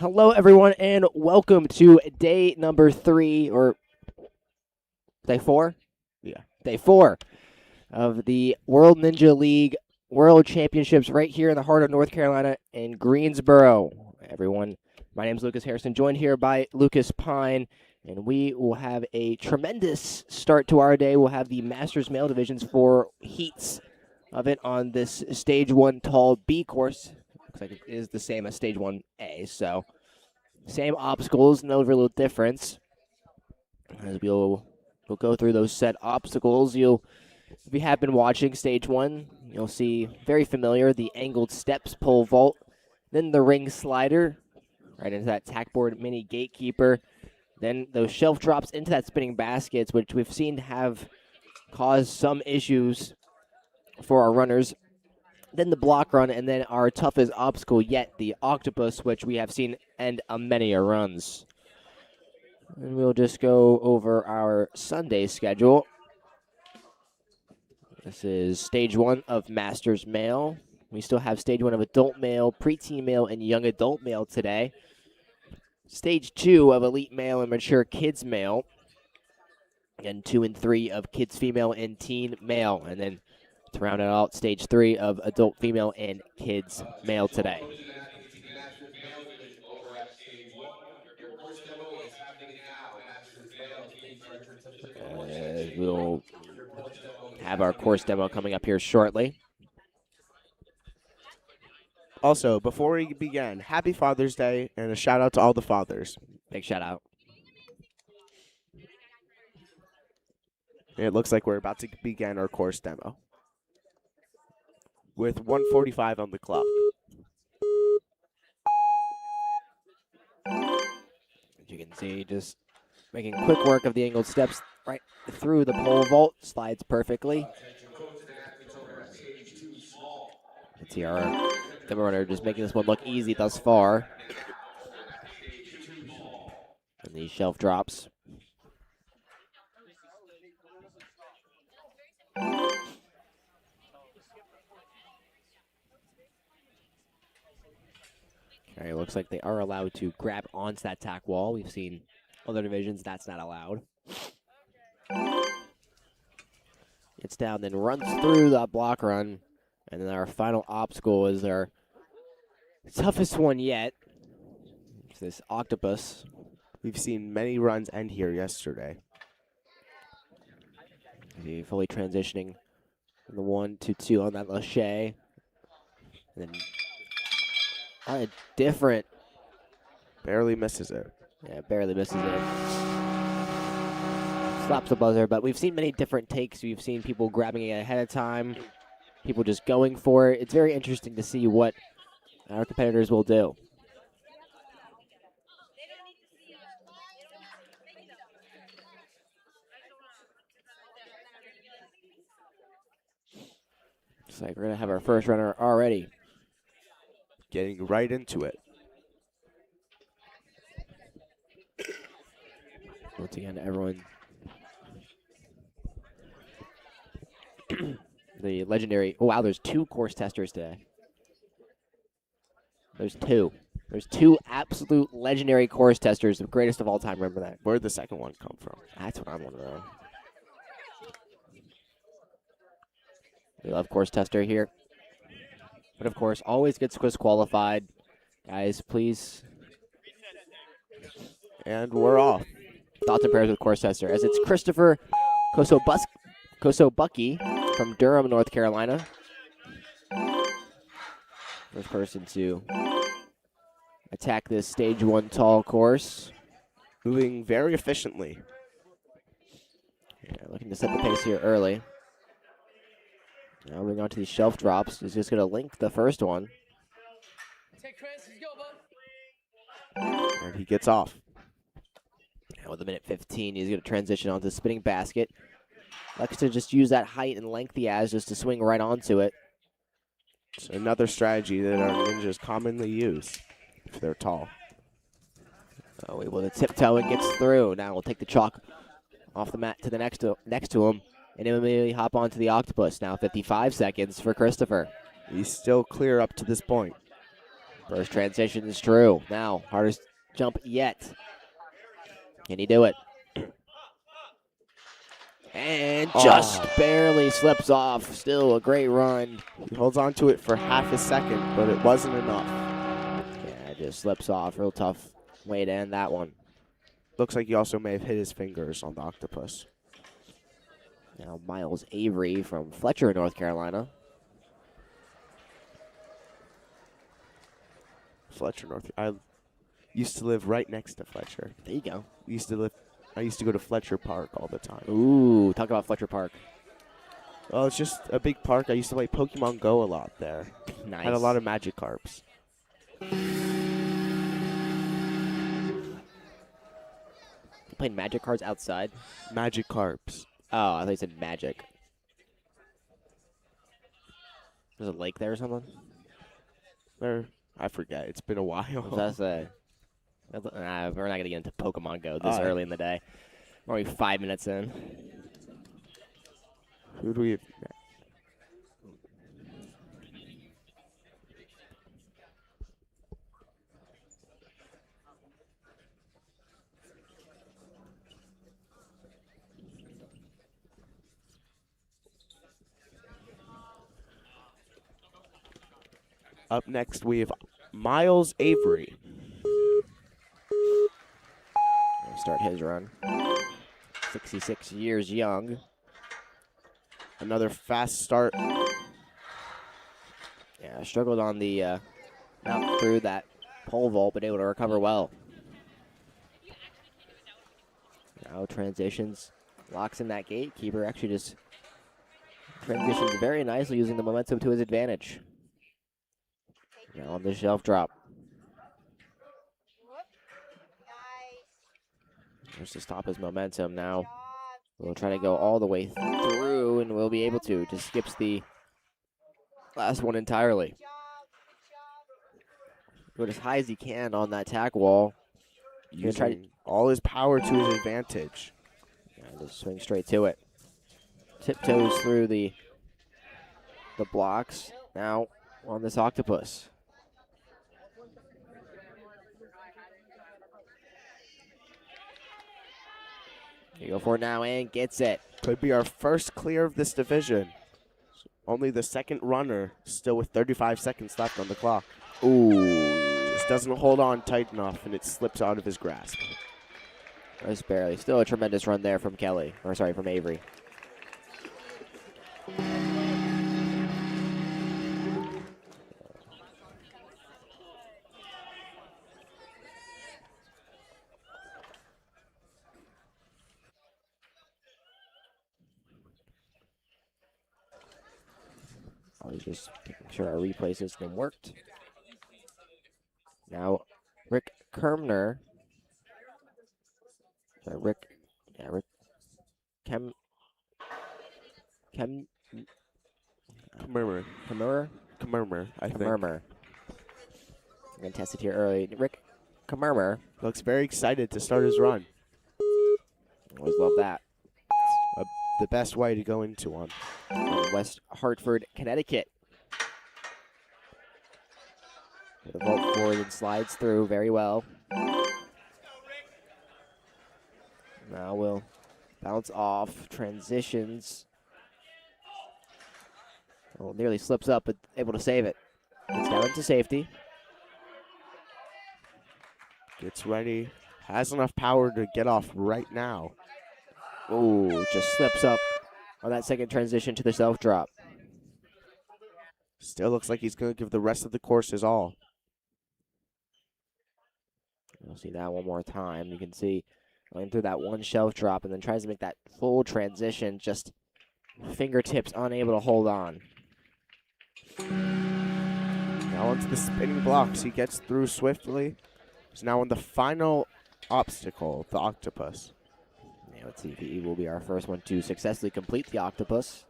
Hello, everyone, and welcome to day number 3, or day 4? Yeah. Day 4 of the World Ninja League World Championships right here in the heart of North Carolina in Greensboro. Everyone, my name is Lucas Harrison, joined here by Lucas Pine, and we will have a tremendous start to our day. We'll have the Masters Male Divisions for heats of it on this Stage 1 Tall B course. Looks like it is the same as Stage 1A, so same obstacles, no real difference. As we'll go through those set obstacles. If you have been watching Stage 1, you'll see very familiar the angled steps pole vault, then the ring slider, right into that tackboard mini gatekeeper, then those shelf drops into that spinning baskets, which we've seen have caused some issues for our runners. Then the block run, and then our toughest obstacle yet, the octopus, which we have seen end many runs. And we'll just go over our Sunday schedule. This is Stage 1 of Masters Male. We still have Stage 1 of Adult Male, Preteen Male, and Young Adult Male today. Stage 2 of Elite Male and Mature Kids Male. And 2 and 3 of Kids Female and Teen Male. And then to round it out, Stage 3 of Adult Female and Kids Male today. We'll have our course demo coming up here shortly. Also, before we begin, happy Father's Day and a shout out to all the fathers. Big shout out. It looks like we're about to begin our course demo with 1:45 on the clock. As you can see, just making quick work of the angled steps right through the pole vault. Slides perfectly. Let's see our demo runner just making this one look easy thus far. And these shelf drops. Okay, it looks like they are allowed to grab onto that tack wall. We've seen other divisions, that's not allowed. Gets down, then runs through that block run. And then our final obstacle is our toughest one yet. It's this octopus. We've seen many runs end here yesterday. Fully transitioning from the 1 to 2 on that Lachey. And then different. Barely misses it. Yeah, barely misses it. Slaps the buzzer, but we've seen many different takes. We've seen people grabbing it ahead of time, people just going for it. It's very interesting to see what our competitors will do. Looks like we're going to have our first runner already. Getting right into it. Once again, everyone. The legendary. Oh, wow, there's 2 course testers today. There's 2. There's 2 absolute legendary course testers, the greatest of all time. Remember that. Where'd the second one come from? That's what I want to know. We love course tester here. But, of course, always gets disqualified. Guys, please. And we're off. Thoughts and prayers with course tester, as it's Christopher Kosobucki from Durham, North Carolina. First person to attack this Stage 1 tall course. Moving very efficiently. Yeah, looking to set the pace here early. Now moving on to these shelf drops. He's just going to link the first one. And he gets off. And with a minute 15, he's going to transition onto the spinning basket. Likes to just use that height and length he has just to swing right onto it. It's another strategy that our ninjas commonly use if they're tall. Oh, able to tiptoe and gets through. Now we'll take the chalk off the mat to the next to him and immediately hop onto the octopus. Now 55 seconds for Christopher. He's still clear up to this point. First transition is true. Now, hardest jump yet. Can he do it? And just barely slips off. Still a great run. He holds on to it for half a second, but it wasn't enough. Yeah, it just slips off. Real tough way to end that one. Looks like he also may have hit his fingers on the octopus. Now Miles Avery from Fletcher, North Carolina. Fletcher, I used to live right next to Fletcher. There you go. I used to go to Fletcher Park all the time. Ooh, talk about Fletcher Park. Well, it's just a big park. I used to play Pokemon Go a lot there. Nice. Had a lot of Magikarps. Playing Magic cards outside? Magikarps. Oh, I thought you said Magic. There's a lake there or something? I forget. It's been a while. What was I say? We're not going to get into Pokemon Go this early in the day. We're only 5 minutes in. Who do we have next? Up next, we have Miles Avery. He'll start his run. 66 years young. Another fast start. Yeah, struggled on the out through that pole vault, but able to recover well. Now transitions, locks in that gatekeeper. Actually just transitions very nicely using the momentum to his advantage. Now on the shelf drop. Just to stop his momentum now. We'll try to go all the way through, and we'll be able to. Just skips the last one entirely. Go as high as he can on that tack wall. Using all his power to his advantage. And just swing straight to it. Tiptoes through the blocks. Now on this octopus. You go for it now and gets it. Could be our first clear of this division. Only the second runner, still with 35 seconds left on the clock. Ooh. Just doesn't hold on tight enough, and it slips out of his grasp. Just barely. Still a tremendous run there from from Avery. Always just making sure our replay system worked. Now, Rick Kemmerer. Sorry, Kemmerer, I think. Kemmerer. I'm going to test it here early. Rick Kemmerer. Looks very excited to start his run. Always love that. The best way to go into one. From West Hartford, Connecticut. The vault forward and slides through very well. Now we'll bounce off, transitions. Oh, nearly slips up, but able to save it. Gets down into safety. Gets ready. Has enough power to get off right now. Ooh, just slips up on that second transition to the self-drop. Still looks like he's going to give the rest of the course his all. We'll see that one more time. You can see going through that one shelf drop and then tries to make that full transition, just fingertips unable to hold on. Now onto the spinning blocks. He gets through swiftly. He's now on the final obstacle, the octopus. Yeah, let's see if he will be our first one to successfully complete the octopus.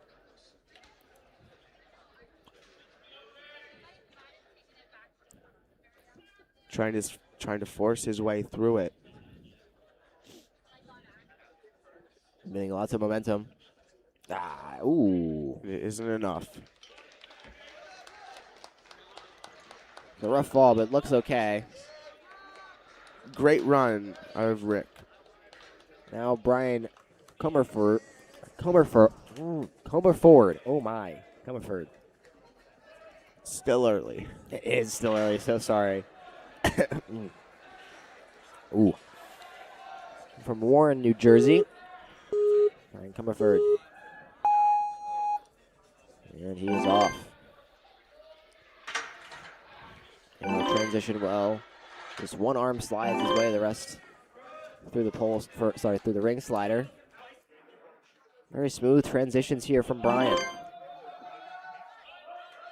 Trying to force his way through it. Getting lots of momentum. Ooh. It isn't enough. The rough fall, but it looks okay. Great run out of Rick. Now Brian Comerford. Oh my, Comerford. Still early. It is still early, so sorry. Ooh. From Warren, New Jersey. Brian Comerford. And he is off. And will transition well. Just one arm slides his way, the rest through the through the ring slider. Very smooth transitions here from Brian.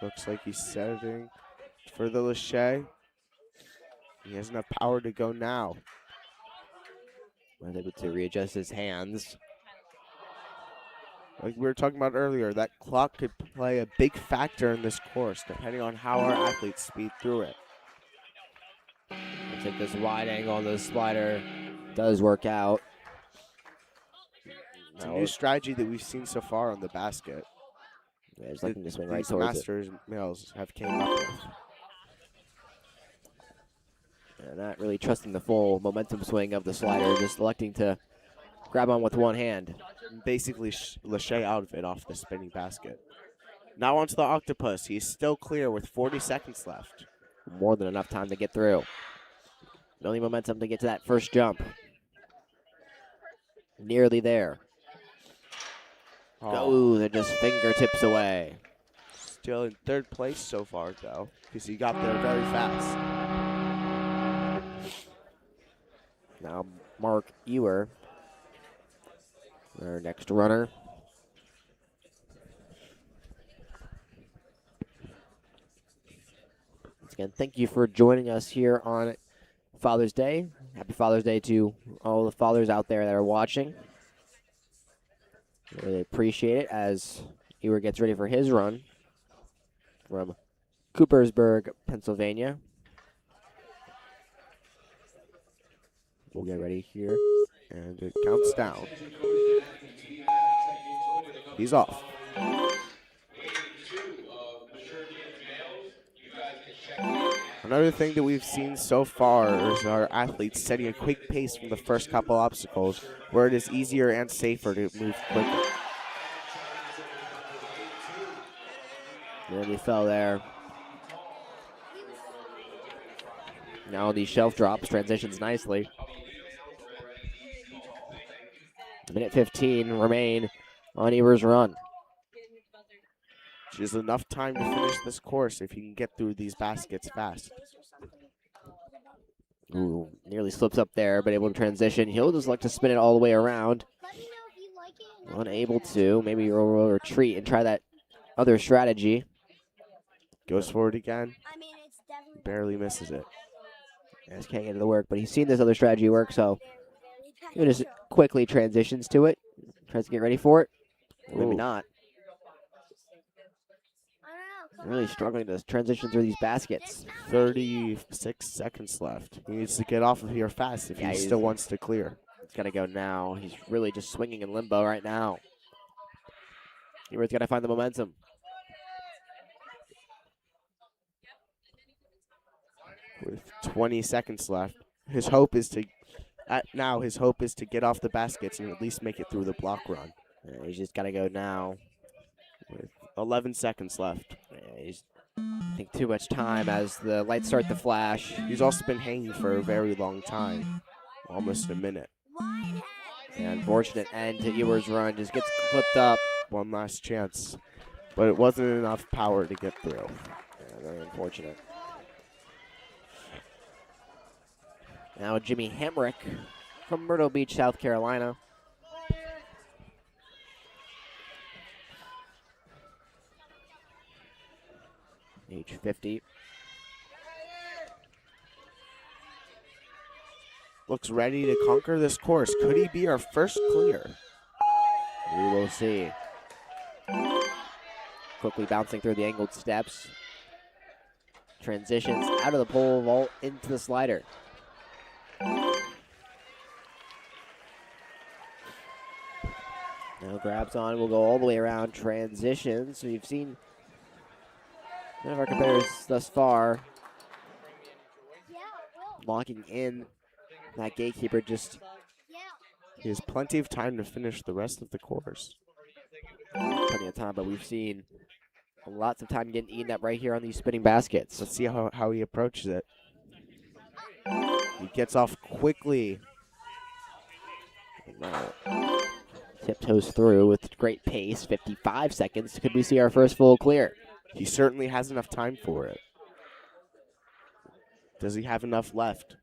Looks like he's setting for the Lachey. He has enough power to go now. Was able to readjust his hands. Like we were talking about earlier, that clock could play a big factor in this course, depending on how our athletes speed through it. We'll take this wide angle on the slider. Does work out. It's a new strategy that we've seen so far on the basket. Yeah, he's looking to swing right These towards Masters males have came up with. Yeah, not really trusting the full momentum swing of the slider, just electing to grab on with one hand. Basically, Lachey out of it off the spinning basket. Now onto the octopus. He's still clear with 40 seconds left. More than enough time to get through. Building momentum to get to that first jump. Nearly there. Oh, they're just fingertips away. Still in third place so far, though, because he got there very fast. Now Mark Ewer, our next runner. Once again, thank you for joining us here on Father's Day. Happy Father's Day to all the fathers out there that are watching. Really appreciate it as Ewer gets ready for his run from Coopersburg, Pennsylvania. We'll get ready here. And it counts down. He's off. Another thing that we've seen so far is our athletes setting a quick pace from the first couple obstacles, where it is easier and safer to move quicker. And he fell there. Now these shelf drops, transitions nicely. Minute 15 remain on Ewer's run. Just enough time to finish this course if he can get through these baskets fast. Ooh, nearly slips up there, but able to transition. He'll just like to spin it all the way around. Unable to. Maybe he'll retreat and try that other strategy. Goes forward again. Barely misses it. Just can't get to the work, but he's seen this other strategy work, so he just quickly transitions to it. Tries to get ready for it. Maybe not. Really struggling to transition through these baskets. 36 seconds left. He needs to get off of here fast if he still wants to clear. He's got to go now. He's really just swinging in limbo right now. Ewer's got to find the momentum. With 20 seconds left, his hope is to get off the baskets and at least make it through the block run. Yeah, he's just got to go now. With 11 seconds left. Yeah, he's I think too much time as the lights start to flash. He's also been hanging for a very long time, almost a minute. Yeah, unfortunate end to Ewer's run. Just gets clipped up. One last chance, but it wasn't enough power to get through. Yeah, very unfortunate. Now Jimmy Hamrick from Myrtle Beach, South Carolina. Age 50. Looks ready to conquer this course. Could he be our first clear? We will see. Quickly bouncing through the angled steps. Transitions out of the pole vault into the slider. Now grabs on, will go all the way around, transitions. So you've seen none of our competitors thus far locking in that gatekeeper. Just He has plenty of time to finish the rest of the course. plenty of time, but we've seen lots of time getting eaten up right here on these spinning baskets. Let's see how he approaches it. He gets off quickly. Now, tiptoes through with great pace. 55 seconds. Could we see our first full clear? He certainly has enough time for it. Does he have enough left?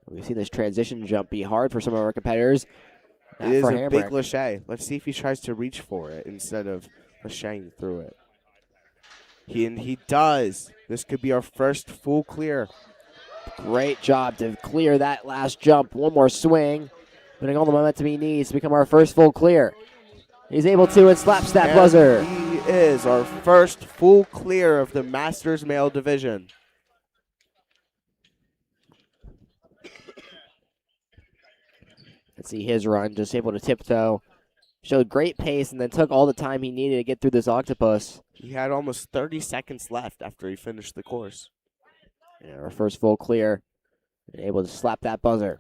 We've seen this transition jump be hard for some of our competitors. It is a big lâché. Let's see if he tries to reach for it instead of lâchéing through it. He does. This could be our first full clear. Great job to clear that last jump. One more swing. Putting all the momentum he needs to become our first full clear. He's able to and slaps that And buzzer. he is our first full clear of the Masters Male Division. Let's see his run. Just able to tiptoe. Showed great pace and then took all the time he needed to get through this octopus. He had almost 30 seconds left after he finished the course. And our first full clear. And able to slap that buzzer.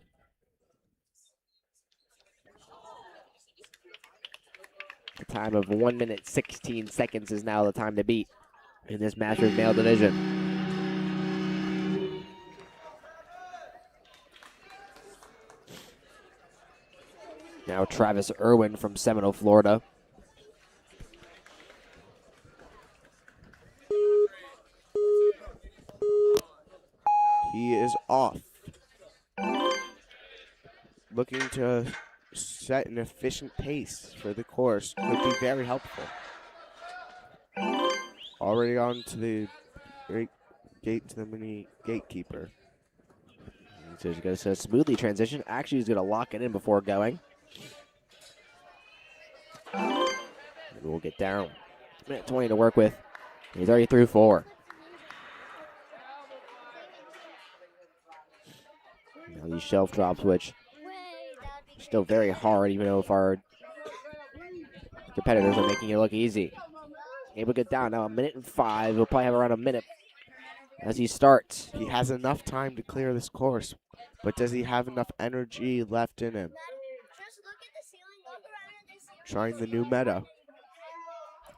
The time of 1 minute 16 seconds is now the time to beat in this Masters Male Division. Now Travis Irwin from Seminole, Florida. He is off. Looking to set an efficient pace for the course could be very helpful. Already on to the gate to the mini gatekeeper. So he's going to smoothly transition. Actually, he's going to lock it in before going. Maybe we'll get down. Minute 20 to work with. He's already through 4. Now these shelf drops, which are still very hard, even though if our competitors are making it look easy. Able to get down now, 1 minute and 5. We'll probably have around a minute as he starts. He has enough time to clear this course, but does he have enough energy left in him? Trying the new meta.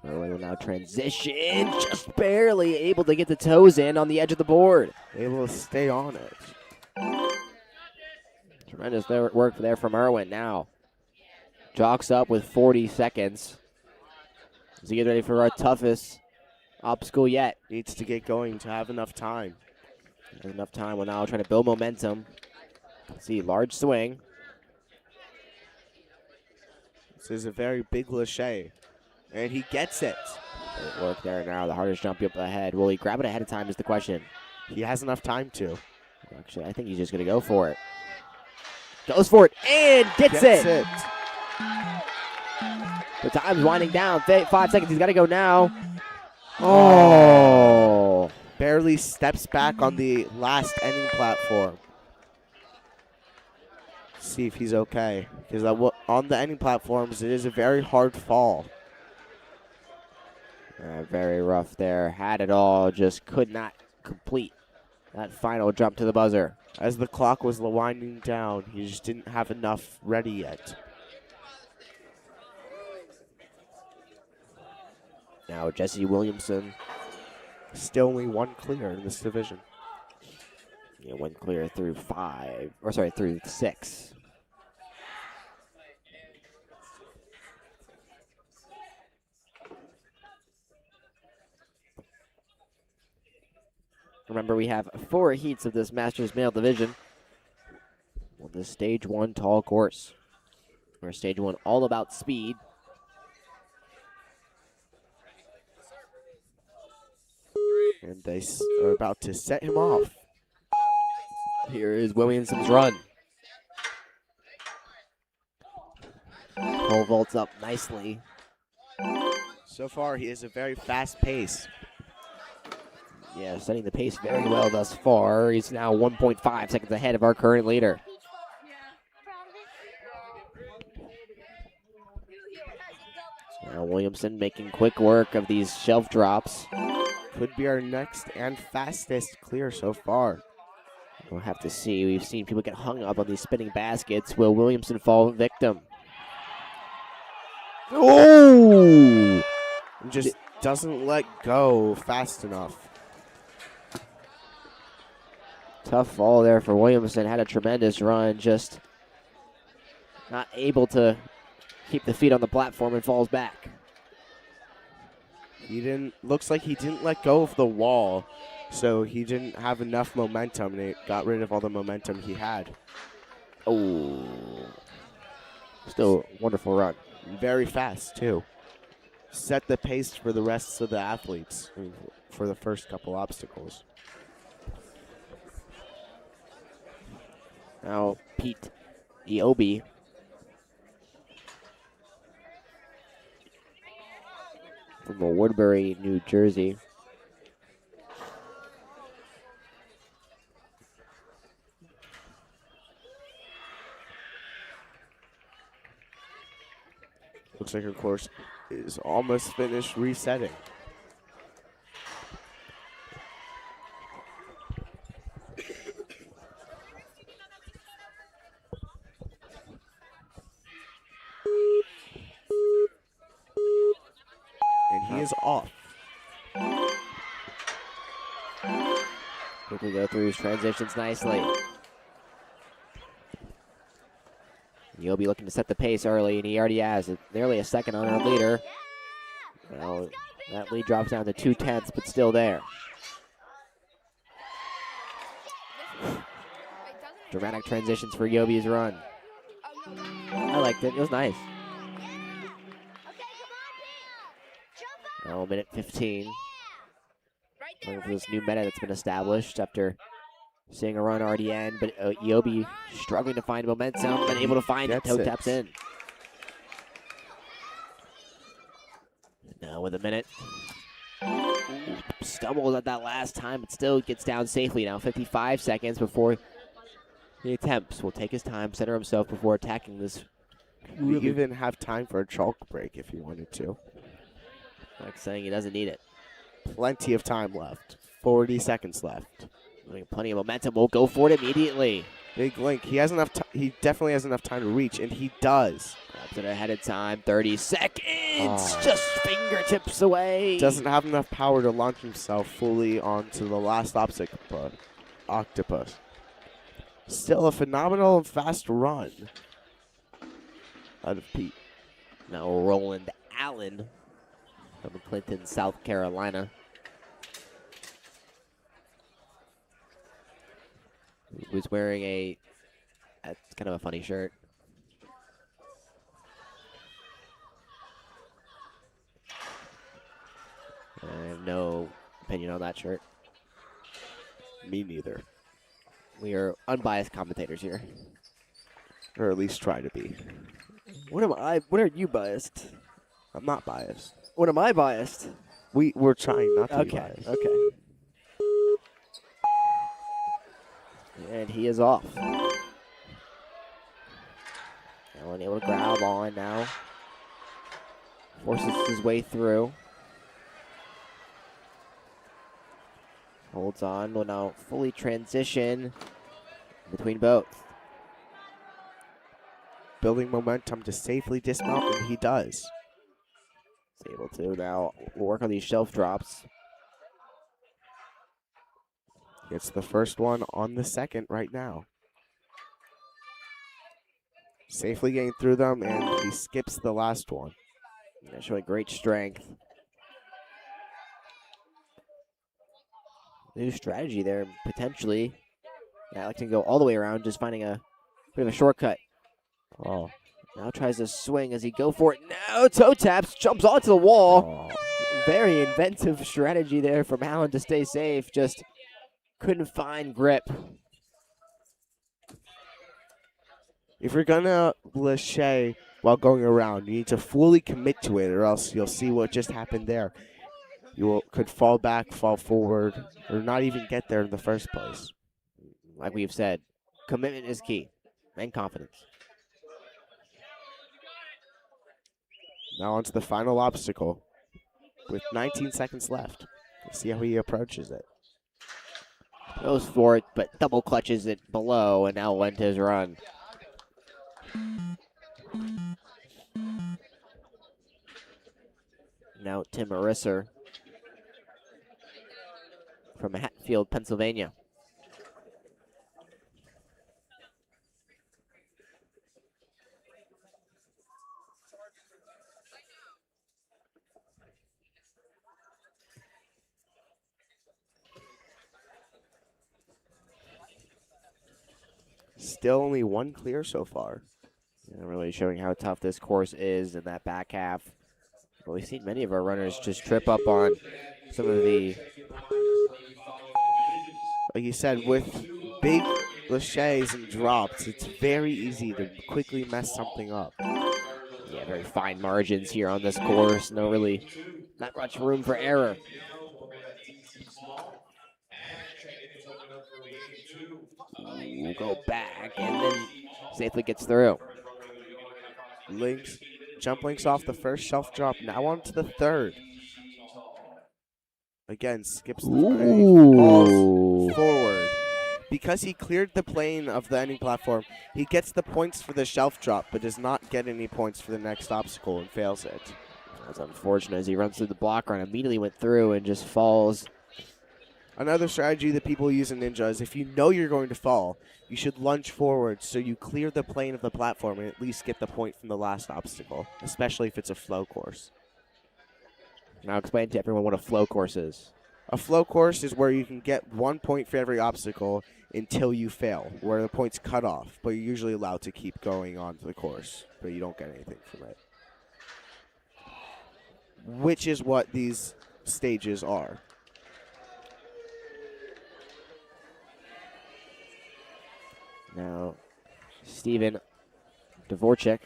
Irwin will now transition, just barely able to get the toes in on the edge of the board. Able to stay on it. Tremendous work there from Irwin now. Jocks up with 40 seconds. As he gets ready for our toughest obstacle yet. Needs to get going to have enough time. There's enough time. We're now trying to build momentum. See, large swing. This is a very big lâché. And he gets it. Great work there now. The hardest jump up ahead. Will he grab it ahead of time is the question. He has enough time to. Actually, I think he's just going to go for it. Goes for it and gets it. The time's winding down. 5 seconds. He's got to go now. Oh. Barely steps back on the last ending platform. See if he's okay. Because on the ending platforms, it is a very hard fall. Very rough there. Had it all. Just could not complete that final jump to the buzzer. As the clock was winding down, he just didn't have enough ready yet. Now Jesse Williamson. Still only 1 clear in this division. Yeah, 1 clear through through 6. Remember, we have 4 heats of this Masters Male Division on this Stage 1 tall course. Or Stage 1 all about speed. And they are about to set him off. Here is Williamson's run. Pole vaults up nicely. So far, he has a very fast pace. Yeah, setting the pace very well thus far. He's now 1.5 seconds ahead of our current leader. Now Williamson making quick work of these shelf drops. Could be our next and fastest clear so far. We'll have to see. We've seen people get hung up on these spinning baskets. Will Williamson fall victim? Oh! Just doesn't let go fast enough. Tough fall there for Williamson. Had a tremendous run. Just not able to keep the feet on the platform and falls back. Looks like he didn't let go of the wall, so he didn't have enough momentum, and it got rid of all the momentum he had. Oh. Still a wonderful run. Very fast, too. Set the pace for the rest of the athletes for the first couple obstacles. Now Pete Eobbi from Woodbury, New Jersey. Looks like her course is almost finished resetting. And he is off. Quickly go through his transitions nicely. Eobbi looking to set the pace early, and he already has it. Nearly a second on our leader. Well, that lead drops down to 2/10, but still there. Dramatic transitions for Eobbi's run. I liked it. It was nice. Oh, minute 15. Looking for this new meta that's been established after seeing a run already end, but Eobbi struggling to find momentum, but able to find it. Toe taps in. Now with a minute. Stumbled at that last time, but still gets down safely. Now 55 seconds before he attempts. Will take his time, center himself before attacking this. We even have time for a chalk break if you wanted to. Like saying he doesn't need it. Plenty of time left. 40 seconds left. Plenty of momentum. We'll go for it immediately. Big Link. He has enough. He definitely has enough time to reach, and he does. Grabs it ahead of time. 30 seconds. Just fingertips away. Doesn't have enough power to launch himself fully onto the last octopus. Still a phenomenal and fast run out of Pete. Now Roland Allen from Clinton, South Carolina. He was wearing that's kind of a funny shirt. I have no opinion on that shirt. Me neither. We are unbiased commentators here. Or at least try to be. What am I? What are you biased? I'm not biased. What am I biased? We're trying not to be biased. Okay. And he is off. Allen able to grab on now. Forces his way through. Holds on. Will now fully transition between both. Building momentum to safely dismount, and he does. He's able to now work on these shelf drops. Gets the first one on the second right now. Safely getting through them, and he skips the last one. Yeah, showing great strength. New strategy there, potentially. Yeah, I like to go all the way around, just finding a bit of a shortcut. Oh. Now tries to swing as he go for it. Now toe taps, jumps onto the wall. Oh. Very inventive strategy there from Allen to stay safe. Just couldn't find grip. If you're gonna lâcher while going around, you need to fully commit to it, or else you'll see what just happened there. You could fall back, fall forward, or not even get there in the first place. Like we've said, commitment is key, and confidence. Now on to the final obstacle with 19 seconds left. Let's see how he approaches it. Goes for it, but double clutches it below, and now went his run. Now Tim Risser from Hatfield, Pennsylvania. Still only one clear so far. Yeah, really showing how tough this course is in that back half. Well, we've seen many of our runners just trip up on some of the... Like you said, with big laches and drops, it's very easy to quickly mess something up. Yeah, very fine margins here on this course. Not much room for error. Ooh, go back, and then safely gets through. Jump links off the first shelf drop, now on to the third. Again, skips the falls forward. Because he cleared the plane of the ending platform, he gets the points for the shelf drop, but does not get any points for the next obstacle and fails it. That's unfortunate as he runs through the block run, immediately went through and just falls. Another strategy that people use in Ninja is if you know you're going to fall, you should lunge forward so you clear the plane of the platform and at least get the point from the last obstacle, especially if it's a flow course. Now explain to everyone what a flow course is. A flow course is where you can get 1 point for every obstacle until you fail, where the point's cut off, but you're usually allowed to keep going on to the course, but you don't get anything from it. Which is what these stages are. Now, Steven Dvorchek.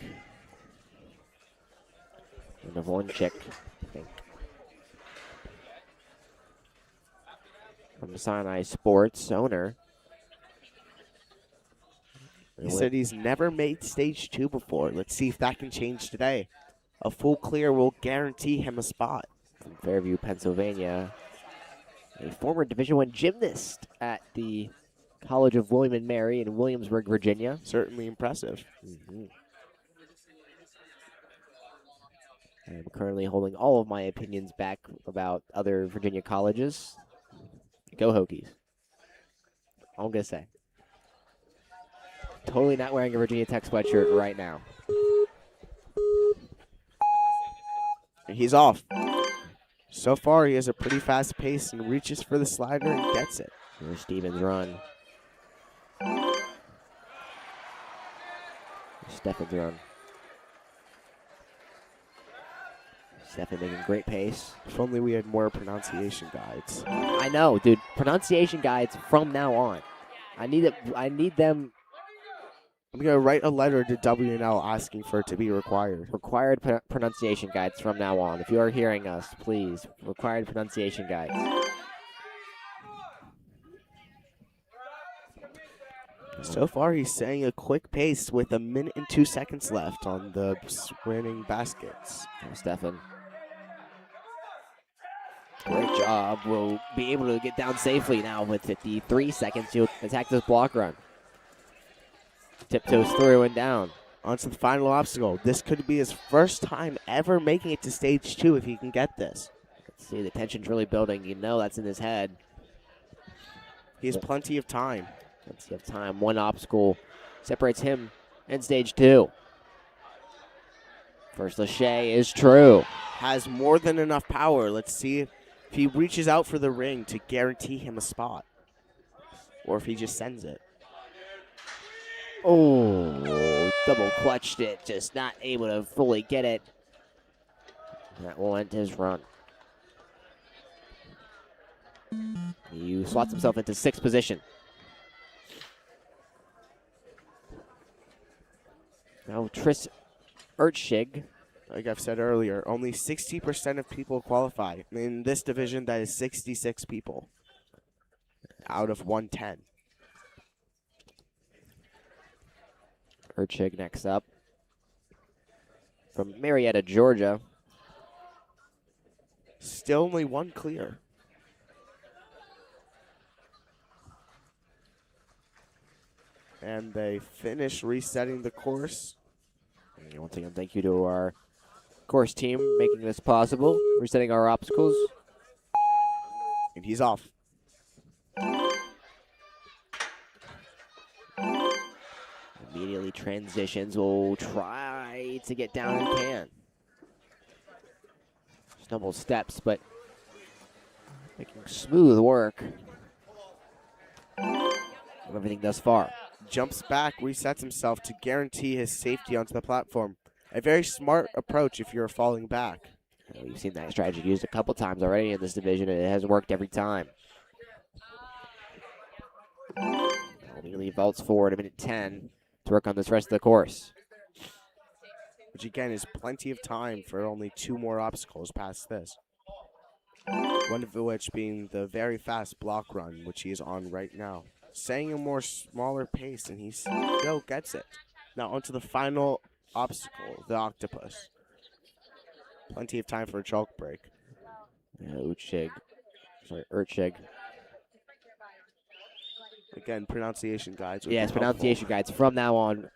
Dvorchek, I think. From Sinai Sports, owner. He said he's never made stage 2 before. Let's see if that can change today. A full clear will guarantee him a spot. From Fairview, Pennsylvania. A former Division I gymnast at the College of William and Mary in Williamsburg, Virginia. Certainly impressive. I'm currently holding all of my opinions back about other Virginia colleges. Go Hokies. All I'm going to say. Totally not wearing a Virginia Tech sweatshirt right now. He's off. So far, he has a pretty fast pace and reaches for the slider and gets it. Here's Stevens' run. Steffen's run. Steffen making great pace. If only we had more pronunciation guides. I know, dude. Pronunciation guides from now on. I need them. I'm going to write a letter to W&L asking for it to be required. Required pronunciation guides from now on. If you are hearing us, please. Required pronunciation guides. So far, he's saying a quick pace with 1 minute and 2 seconds left on the spinning baskets. Oh, Steffen. Great job. Will be able to get down safely now with 53 seconds to attack this block run. Tiptoes through and down. On to the final obstacle. This could be his first time ever making it to stage 2 if he can get this. Let's see, the tension's really building. You know that's in his head. He has plenty of time. Let's see, time. One obstacle separates him and stage 2. First lache is true. Has more than enough power. Let's see if he reaches out for the ring to guarantee him a spot. Or if he just sends it. Oh, double clutched it. Just not able to fully get it. That will end his run. He slots himself into 6th position. Now Tris Utschig. Like I've said earlier, only 60% of people qualify. In this division, that is 66 people out of 110. Utschig next up. From Marietta, Georgia. Still only one clear. And they finish resetting the course. And once again, thank you to our course team making this possible, resetting our obstacles. And he's off. Immediately transitions. Will try to get down and can. Stumble steps, but making smooth work of everything thus far. Jumps back, resets himself to guarantee his safety onto the platform. A very smart approach if you're falling back. We've seen that strategy used a couple times already in this division, and it has worked every time. Immediately vaults forward a minute 10 to work on this rest of the course. Which again is plenty of time for only 2 more obstacles past this. One of which being the very fast block run, which he is on right now. Setting a more smaller pace, and he still gets it. Now onto the final obstacle, the octopus. Plenty of time for a chalk break. Utschig. Again, pronunciation guides. Yes, pronunciation guides from now on.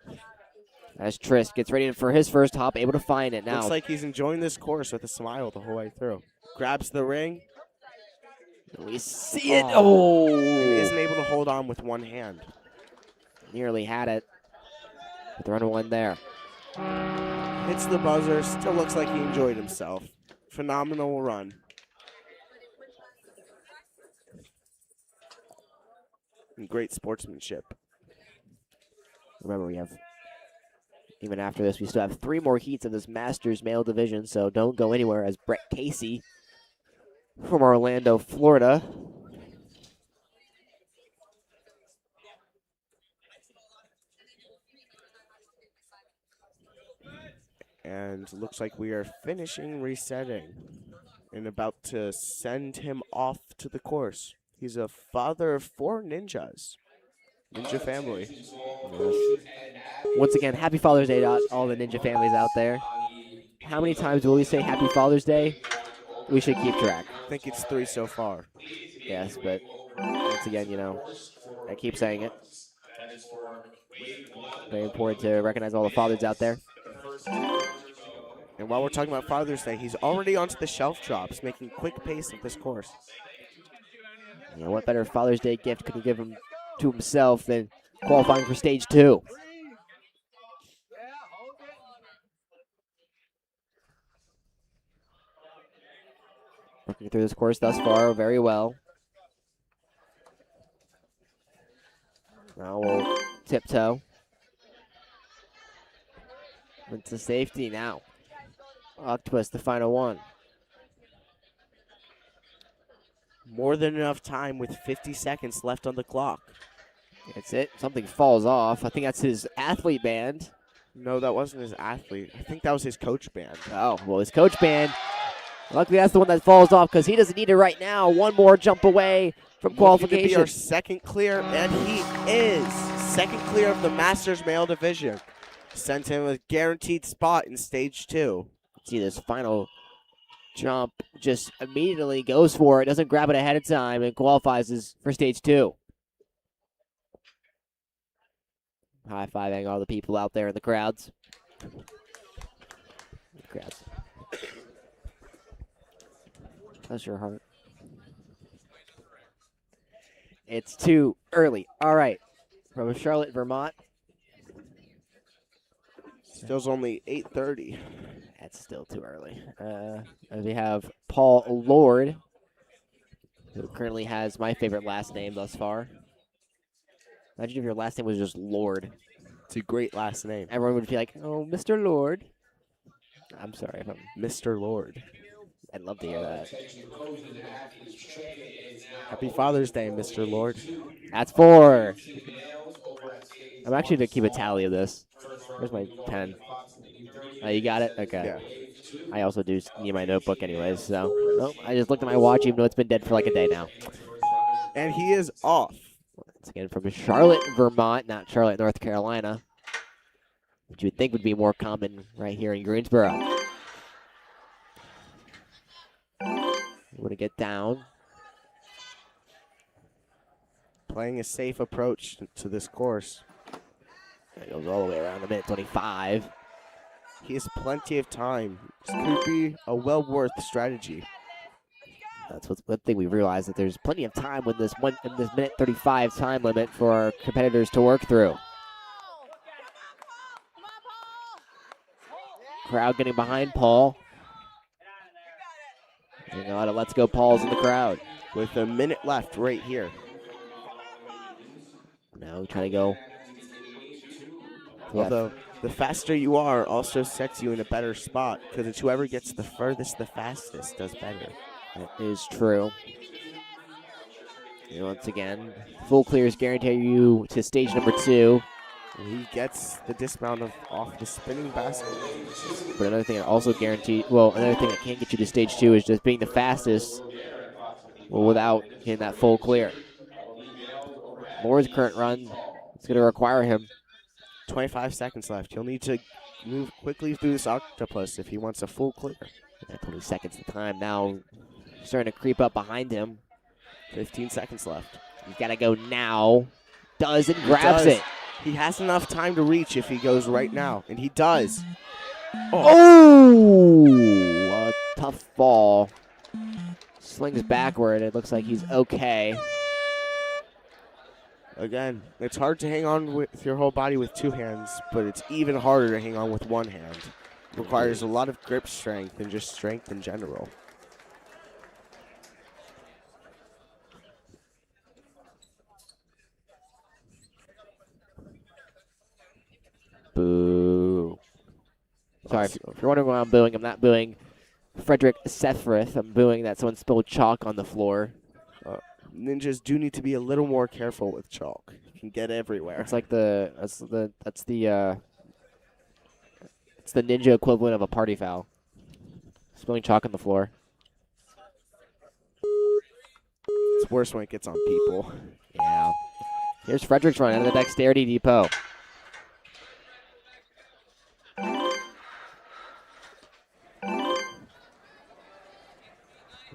As Tris gets ready for his first hop, able to find it now. Looks like he's enjoying this course with a smile the whole way through. Grabs the ring. We see it. Oh! And he isn't able to hold on with one hand. Nearly had it. But the run one there. Hits the buzzer. Still looks like he enjoyed himself. Phenomenal run. And great sportsmanship. Remember, we have, even after this, we still have 3 more heats of this Masters male division, so don't go anywhere as Brett Casey from Orlando, Florida. And looks like we are finishing resetting and about to send him off to the course. He's a father of 4 ninjas. Ninja family. Yes. Once again, happy Father's Day to all the ninja families out there. How many times will we say Happy Father's Day? We should keep track. I think it's 3 so far. Yes, but once again, you know, I keep saying it. Very important to recognize all the fathers out there. And while we're talking about Father's Day, he's already onto the shelf drops, making quick pace of this course. You know, what better Father's Day gift could he give him to himself than qualifying for stage 2? Working through this course thus far very well. Now we'll tiptoe into safety now. Octopus, the final one. More than enough time with 50 seconds left on the clock. That's it. Something falls off. I think that's his athlete band. No, that wasn't his athlete. I think that was his coach band. Oh, well, his coach band. Luckily, that's the one that falls off because he doesn't need it right now. One more jump away from qualification. Looking to be our second clear, and he is. Second clear of the Masters male division. Sent him a guaranteed spot in stage 2. See this final jump, just immediately goes for it, doesn't grab it ahead of time, and qualifies for stage 2. High-fiving all the people out there in the crowds. Bless your heart. It's too early. All right. From Charlotte, Vermont. Still's only 8:30. That's still too early. As we have Paul Lord, who currently has my favorite last name thus far. Imagine if your last name was just Lord. It's a great last name. Everyone would be like, oh, Mr. Lord. I'm sorry if I'm Mr. Lord. I'd love to hear that. Happy Father's Day, Mr. Lord. That's 4. I'm actually going to keep a tally of this. Where's my pen? Oh, you got it? Okay. Yeah. I also do need my notebook anyways, so. Oh, I just looked at my watch even though it's been dead for like a day now. And he is off. Once again from Charlotte, Vermont, not Charlotte, North Carolina. Which you would think would be more common right here in Greensboro. You want to get down. Playing a safe approach to this course. That goes all the way around the minute 25. He has plenty of time. This could be a well-worth strategy. That's one thing we realized, that there's plenty of time in this minute 35 time limit for our competitors to work through. Crowd getting behind Paul. There's a lot of let's go Pauls in the crowd. With a minute left right here. Now trying to go. Although the faster you are also sets you in a better spot, because it's whoever gets the furthest the fastest does better. That is true. And once again, full clears guarantee you to stage number 2. He gets the dismount off the spinning basket. But another thing that also another thing that can get you to stage 2 is just being the fastest, without hitting that full clear. Moore's current run is going to require him 25 seconds left. He'll need to move quickly through this octopus if he wants a full clear. 20 seconds of time now, starting to creep up behind him. 15 seconds left. He's got to go now. Does and grabs it. He has enough time to reach if he goes right now, and he does. Oh, a tough fall. Slings backward. It looks like he's okay. Again, it's hard to hang on with your whole body with 2 hands, but it's even harder to hang on with 1 hand. It requires a lot of grip strength and just strength in general. Boo. Sorry, if you're wondering why I'm booing, I'm not booing Frederick Seiferth. I'm booing that someone spilled chalk on the floor. Ninjas do need to be a little more careful with chalk. It can get everywhere. It's like it's the ninja equivalent of a party foul. Spilling chalk on the floor. It's worse when it gets on people. Yeah. Here's Frederick's run out of the dexterity depot.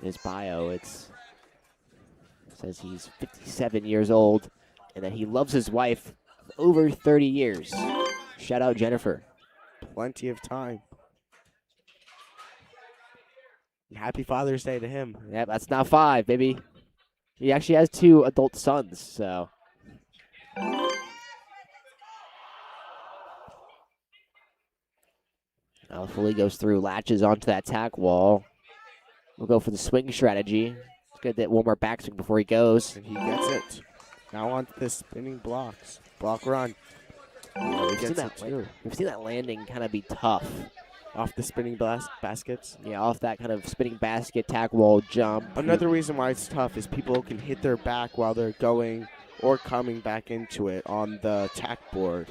In his bio, it says he's 57 years old and that he loves his wife over 30 years. Shout out Jennifer. Plenty of time. And happy Father's Day to him. Yeah, that's now 5, baby. He actually has 2 adult sons, so. Now fully goes through, latches onto that tack wall. We'll go for the swing strategy. Let's get that one more backswing before he goes. And he gets it. Now on to the spinning blocks. Block run. Yeah, we've seen that landing kind of be tough. Off the spinning baskets? Yeah, off that kind of spinning basket, tack wall, jump. Another reason why it's tough is people can hit their back while they're going or coming back into it on the tack board.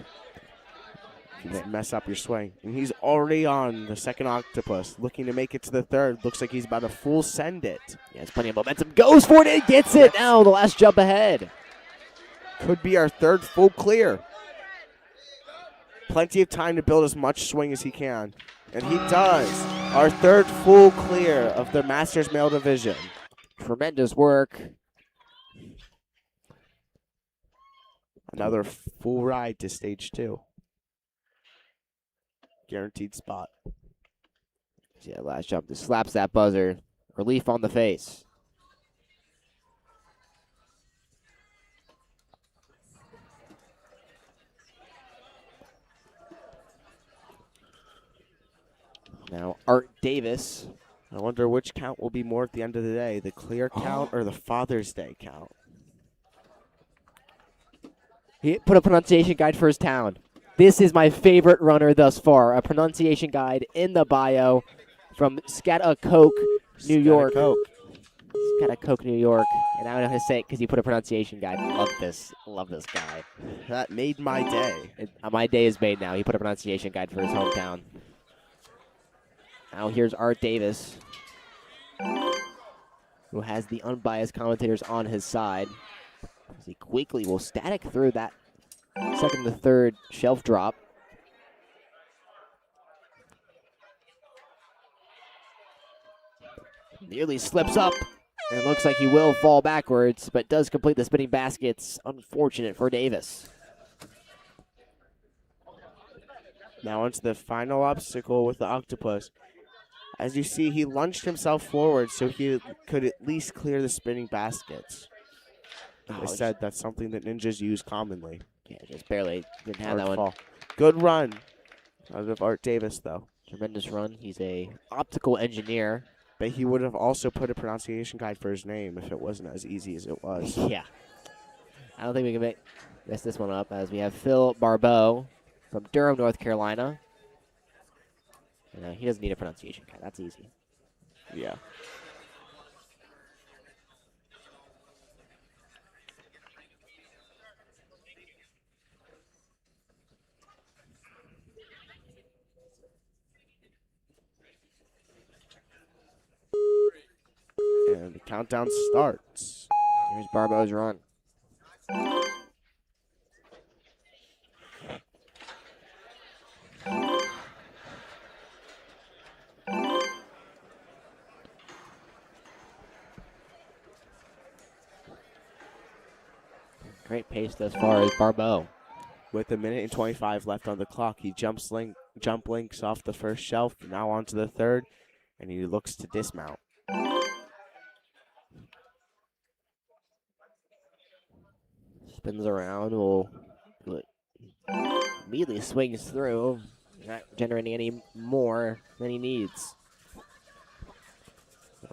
You can mess up your swing. And he's already on the second octopus, looking to make it to the third. Looks like he's about to full send it. Yeah, it's plenty of momentum. Goes for it and gets it. Now the last jump ahead. Could be our third full clear. Plenty of time to build as much swing as he can. And he does. Our third full clear of the Masters Male Division. Tremendous work. Another full ride to stage 2. Guaranteed spot. Yeah, last jump just slaps that buzzer. Relief on the face. Now Art Davis. I wonder which count will be more at the end of the day, the clear count or the Father's Day count. He put a pronunciation guide for his town. This is my favorite runner thus far. A pronunciation guide in the bio from Scatacoke, New York. Scatacoke, New York. And I don't know how to say it because he put a pronunciation guide. Love this. Love this guy. That made my day. My day is made now. He put a pronunciation guide for his hometown. Now here's Art Davis, who has the unbiased commentators on his side. As he quickly will static through that second to third shelf drop. Nearly slips up. And it looks like he will fall backwards, but does complete the spinning baskets. Unfortunate for Davis. Now onto the final obstacle with the octopus. As you see, he lunged himself forward so he could at least clear the spinning baskets. They said that's something that ninjas use commonly. Yeah, just barely didn't have Hard that one. fall. Good run out of Art Davis, though. Tremendous run. He's a optical engineer. But he would have also put a pronunciation guide for his name if it wasn't as easy as it was. Yeah. I don't think we can mess this one up, as we have Phil Barbeau from Durham, North Carolina. He doesn't need a pronunciation guide. That's easy. Yeah. And the countdown starts. Here's Barbeau's run. Great pace thus far is Barbeau. With 1:25 left on the clock, he jump links off the first shelf, now onto the third, and he looks to dismount. Spins around, immediately swings through, not generating any more than he needs.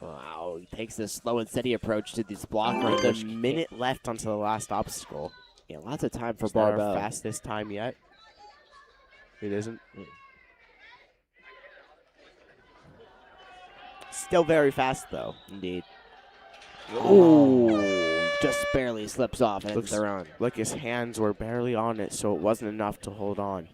Wow, he takes this slow and steady approach to this block run. With a minute left until the last obstacle. Yeah, lots of time for Is that our Barbeau. fastest time yet? It isn't. Still very fast, though. Indeed. Oh, just barely slips off and ends the run. Like his hands were barely on it, so it wasn't enough to hold on.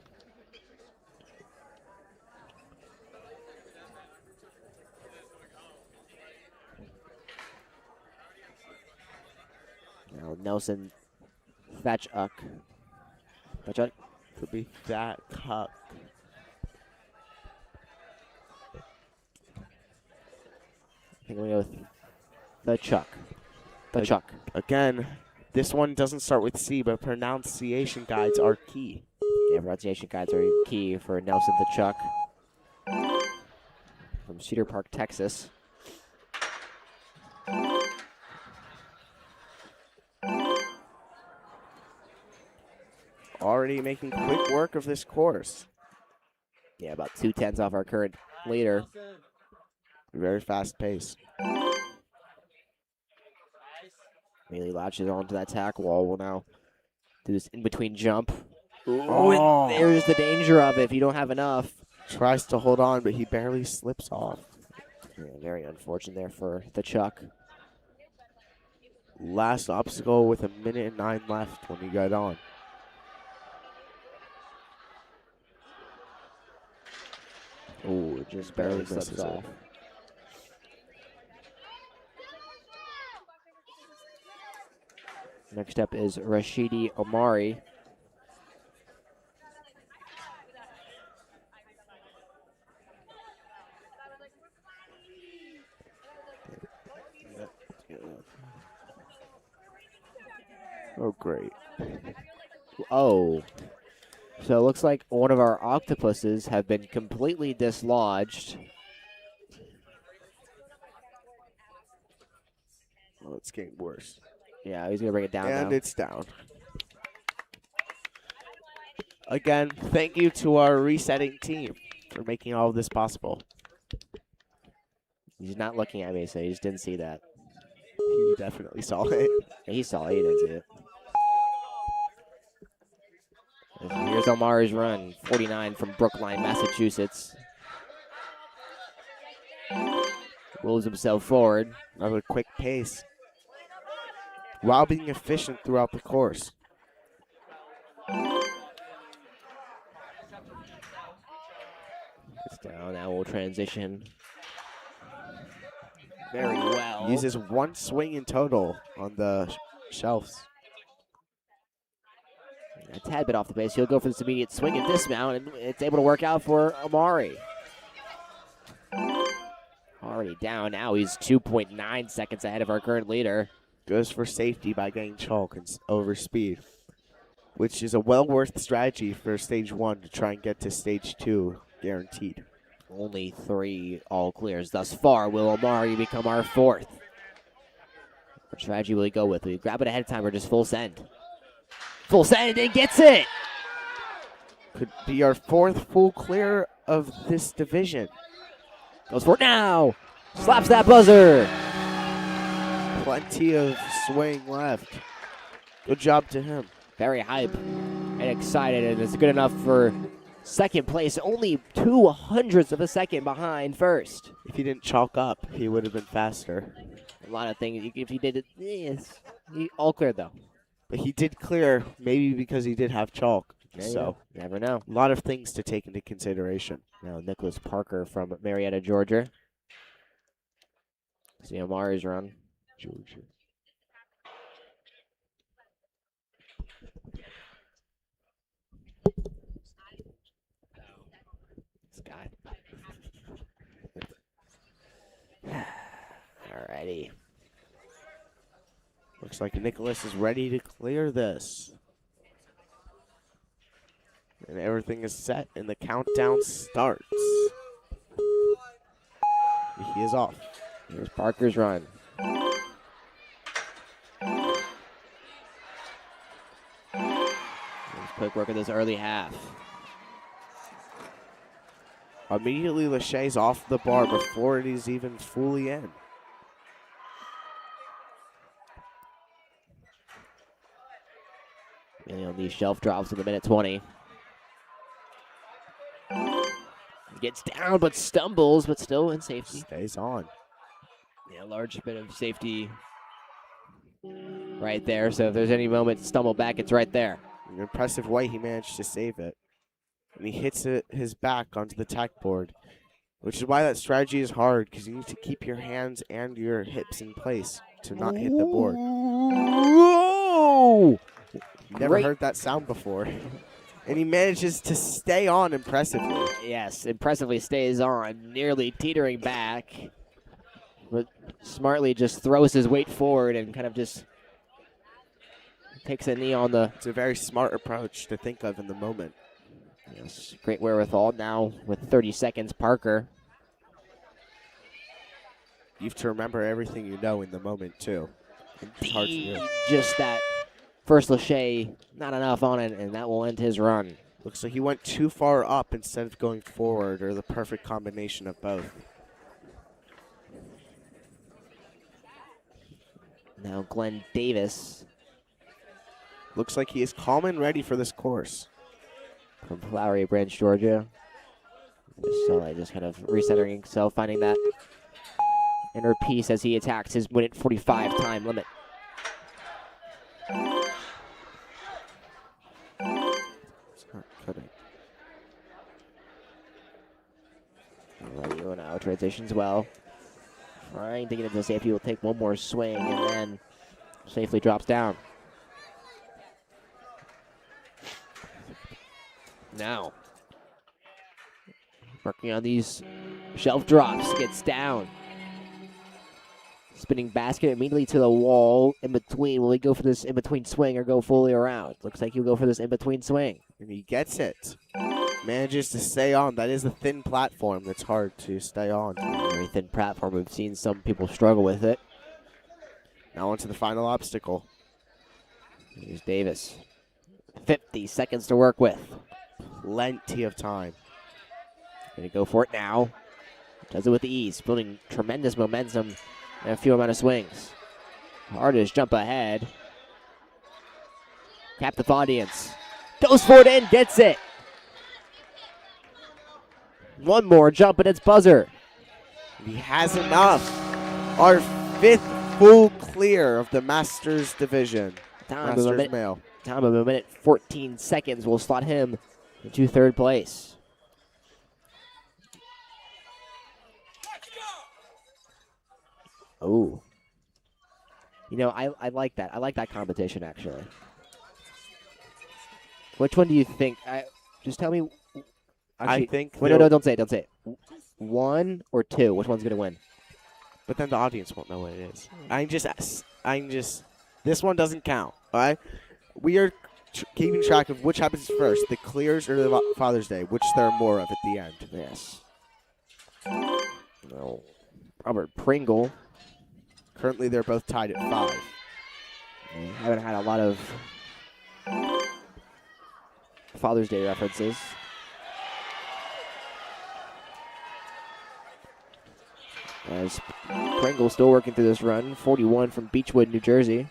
Now Nelson Thachuk. Thachuk? Could be Thachuk. I think we go with Thachuk. Thachuk. Again, this one doesn't start with C, but pronunciation guides are key. Yeah, pronunciation guides are key for Nelson Thachuk from Cedar Park, Texas. Already making quick work of this course. Yeah, about 2/10 off our current leader. Very fast pace. Immediately latches onto that tackle wall. Will now do this in-between jump. Oh. There's the danger of it if you don't have enough. Tries to hold on, but he barely slips off. Yeah, very unfortunate there for Thachuk. Last obstacle with 1:09 left when he got on. Oh, just barely slips misses it. off. Next up is Rashidi Omari. Oh, great. Oh. So it looks like one of our octopuses have been completely dislodged. Well, it's getting worse. Yeah, he's going to bring it down And now. it's down. Again, thank you to our resetting team for making all of this possible. He's not looking at me, so he just didn't see that. He definitely saw it. Yeah, he saw it, he didn't see it. Here's Omari's run, 49 from Brookline, Massachusetts. Rolls himself forward. Another quick pace, while being efficient throughout the course. It's down, now we'll transition very well. Uses one swing in total on the shelves. A tad bit off the base. He'll go for this immediate swing and dismount, and it's able to work out for Omari. Already down. Now he's 2.9 seconds ahead of our current leader. Goes for safety by getting chalk and over speed. which is a well worth strategy for stage 1 to try and get to stage 2 guaranteed. Only 3 all clears thus far. Will Omari become our 4th? What strategy will he go with? Will he grab it ahead of time or just full send? Full send and gets it! Could be our 4th full clear of this division. Goes for it now! Slaps that buzzer! Plenty of swing left. Good job to him. Very hype and excited, and it's good enough for second place. Only 0.02 of a second behind first. If he didn't chalk up, he would have been faster. A lot of things, if he did it, yes. He all cleared though. But he did clear, maybe because he did have chalk. So, never know. a lot of things to take into consideration. Now Nicholas Parker from Marietta, Georgia. See Omari's run. Georgia. This guy. Alrighty. Looks like Nicholas is ready to clear this. And everything is set, and the countdown starts. He is off. Here's Parker's run. Quick work of this early half. Immediately, Lachey's off the bar before it is even fully in. Really on these shelf drops in the minute 20. Gets down, but stumbles, but still in safety. Stays on. Yeah, large bit of safety right there. So if there's any moment to stumble back, it's right there. In an impressive way, he managed to save it. And he hits it, his back onto the tack board, which is why that strategy is hard, because you need to keep your hands and your hips in place to not hit the board. Whoa! Never heard that sound before. And he manages to stay on impressively. Yes, impressively stays on, nearly teetering back. But smartly just throws his weight forward and kind of just takes a knee on the... It's a very smart approach to think of in the moment. Yes, great wherewithal. Now with 30 seconds, Parker. You have to remember everything you know in the moment, too. It's hard to do. Just that first Lachey, not enough on it, and that will end his run. Looks like he went too far up instead of going forward, or the perfect combination of both. Now Glenn Davis. Looks like he is calm and ready for this course. From Flowery Branch, Georgia. Just kind of recentering himself, finding that inner piece as he attacks his minute 45 time limit. It's not cutting. Ewer now transitions well. Trying to get into safety, will take one more swing and then safely drops down. Now, working on these shelf drops, gets down. Spinning basket immediately to the wall in between. Will he go for this in between swing or go fully around? Looks like he'll go for this in between swing. And he gets it. Manages to stay on. That is a thin platform that's hard to stay on. Very thin platform. We've seen some people struggle with it. Now on to the final obstacle. Here's Davis. 50 seconds to work with. Plenty of time. Gonna go for it now. Does it with ease, building tremendous momentum and a few amount of swings. Hardest jump ahead. Captive audience. Goes for it and gets it. One more jump and it's buzzer. He has enough. Our 5th full clear of the Masters division. Masters male. Time of a minute 14 seconds will slot him into 3rd place. Oh. You know, I like that. I like that competition, actually. Which one do you think? Just tell me. Actually, I think... Wait, no, don't say it. Don't say it. 1 or 2? Which one's going to win? But then the audience won't know what it is. This one doesn't count, all right? We are keeping track of which happens first, the clears or the Father's Day, which there are more of at the end. Yes. No. Robert Pringle. Currently, they're both tied at 5. They haven't had a lot of Father's Day references. As Pringle still working through this run, 41 from Beechwood, New Jersey.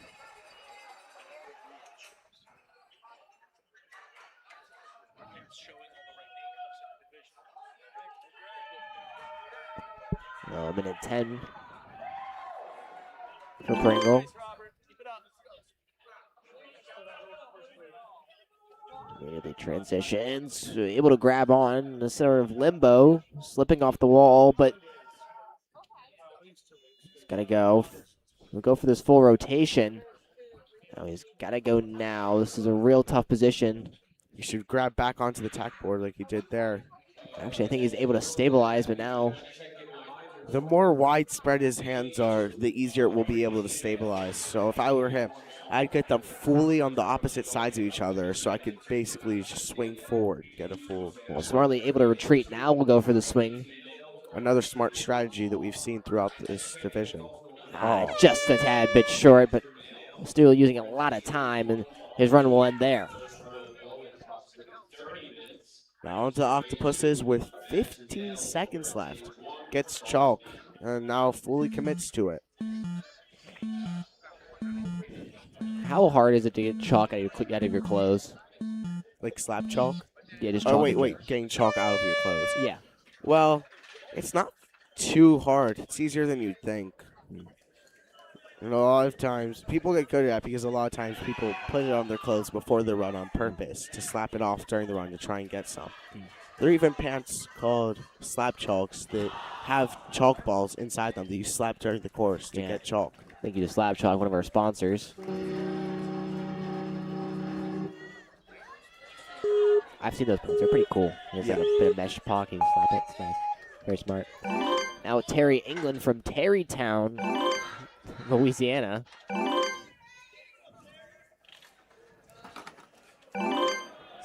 A minute 10 for Pringle. Immediately transitions, able to grab on the center of limbo, slipping off the wall, but he's got to go. We'll go for this full rotation. Oh, he's got to go now. This is a real tough position. He should grab back onto the tack board like he did there. Actually, I think he's able to stabilize, but now the more widespread his hands are, the easier it will be able to stabilize. So if I were him, I'd get them fully on the opposite sides of each other so I could basically just swing forward, get a full. Well, smartly able to retreat. Now we'll go for the swing. Another smart strategy that we've seen throughout this division. Just a tad bit short, but still using a lot of time, and his run will end there. Now onto Octopuses with 15 seconds left. Gets chalk and now fully commits to it. How hard is it to get chalk out of your clothes? Like slap chalk? Yeah, just Oh, chalk. wait, getting chalk out of your clothes. Yeah. Well, it's not too hard. It's easier than you'd think. And a lot of times, people get good at it because a lot of times people put it on their clothes before the run on purpose to slap it off during the run to try and get some. There are even pants called slap chalks that have chalk balls inside them that you slap during the course to get chalk. Thank you to Slap Chalk, one of our sponsors. I've seen those pants. They're pretty cool. There's like a bit of mesh pocket. You slap it. It's nice. Very smart. Now Terry England from Terrytown, Louisiana.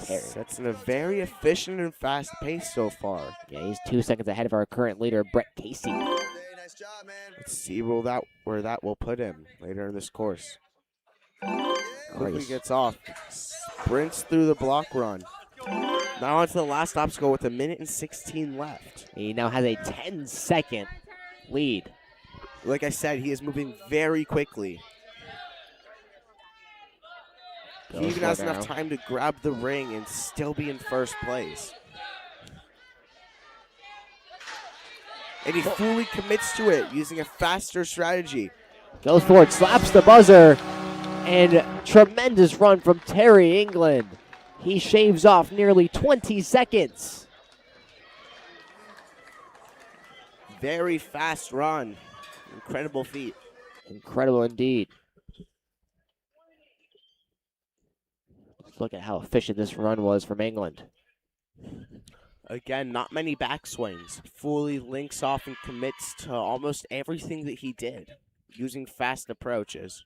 That's in a very efficient and fast pace so far. Yeah, he's 2 seconds ahead of our current leader, Brett Casey. Nice job, man. Let's see where that will put him later in this course. Quickly gets off. Sprints through the block run. Now onto the last obstacle with 1:16 left. He now has a 10-second lead. Like I said, he is moving very quickly. He even has enough time to grab the ring and still be in first place. And he fully commits to it using a faster strategy. Goes forward, slaps the buzzer, and tremendous run from Terry England. He shaves off nearly 20 seconds. Very fast run. Incredible feat. Incredible indeed. Let's look at how efficient this run was from England. Again, not many backswings. Fully links off and commits to almost everything that he did, using fast approaches.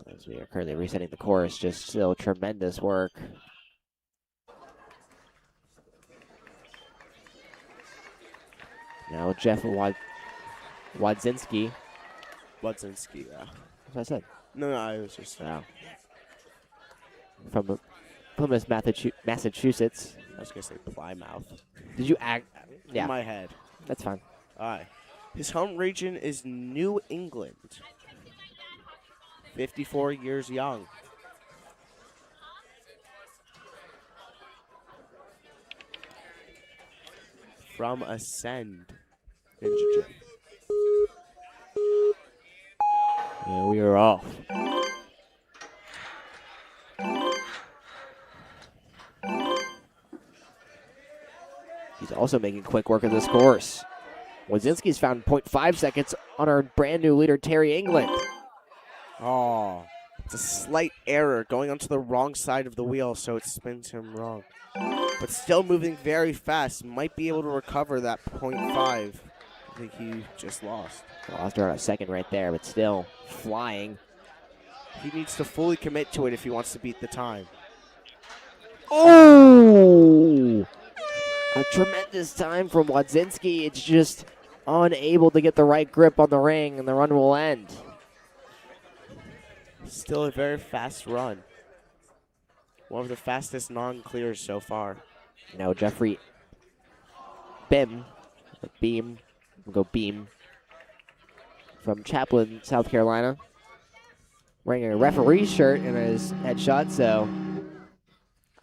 As we are currently resetting the course, just still tremendous work. Now Jeff Wadzinski. Wadzinski, yeah. That's what I said. No, I was just... Wow. From Plymouth, Massachusetts. I was going to say Plymouth. Did you act? Yeah. In my head. That's fine. All right. His home region is New England. 54 years young. From Ascend. Yeah, we are off. He's also making quick work of this course. Wadzinski's found 0.5 seconds on our brand new leader, Terry England. Oh, it's a slight error going onto the wrong side of the wheel, so it spins him wrong. But still moving very fast. Might be able to recover that 0.5 that he just lost. Lost around a second right there, but still flying. He needs to fully commit to it if he wants to beat the time. Oh! A tremendous time from Wadzinski. It's just unable to get the right grip on the ring, and the run will end. Still a very fast run. One of the fastest non-clears so far. Now Jeffrey Beam, we'll go Beam, from Chaplin, South Carolina, wearing a referee's shirt in his headshot, so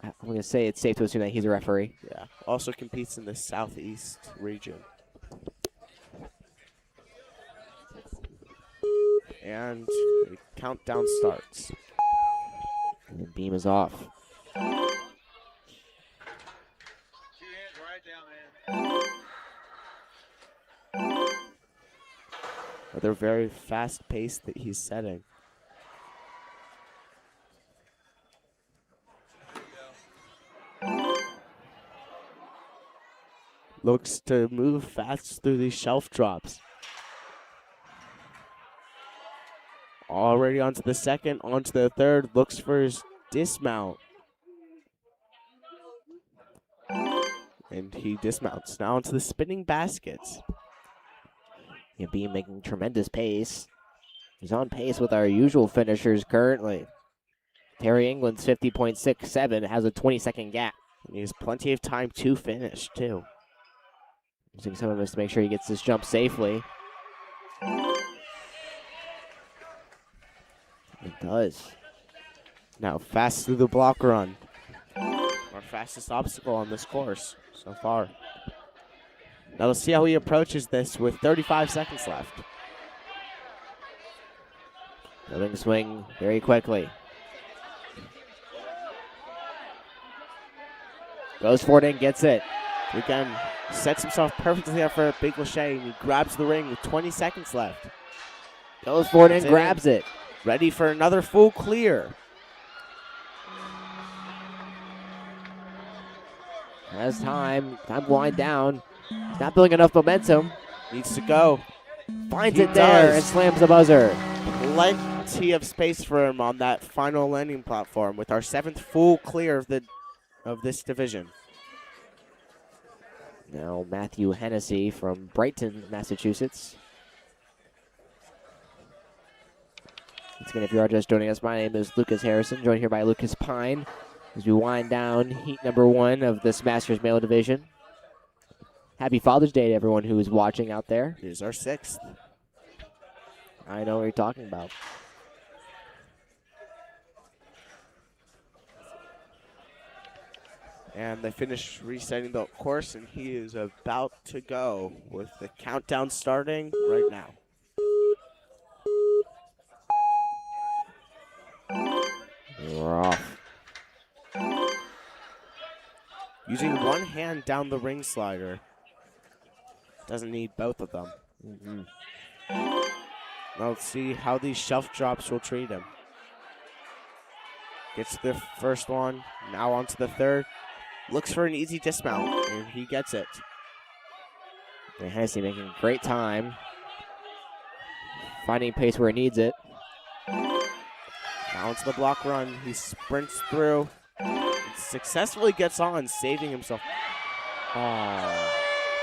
I'm going to say it's safe to assume that he's a referee. Yeah. Also competes in the Southeast region. And the countdown starts. And Beam is off. 2 hands right down, man. Another very fast pace that he's setting. Looks to move fast through these shelf drops. Already onto the second, onto the third. Looks for his dismount. And he dismounts. Now onto the spinning baskets. Yeah, Beam making tremendous pace. He's on pace with our usual finishers currently. Terry England's 50.67 has a 20-second gap. And he has plenty of time to finish, too. Using some of this to make sure he gets this jump safely. It does. Now fast through the block run. Our fastest obstacle on this course so far. Now let's see how he approaches this with 35 seconds left. Building swing very quickly. Goes for it and gets it. Again, sets himself perfectly up for a big Lachey, and he grabs the ring with 20 seconds left. Goes for it and grabs it. Ready for another full clear. Has time. Time to wind down. He's not building enough momentum. Needs to go. Finds He it there does. and slams the buzzer. Plenty of space for him on that final landing platform with our 7th full clear of this division. Now Matthew Hennessy from Brighton, Massachusetts. Once again, if you are just joining us, my name is Lucas Harrison, joined here by Lucas Pine as we wind down heat number 1 of this Masters Male Division. Happy Father's Day to everyone who is watching out there. It is our 6th. I know what you're talking about. And they finish resetting the course, and he is about to go with the countdown starting right now. We're off. Using one hand down the ring slider. Doesn't need both of them. Now let's see how these shelf drops will treat him. Gets the first one, now onto the third. Looks for an easy dismount, and he gets it. And Hennessy making great time. Finding pace where he needs it. Now into the block run, he sprints through. Successfully gets on, saving himself. Oh,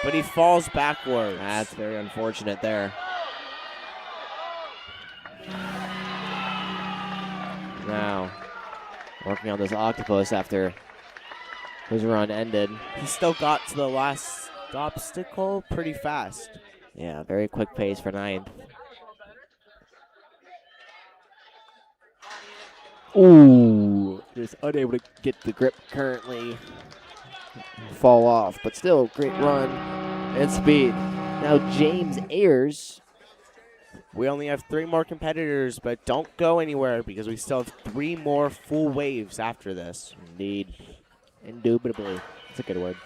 but he falls backwards. That's very unfortunate there. Now, working on this octopus after his run ended. He still got to the last obstacle pretty fast. Yeah, very quick pace for 9th. Ooh, just unable to get the grip currently. Fall off, but still great run and speed. Now James Ayers. We only have 3 more competitors, but don't go anywhere because we still have 3 more full waves after this. Indeed. Indubitably. That's a good word.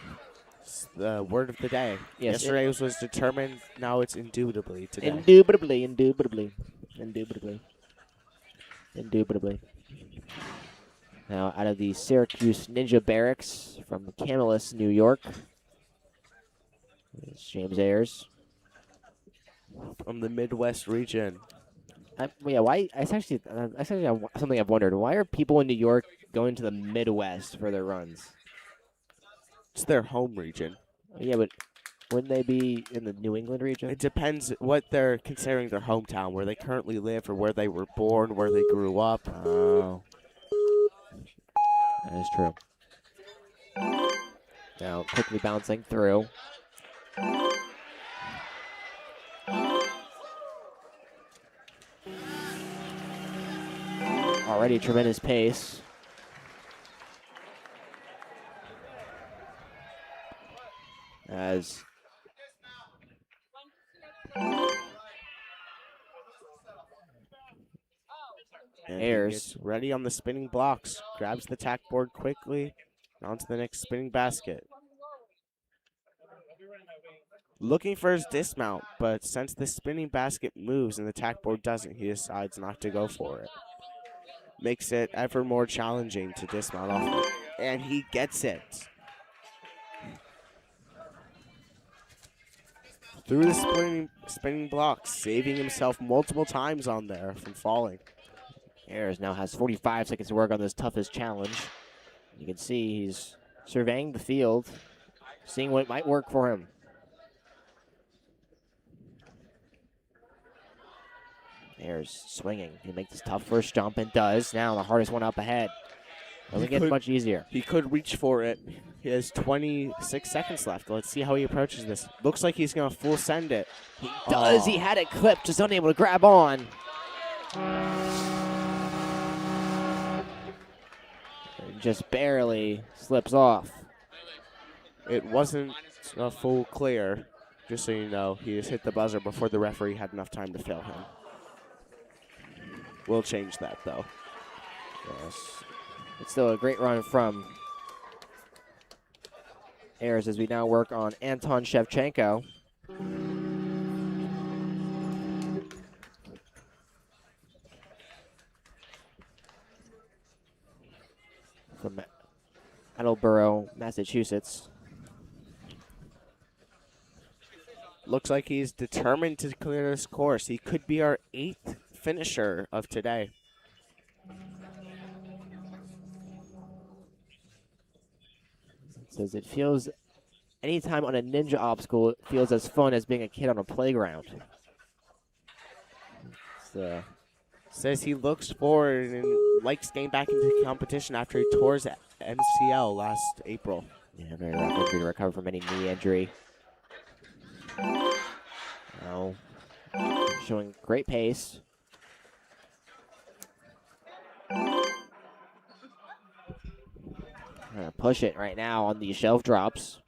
It's the word of the day. Yes, Yesterday was determined, now it's indubitably today. Indubitably, indubitably, indubitably, indubitably. Now out of the Syracuse Ninja Barracks from Camillus, New York. It's James Ayers. From the Midwest region. Yeah, why? It's actually something I've wondered. Why are people in New York going to the Midwest for their runs? It's their home region. Yeah, but wouldn't they be in the New England region? It depends what they're considering their hometown, where they currently live or where they were born, where they grew up. Oh, that is true. Now quickly bouncing through. Already tremendous pace. As And Ayers. he gets ready on the spinning blocks, grabs the tack board quickly, and onto the next spinning basket. Looking for his dismount, but since the spinning basket moves and the tack board doesn't, he decides not to go for it. Makes it ever more challenging to dismount off it. And he gets it. Through the spinning blocks, saving himself multiple times on there from falling. Ayers now has 45 seconds to work on this toughest challenge. You can see he's surveying the field, seeing what might work for him. Ayers swinging. He makes this tough first jump and does. Now the hardest one up ahead. Doesn't get much easier. He could reach for it. He has 26 seconds left. Let's see how he approaches this. Looks like he's going to full send it. He does. He had it clipped, just unable to grab on. Just barely slips off. It wasn't a full clear, just so you know. He just hit the buzzer before the referee had enough time to fail him. We'll change that, though. Yes. It's still a great run from Ayers as we now work on Anton Shevchenko. From Attleboro, Massachusetts. Looks like he's determined to clear this course. He could be our 8th finisher of today. Says it feels, anytime on a ninja obstacle, it feels as fun as being a kid on a playground. Says he looks forward and likes getting back into competition after he tore his MCL last April. Yeah, very rough injury to recover from any knee injury. Now, showing great pace. Gonna push it right now on these shelf drops.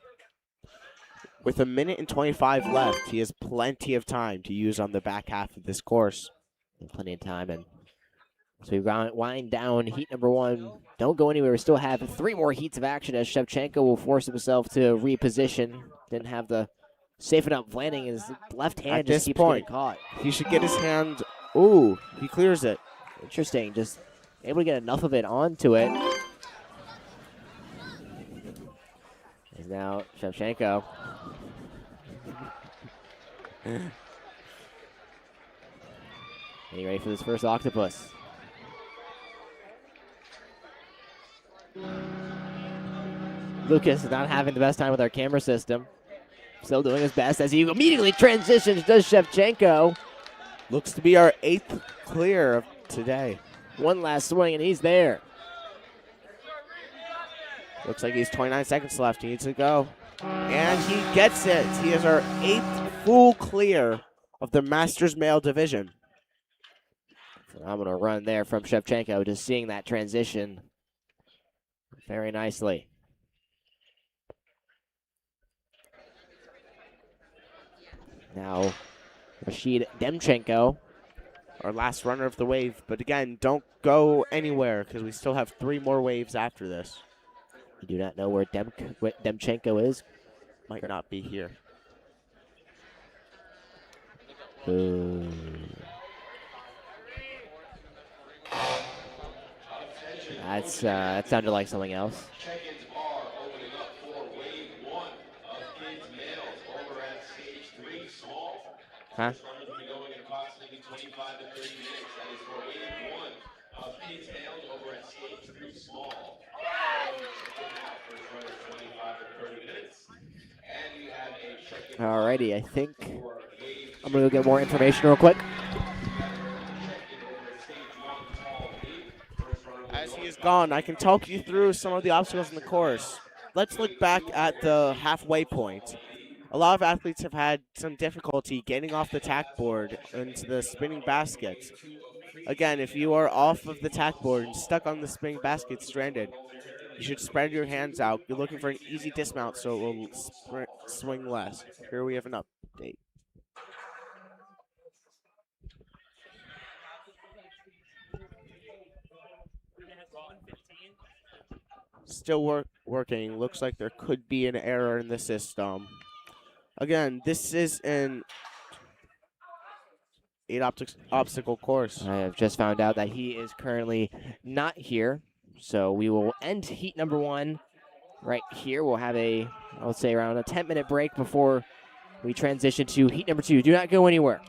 With 1:25 left, he has plenty of time to use on the back half of this course. Plenty of time, and so we wind down heat number 1. Don't go anywhere. We still have 3 more heats of action as Shevchenko will force himself to reposition. Didn't have the safe enough landing. His left hand just keeps getting caught. He should get his hand. Ooh, he clears it. Interesting. Just able to get enough of it onto it. And now Shevchenko. Getting ready for this first octopus. Lucas is not having the best time with our camera system. Still doing his best as he immediately transitions, does Shevchenko. Looks to be our 8th clear of today. One last swing and he's there. Looks like he's 29 seconds left. He needs to go. And he gets it. He is our 8th full clear of the Masters Male Division. Phenomenal run there from Shevchenko, just seeing that transition very nicely. Now, Rashidi Omari, our last runner of the wave. But again, don't go anywhere because we still have 3 more waves after this. You do not know where Demchenko is? Might not be here. That sounded like something else. Check-ins are opening up for wave 1 of kids males over at stage 3 small. Huh? Runners will be going in approximately 25 to 30 minutes. over at CH3 Small. First run is 25 to 30 minutes. And we have a check-in Alrighty, I think for wave I'm going to go get more information real quick. As he is gone, I can talk you through some of the obstacles in the course. Let's look back at the halfway point. A lot of athletes have had some difficulty getting off the tack board into the spinning baskets. Again, if you are off of the tack board and stuck on the spinning basket stranded, you should spread your hands out. You're looking for an easy dismount so it will swing less. Here we have an update. Still working. Looks like there could be an error in the system. Again, this is an 8 obstacle course. I have just found out that he is currently not here. So we will end heat number 1 right here. We'll have I would say around a 10-minute break before we transition to heat number 2. Do not go anywhere.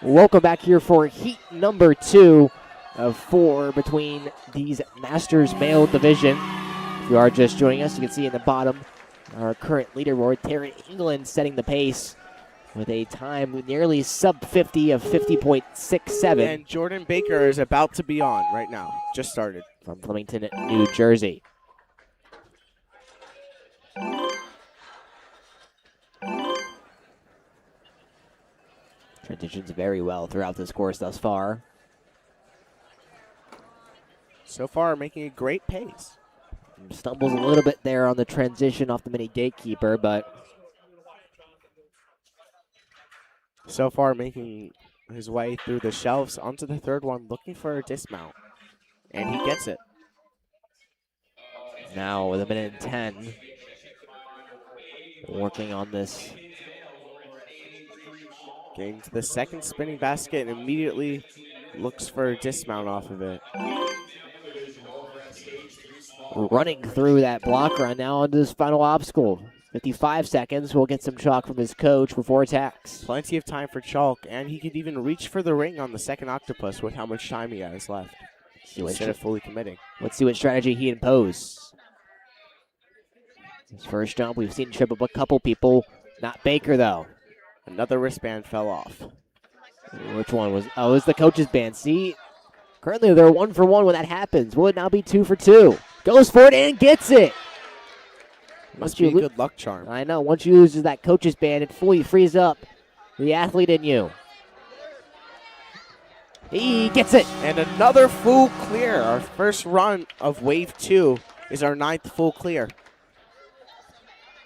Welcome back here for heat number 2 of 4 between these Masters male division. If you are just joining us, you can see in the bottom our current leaderboard, Terry England setting the pace with a time nearly sub 50 of 50.67. And Jordan Baker is about to be on right now. Just started. From Flemington, New Jersey. Transitions very well throughout this course thus far. So far, making a great pace. Stumbles a little bit there on the transition off the mini gatekeeper, but so far making his way through the shelves onto the third one, looking for a dismount. And he gets it. now with 1:10, working on this. Getting to the second spinning basket and immediately looks for a dismount off of it. Running through that block run now onto this final obstacle. 55 seconds. We'll get some chalk from his coach before attacks. Plenty of time for chalk, and he could even reach for the ring on the second octopus with how much time he has left. Instead of fully committing. Let's see what strategy he imposes. His first jump, we've seen trip up a couple people. Not Baker, though. Another wristband fell off. Which one was? Oh, it was the coach's band. See, currently they're 1 for 1 when that happens. Will it now be 2 for 2? Goes for it and gets it. Must be a good luck charm. I know. Once you lose that coach's band, it fully frees up the athlete in you. He gets it. And another full clear. Our first run of wave 2 is our 9th full clear.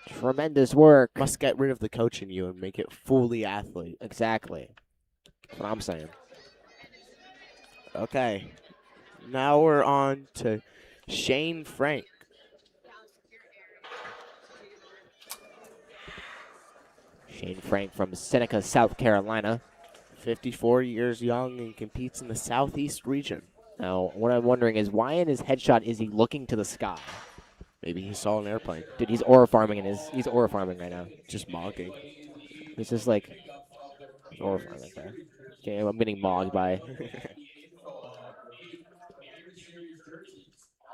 Tremendous work. Must get rid of the coach in you and make it fully athlete. Exactly. That's what I'm saying. Okay. Now we're on to Shane Frank. Shane Frank from Seneca, South Carolina. 54 years young and competes in the Southeast region. Now, what I'm wondering is why in his headshot is he looking to the sky? Maybe he saw an airplane. Dude, he's aura farming he's aura farming right now. Just mogging. He's just like aura farming there. Okay, I'm getting mogged by.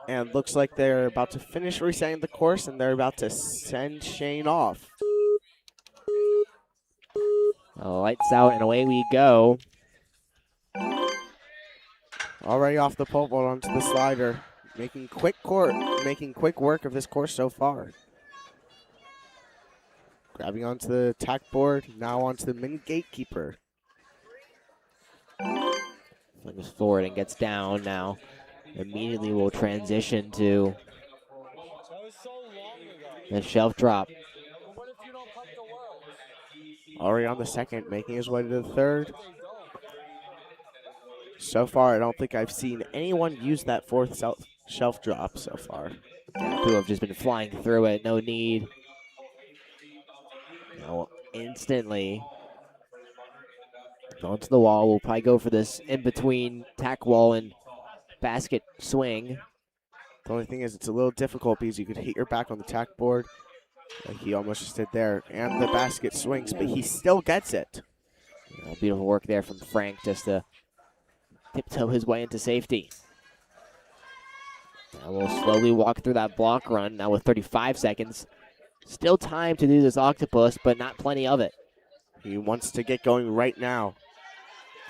And looks like they're about to finish resetting the course and they're about to send Shane off. Lights out and away we go. Already off the pole vault onto the slider. Making quick work of this course so far. Grabbing onto the tack board, now onto the mini gatekeeper. Flings forward and gets down now. Immediately will transition to the shelf drop. Already on the second, making his way to the third. So far, I don't think I've seen anyone use that fourth shelf drop so far. Yeah, people have just been flying through it. No need. Now, instantly onto the wall. We'll probably go for this in between tack wall and basket swing. The only thing is it's a little difficult because you could hit your back on the tack board. Like he almost just did there. And the basket swings, but he still gets it. Beautiful work there from Frank just to tiptoe his way into safety. Now we'll slowly walk through that block run now with 35 seconds. Still time to do this octopus, but not plenty of it. He wants to get going right now.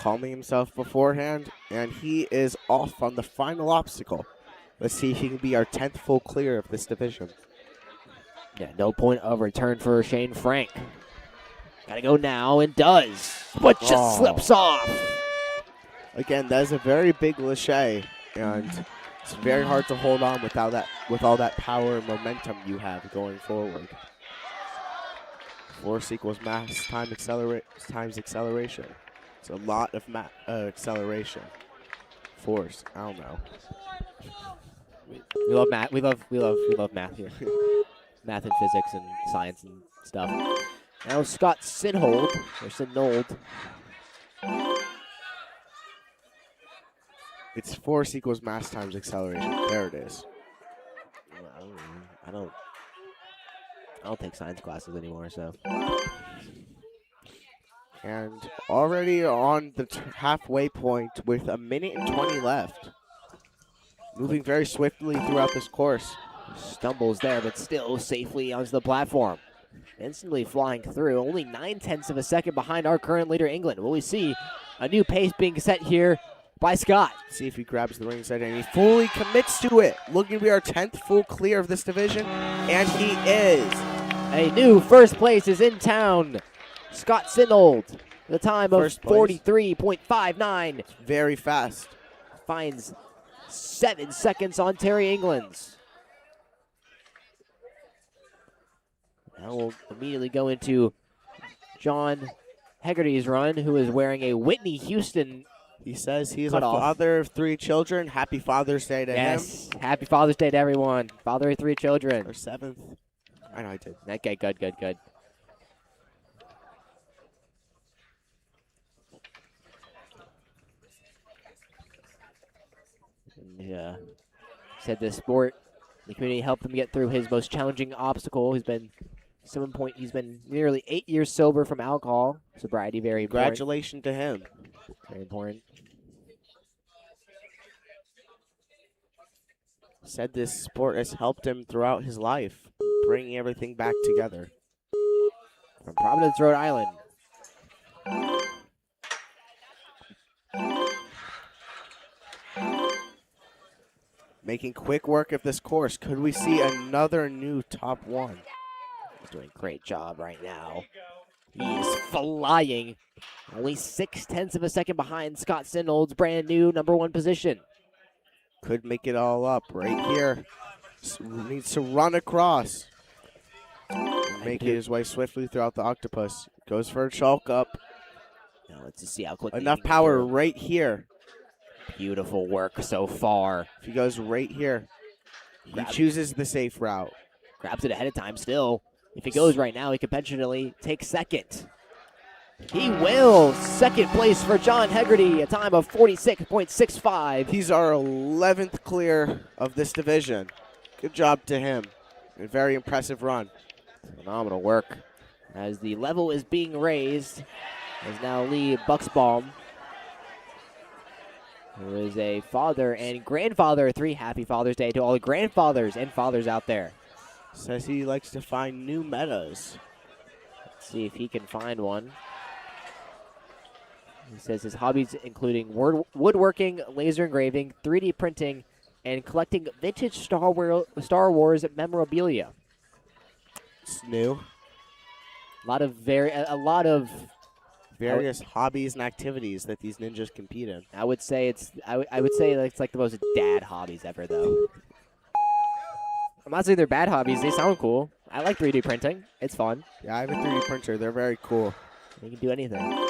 Calming himself beforehand, and he is off on the final obstacle. Let's see if he can be our 10th full clear of this division. Yeah, no point of return for Shane Frank. Gotta go now, and does, but just slips off. Again, that is a very big lache, and it's very hard to hold on with all that power and momentum you have going forward. Force equals mass times acceleration. It's a lot of acceleration. Force, I don't know. We love math. We love math here. Math and physics and science and stuff. Now Scott Synold. It's force equals mass times acceleration. There it is. I don't take science classes anymore, so. And already on the halfway point with 1:20 left. Moving very swiftly throughout this course. Stumbles there, but still safely onto the platform. Instantly flying through, only 9/10 of a second behind our current leader, England. Will we see a new pace being set here by Scott? See if he grabs the ringside and he fully commits to it. Looking to be our 10th full clear of this division, and he is. A new first place is in town. Scott Synold, the time of First place. 43.59, Very fast. finds 7 seconds on Terry England's. Now we'll immediately go into John Hegerty's run, who is wearing a Whitney Houston. He says he is Cut a off. father of 3 children. Happy Father's Day to him. Yes, happy Father's Day to everyone. Father of 3 children. Or 7th. I know I did. Okay, good. Yeah, said the sport, the community helped him get through his most challenging obstacle. He's been nearly 8 years sober from alcohol. Sobriety, very important. Congratulations to him. Very important. Said this sport has helped him throughout his life, bringing everything back together. From Providence, Rhode Island. Making quick work of this course. Could we see another new top 1? He's doing a great job right now. He's flying. Only 6/10 of a second behind Scott Synold's brand new #1 position. Could make it all up right here. Needs to run across. Making his way swiftly throughout the octopus. Goes for a chalk up. Now let's just see how quickly. Enough he can power do. right here. Beautiful work so far. If he goes right here, he Grab it. chooses the safe route. Grabs it ahead of time still. If he goes right now, he could potentially take second. He will. Second place for John Hegerty, a time of 46.65. He's our 11th clear of this division. Good job to him. A very impressive run. Phenomenal work. As the level is being raised, as now Lee Bucksbam, who is a father and grandfather. 3 happy Father's Day to all the grandfathers and fathers out there. Says he likes to find new metas. Let's see if he can find one. He says his hobbies including woodworking, laser engraving, 3D printing, and collecting vintage Star Wars memorabilia. It's new. A lot of Various hobbies and activities that these ninjas compete in. I would say it's like the most dad hobbies ever though. I'm not saying they're bad hobbies, they sound cool. I like 3D printing. It's fun. Yeah, I have a 3D printer. They're very cool. You can do anything. I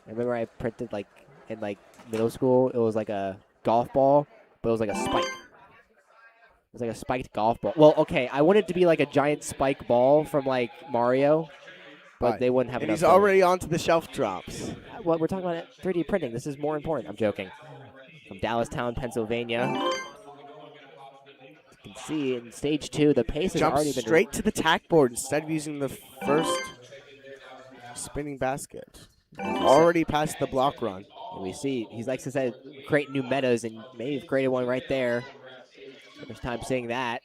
remember I printed in middle school, it was like a golf ball, but it was like a spike. It was like a spiked golf ball. Well, okay, I wanted it to be like a giant spike ball from like Mario, but they wouldn't have And enough. he's room. already onto the shelf drops. Well, we're talking about 3D printing. This is more important. I'm joking. From Dallastown, Pennsylvania. You can see in stage 2, the pace has Jumps already been straight to the tack board instead of using the first spinning basket. Already past the block run. And we see he likes to say create new metas, and may have created one right there. First time seeing that.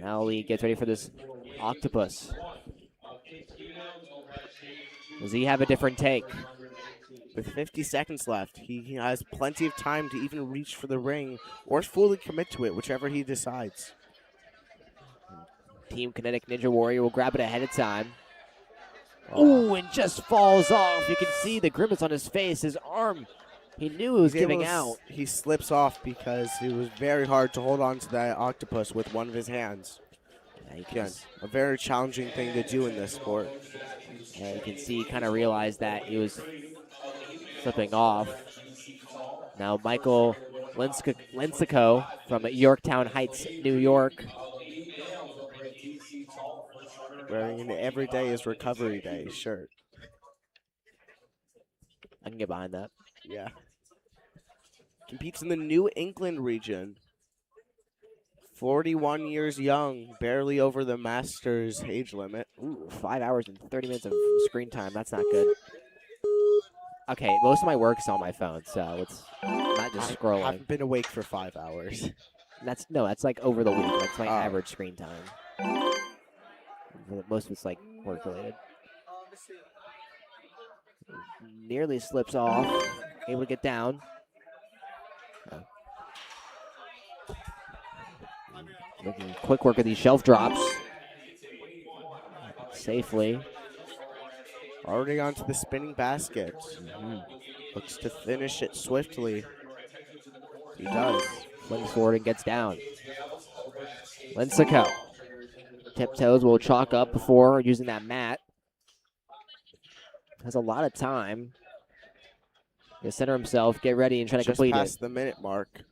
Now Lee gets ready for this octopus. Does he have a different take? With 50 seconds left, he has plenty of time to even reach for the ring or fully commit to it, whichever he decides. Team Kinetic Ninja Warrior will grab it ahead of time. Oh, and just falls off. You can see the grimace on his face. His arm, he knew it was He's able giving to out. He slips off because it was very hard to hold on to that octopus with one of his hands. Yeah, Again, a very challenging thing to do in this sport. yeah, you can see he kind of realized that he was slipping off. Now Michael Linsico from Yorktown Heights, New York. Wearing an every day is recovery day shirt. I can get behind that. Yeah. Competes in the New England region. 41 years young, barely over the Masters age limit. Ooh, 5 hours and 30 minutes of screen time. That's not good. Okay, most of my work's on my phone, so it's not just I scrolling. haven't been awake for 5 hours. That's like over the week. That's my average screen time. Most of it's like work related. Nearly slips off. Able to get down. Making quick work of these shelf drops. Safely. Already onto the spinning basket. Looks to finish it swiftly. He does. Flings forward and gets down. Linso. Tiptoes will chalk up before using that mat. Has a lot of time. He'll center himself, get ready, and try to complete Just past it. the minute mark.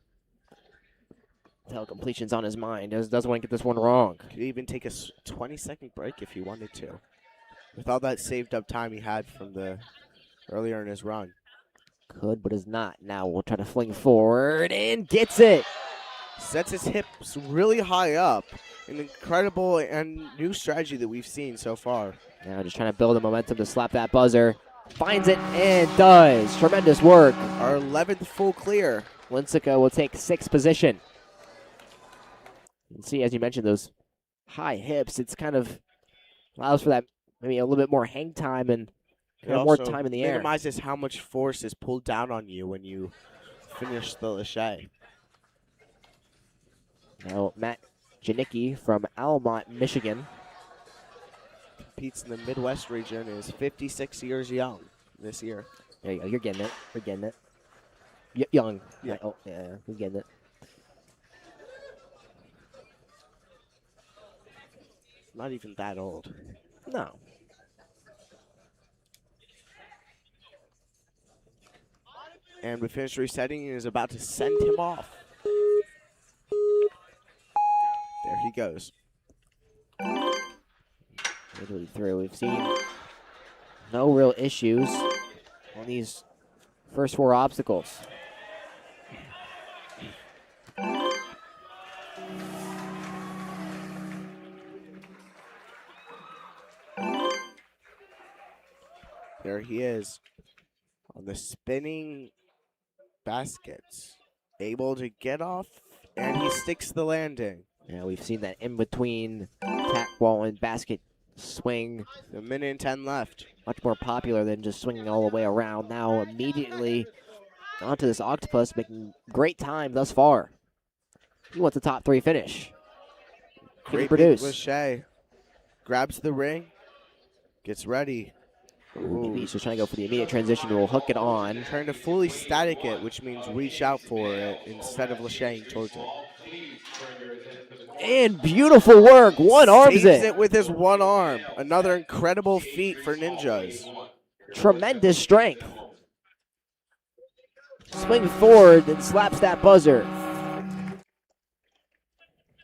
Until completion's on his mind. Doesn't want to get this one wrong. Could even take a 20-second break if he wanted to. With all that saved up time he had from the earlier in his run. Could, but is not. Now we'll try to fling forward and gets it. Sets his hips really high up. An incredible and new strategy that we've seen so far. Now just trying to build the momentum to slap that buzzer. Finds it and does. Tremendous work. Our 11th full clear. Linso will take 6th position. You can see, as you mentioned, those high hips. It's kind of allows for that maybe a little bit more hang time and more time in the air. Minimizes how much force is pulled down on you when you finish the lache. Now Matt Janicki from Almont, Michigan. Competes in the Midwest region, is 56 years young this year. There you go. You're getting it. You're getting it. Young. Yeah. Oh, yeah. You're getting it. Not even that old. No. And we finished resetting and is about to send him off. There he goes. Midway through, we've seen no real issues on these first 4 obstacles. There he is on the spinning baskets. Able to get off, and he sticks the landing. Yeah, we've seen that in between tack wall and basket swing. A minute and 10 left. Much more popular than just swinging all the way around. Now immediately onto this octopus, making great time thus far. He wants a top 3 finish. Can he Great produce? lache. Grabs the ring. Gets ready. Maybe he's just trying to go for the immediate transition. We'll hook it on. Trying to fully static it, which means reach out for it instead of lacheing towards it. And beautiful work. One arms Saves it. it with his one arm. Another incredible feat for ninjas. Tremendous strength. Swing forward and slaps that buzzer.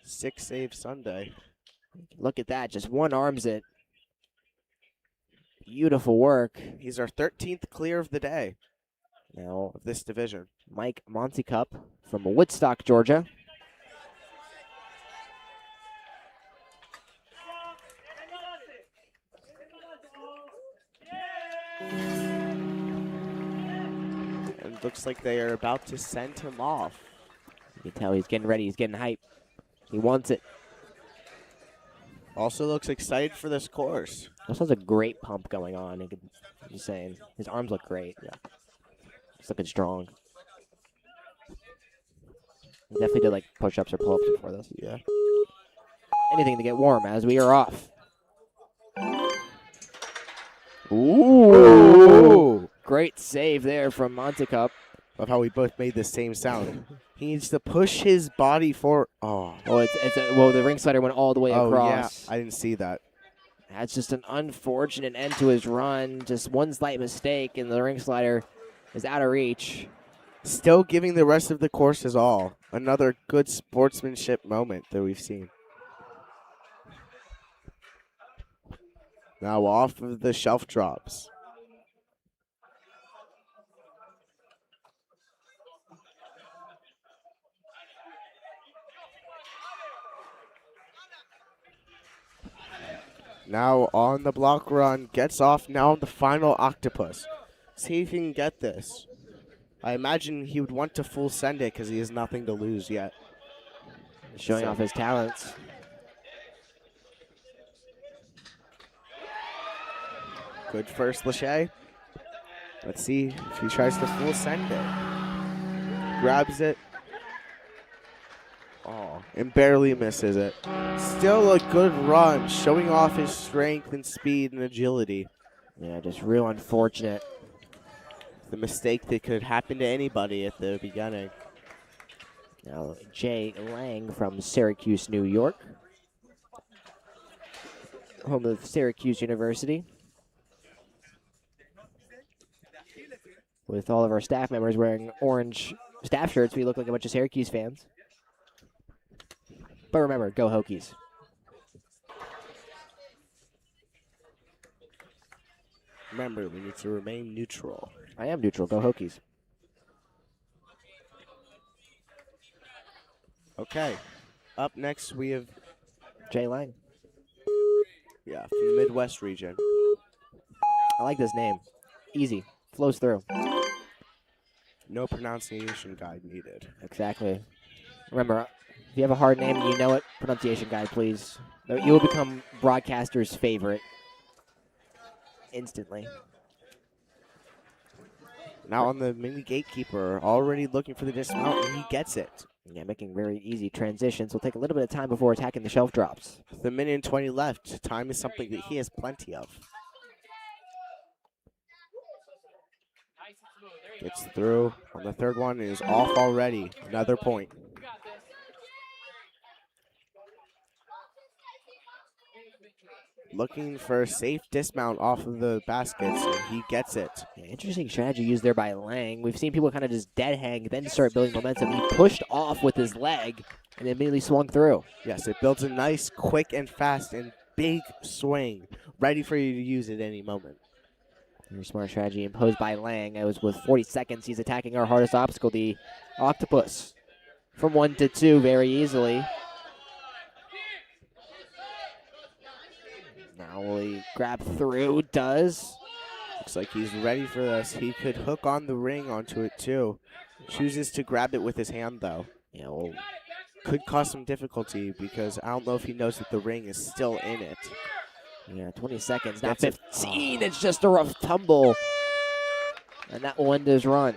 6 save Sunday. Look at that. Just one arms it. Beautiful work. He's our 13th clear of the day Now, of this division. Mike Montecup from Woodstock, Georgia. And looks like they are about to send him off. You can tell he's getting ready. He's getting hype. He wants it. Also looks excited for this course. Also has a great pump going on. He's saying his arms look great. Yeah, he's looking strong. He definitely did like push-ups or pull-ups before this. Yeah. Anything to get warm as we are off. Ooh! Great save there from Montecup. Love how we both made the same sound. He needs to push his body for. Oh. Oh, well, the ring slider went all the way across. Yeah, I didn't see that. That's just an unfortunate end to his run. Just one slight mistake, and the ring slider is out of reach. Still giving the rest of the course his all. Another good sportsmanship moment that we've seen. Now off of the shelf drops. Now on the block run, gets off now on the final octopus. See if he can get this. I imagine he would want to full send it because he has nothing to lose yet. Showing off his talents. Good first, Lachey. Let's see if he tries to full send it. Grabs it. Oh, and barely misses it. Still a good run, showing off his strength and speed and agility. Yeah, just real unfortunate. The mistake that could happen to anybody at the beginning. Now, Jay Lang from Syracuse, New York. Home of Syracuse University. With all of our staff members wearing orange staff shirts, we look like a bunch of Syracuse fans. But remember, go Hokies. Remember, we need to remain neutral. I am neutral, go Hokies. Okay. Up next, we have, Jay Lang. from the Midwest region. I like this name. Easy. Flows through. No pronunciation guide needed. Exactly. Remember, if you have a hard name and you know it, pronunciation guide, please. You will become broadcaster's favorite instantly. Now on the mini gatekeeper, already looking for the dismount, and he gets it. Yeah, making very easy transitions. Will take a little bit of time before attacking the shelf drops. With a minute and 20 left, time is something that he has plenty of. Gets through on the third one and is off already. Another point. Looking for a safe dismount off of the baskets, and he gets it. Yeah, interesting strategy used there by Lang. We've seen people kind of just dead hang, then start building momentum. He pushed off with his leg and immediately swung through. Yes, it builds a nice, quick, and fast and big swing, ready for you to use at any moment. Very smart strategy imposed by Lang. It was with 40 seconds. He's attacking our hardest obstacle, the octopus. From 1 to 2 very easily. Now will he grab through? Does. Looks like he's ready for this. He could hook on the ring onto it too. Chooses to grab it with his hand though. Yeah, well, could cause some difficulty because I don't know if he knows that the ring is still in it. yeah, 20 seconds, now That's it. 15. It's just a rough tumble. And that will end his run.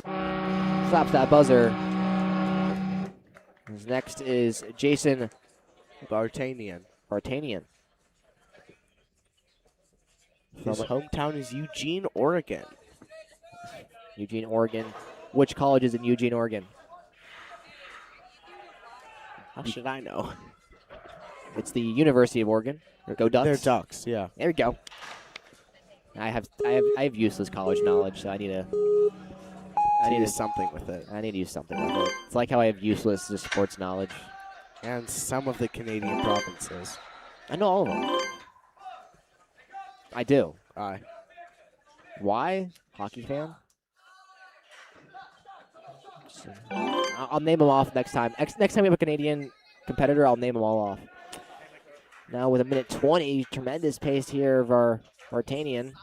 Slaps that buzzer. His next is Jason Bartanian. His hometown is Eugene, Oregon. Eugene, Oregon. Which college is in Eugene, Oregon? How should I know? It's the University of Oregon. Go Ducks. They're Ducks, yeah. There we go. I have useless college knowledge, so I need to do something with it. I need to use something with it. It's like how I have useless just sports knowledge. And some of the Canadian provinces. I know all of them. I do. Aye. Why? Hockey fan? I'll name them off next time. Next time we have a Canadian competitor, I'll name them all off. Now with a minute 20, tremendous pace here of our Vartanian.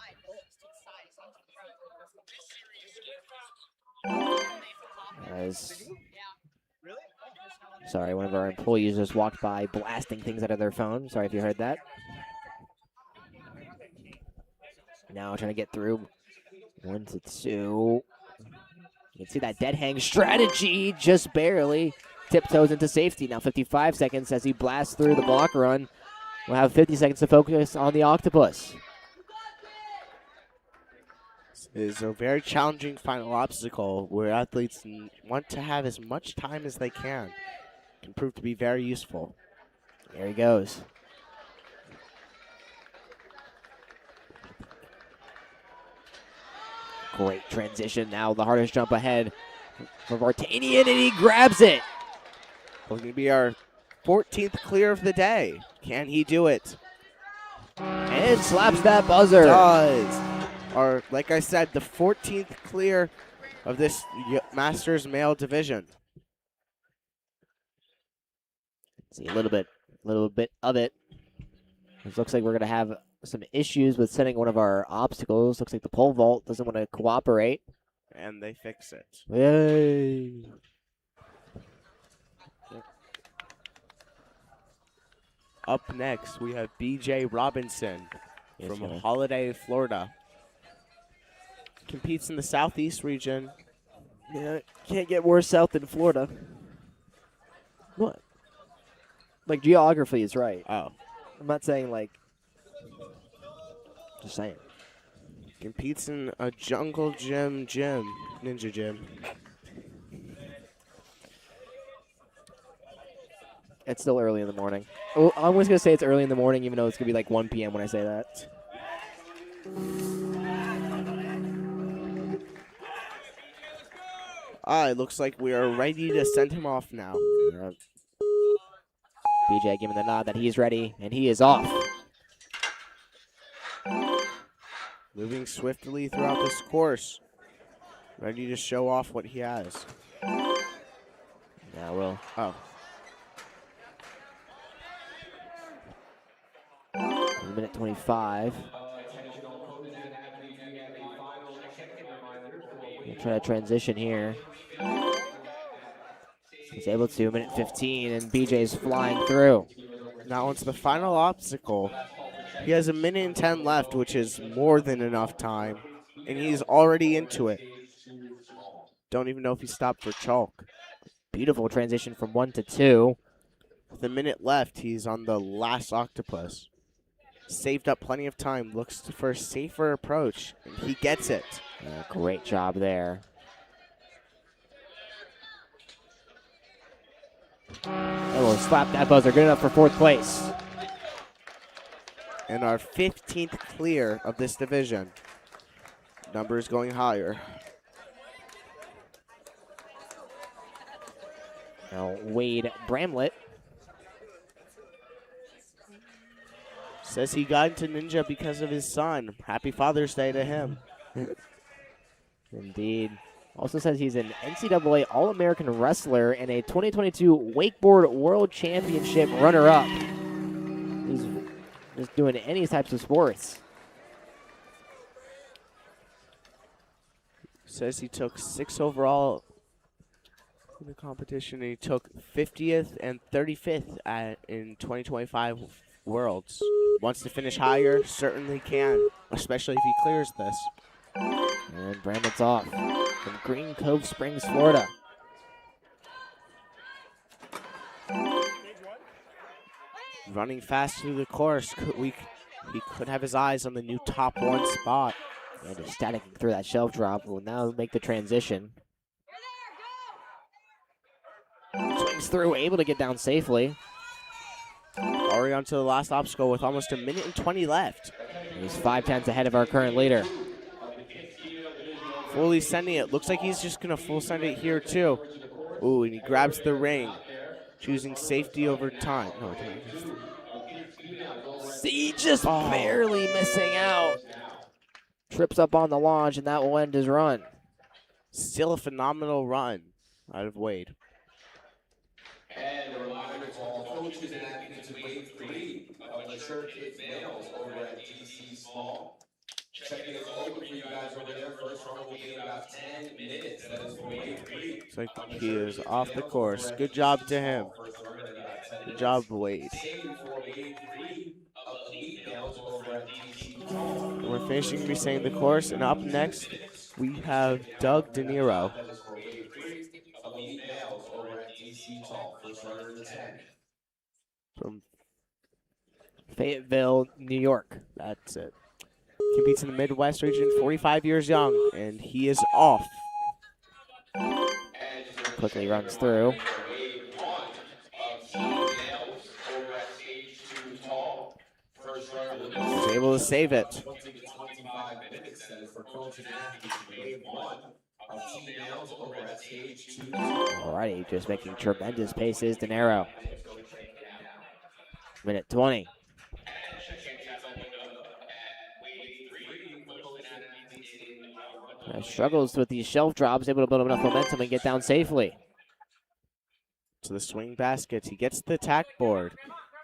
Sorry, one of our employees just walked by blasting things out of their phone. Sorry if you heard that. Now trying to get through. 1 to 2. You can see that dead hang strategy just barely tiptoes into safety. Now 55 seconds as he blasts through the block run. We'll have 50 seconds to focus on the octopus. It is a very challenging final obstacle where athletes want to have as much time as they can. Can prove to be very useful. There he goes. Great transition. Now the hardest jump ahead for Vartanian, and he grabs it. Well, going to be our 14th clear of the day. Can he do it? And slaps that buzzer. Does. Or, like I said, the 14th clear of this Masters male division. See a little bit of it. It looks like we're gonna have some issues with setting one of our obstacles. Looks like the pole vault doesn't want to cooperate. And they fix it. Yay! Up next, we have B.J. Robinson Yes, from sir. Holiday, Florida. Competes in the Southeast region. Yeah, can't get worse south than Florida. What? Like geography is right. Oh. I'm not saying like. Just saying. Competes in a jungle gym, ninja gym. It's still early in the morning. Oh, I'm always going to say it's early in the morning, even though it's going to be like 1 p.m. when I say that. It looks like we are ready to send him off now. BJ giving the nod that he's ready, and he is off. Moving swiftly throughout this course. Ready to show off what he has. Now we'll. Oh. Minute 25. We'll try to transition here. He's able to. Minute 15, and BJ's flying through. Now onto the final obstacle. He has a minute and 10 left, which is more than enough time. And he's already into it. Don't even know if he stopped for chalk. Beautiful transition from 1 to 2. With a minute left, he's on the last octopus. Saved up plenty of time, looks for a safer approach, and he gets it. Yeah, great job there. And we'll slap that buzzer. Good enough for 4th place. And our 15th clear of this division. Number is going higher. Now Wade Bramlett. Says he got into Ninja because of his son. Happy Father's Day to him. Indeed. Also says he's an NCAA All-American wrestler and a 2022 Wakeboard World Championship runner-up. He's just doing any types of sports. Says he took 6 overall in the competition, and he took 50th and 35th in 2025 Worlds. Wants to finish higher, certainly can, especially if he clears this. And Bramlett's off from Green Cove Springs, Florida. Running fast through the course, he could have his eyes on the new top 1 spot. And just staticking through that shelf drop will now make the transition. Swings through, able to get down safely. Already onto the last obstacle with almost a minute and 20 left. He's 5/10 ahead of our current leader. Fully sending it. Looks like he's just going to full send it here too. Ooh, and he grabs the ring, choosing safety over time. No, See, just barely missing out. Trips up on the launch, and that will end his run. still a phenomenal run out of Wade. And a reminder to all coaches and athletes to wave 3 of mature kids males over at DC Small. Checking is over for you guys over there. First run will be in about 10 minutes. That is for wave 3. Looks like he is off the course. Good job to him. Good job, Wade. We're finishing resetting the course, and up next we have Doug De Niro. From Fayetteville, New York. That's it. Competes in the Midwest region, 45 years young, and he is off. Quickly runs through. Was able to save it. Alrighty, just making tremendous paces. De Niro. Minute 20. Struggles with these shelf drops, able to build up enough momentum and get down safely. to the swing baskets. He gets the tack board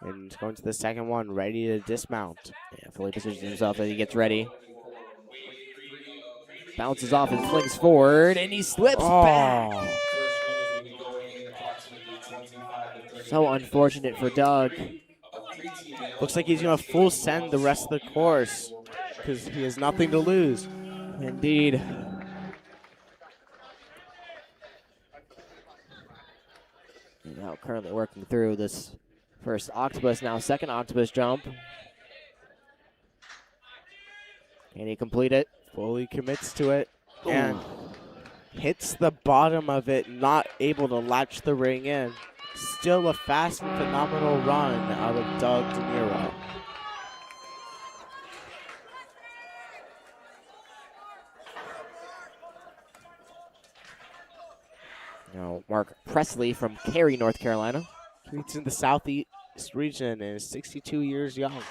and going to the second one, ready to dismount. Yeah, fully positions himself as he gets ready. Bounces off and flings forward, and he slips back. First runners will be going in approximately 25 to 30 So unfortunate for Doug. Looks like he's going to full send the rest of the course because he has nothing to lose. Indeed. Now currently working through this first octopus, now second octopus jump. Can he complete it? Fully commits to it and hits the bottom of it, not able to latch the ring in. Still a fast and phenomenal run out of Doug De Niro. Now Mark Presley from Cary, North Carolina. He's in the southeast region and is 62 years young.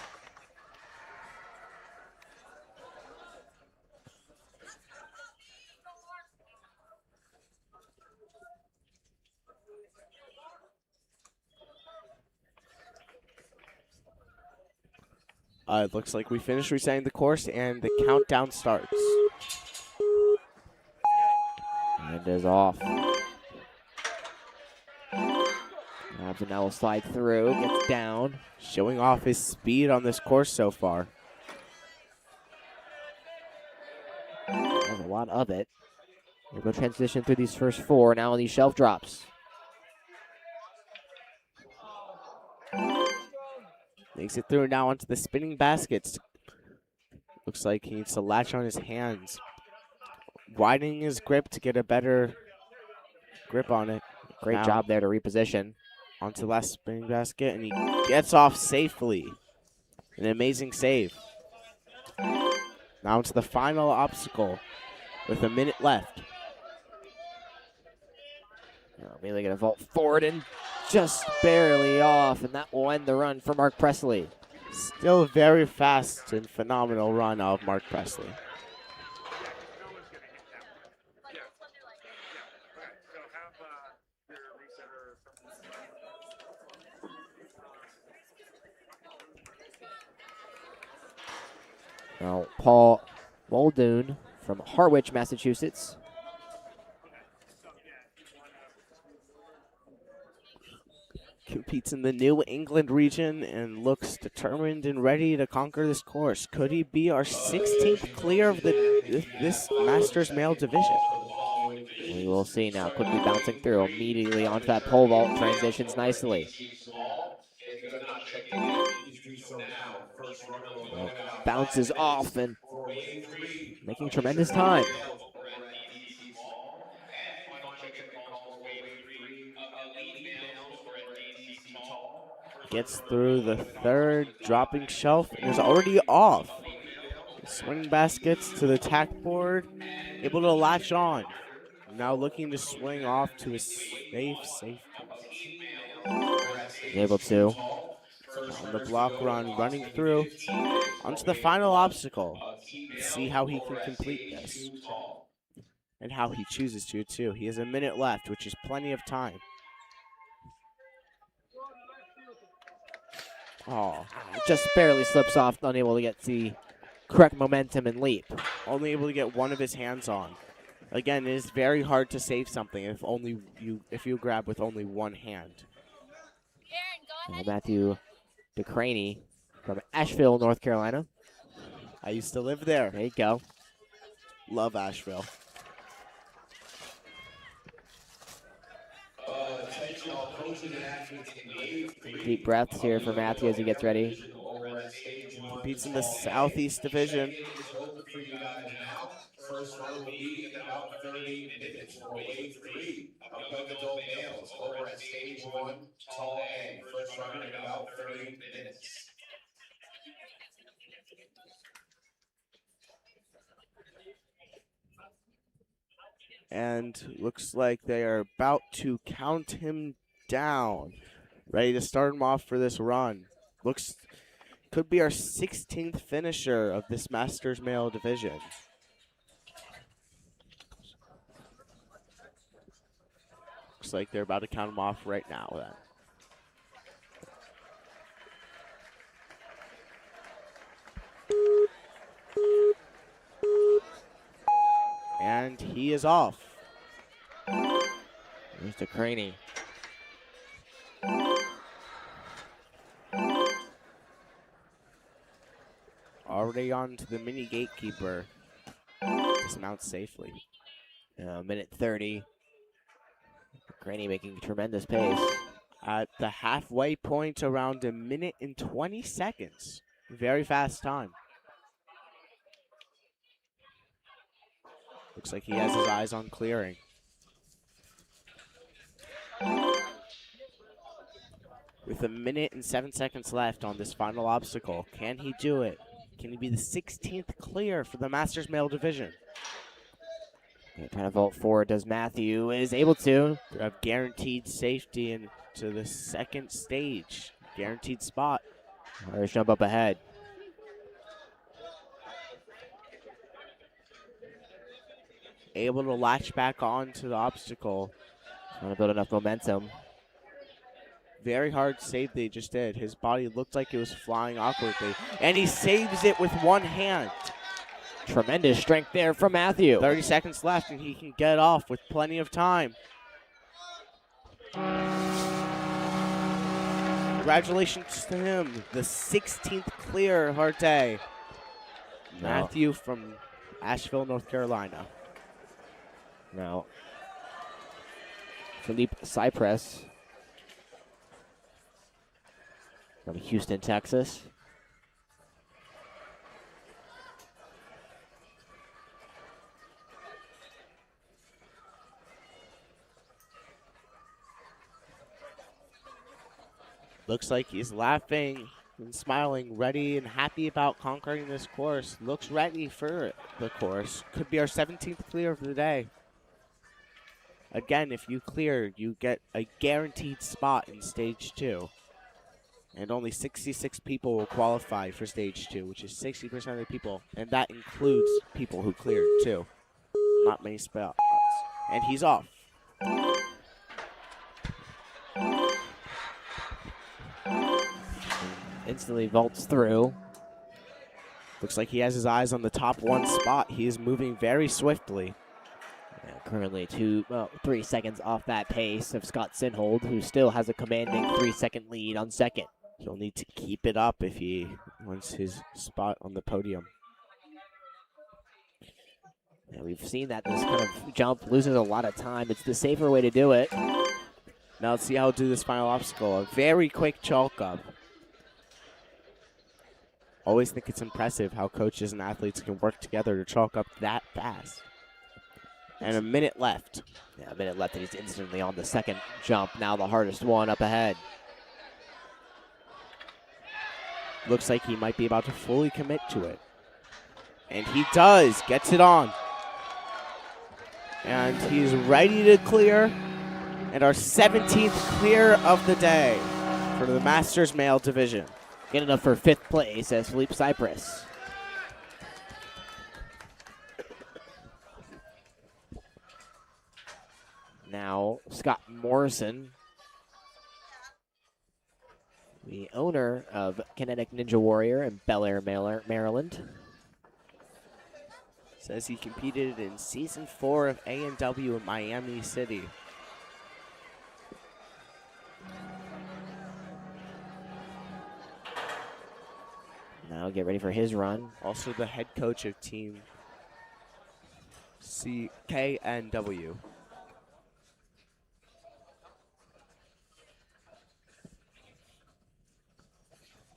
It looks like we finished resetting the course and the countdown starts. And is off. Now will slide through, gets down. Showing off his speed on this course so far. There's a lot of it. We'll transition through these first four. Now on these shelf drops. Makes it through now onto the spinning baskets. Looks like he needs to latch on his hands. Widening his grip to get a better grip on it. Great Now job there to reposition. onto the last spinning basket, and he gets off safely. An amazing save. Now into the final obstacle with a minute left. Really going to vault forward and just barely off, and that will end the run for Mark Presley. Still a very fast and phenomenal run of Mark Presley. Now Paul Muldoon from Harwich, Massachusetts. Competes in the New England region and looks determined and ready to conquer this course. Could he be our 16th clear of this Masters male division? We will see now. Quickly bouncing through immediately onto that pole vault. Transitions nicely. Bounces off and making tremendous time. Gets through the third dropping shelf and is already off. Swing baskets to the tack board, able to latch on. Now looking to swing off to a safe. Able to. On the block run, running through onto the final obstacle. Let's see how he can complete this. And how he chooses to, too. He has a minute left, which is plenty of time. Oh, just barely slips off, unable to get the correct momentum and leap. Only able to get one of his hands on. Again, it is very hard to save something if you grab with only one hand. Matthew DeCraney from Asheville, North Carolina. I used to live there. There you go. Love Asheville. Deep breaths here for Matthew as he gets ready. Competes in the Southeast Division. First run will be in about 30 minutes for wave 3 of young adult males over at stage 1, tall A. First run in about 30 minutes. And looks like they are about to count him down. Ready to start him off for this run. Could be our 16th finisher of this Masters male division. Looks like they're about to count him off right now then. And he is off. Mr. Craney. Already on to the mini gatekeeper. Dismount safely. Minute 30. Craney making tremendous pace. At the halfway point, around a minute and 20 seconds. Very fast time. Looks like he has his eyes on clearing. With a minute and 7 seconds left on this final obstacle, can he do it? Can he be the 16th clear for the Masters Male Division? Trying to vault forward, does Matthew, is able to. We have guaranteed safety into the second stage. Guaranteed spot. Irish jump up ahead. Able to latch back on to the obstacle. Trying to build enough momentum. Very hard save they just did. His body looked like it was flying awkwardly. And he saves it with one hand. Tremendous strength there from Matthew. 30 seconds left and he can get off with plenty of time. Congratulations to him. The 16th clear of our day. No. Matthew from Asheville, North Carolina. Now, Philipe Cypress from Houston, Texas. Looks like he's laughing and smiling, ready and happy about conquering this course. Looks ready for the course. Could be our 17th clear of the day. Again, if you clear, you get a guaranteed spot in stage 2. And only 66 people will qualify for stage 2, which is 60% of the people. And that includes people who cleared too. Not many spots. And he's off. Instantly vaults through. Looks like he has his eyes on the top one spot. He is moving very swiftly. Currently 3 seconds off that pace of Scott Synold, who still has a commanding 3-second lead on second. He'll need to keep it up if he wants his spot on the podium. Yeah, we've seen that this kind of jump loses a lot of time. It's the safer way to do it. Now let's see how he'll do this final obstacle. A very quick chalk up. Always think it's impressive how coaches and athletes can work together to chalk up that fast. And a minute left. Yeah, a minute left and he's instantly on the second jump. Now the hardest one up ahead. Looks like he might be about to fully commit to it. And he does. Gets it on. And he's ready to clear. And our 17th clear of the day for the Masters Male Division. Good enough for 5th place as Philipe Cypress. Now, Scott Morrison, the owner of Kinetic Ninja Warrior in Bel Air, Maryland. Says he competed in Season 4 of A&W in Miami City. Now get ready for his run. Also the head coach of Team KNW.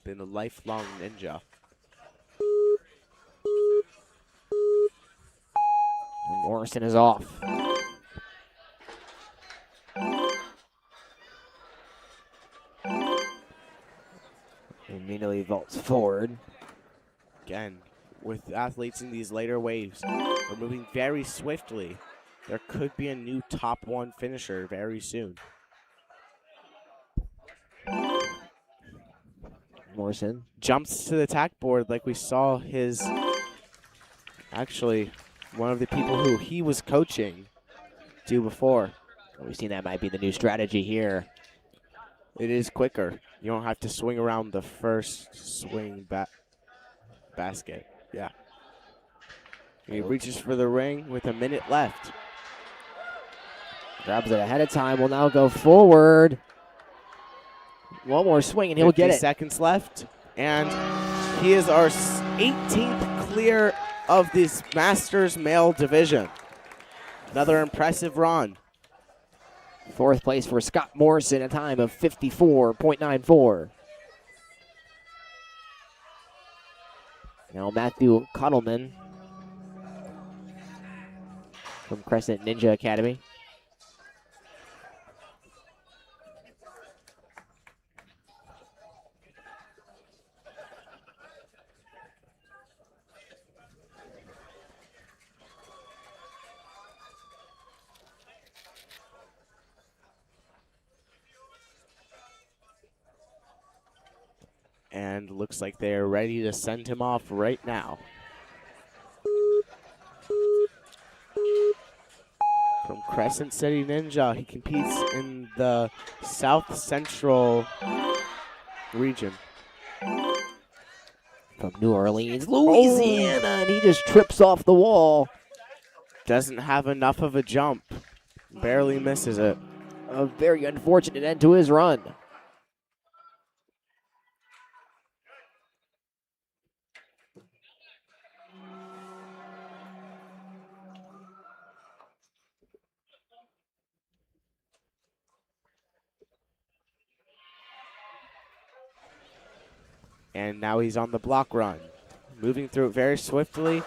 Been a lifelong ninja. And Morrison is off. Immediately vaults forward. Again, with athletes in these later waves, we're moving very swiftly. There could be a new top 1 finisher very soon. Morrison jumps to the tack board like we saw his, actually, one of the people who he was coaching do before. We've seen that might be the new strategy here. It is quicker. You don't have to swing around the first swing basket. Yeah. He reaches for the ring with a minute left. Grabs it ahead of time. Will now go forward. One more swing and he'll get 50 it. seconds left. And he is our 18th clear of this Masters male division. Another impressive run. Fourth place for Scott Morrison, a time of 54.94. Now Matthew Cuddleman from Crescent Ninja Academy. And looks like they are ready to send him off right now. From Crescent City Ninja, he competes in the South Central region. From New Orleans, Louisiana, and he just trips off the wall. Doesn't have enough of a jump. Barely misses it. A very unfortunate end to his run. And now he's on the block run. Moving through it very swiftly.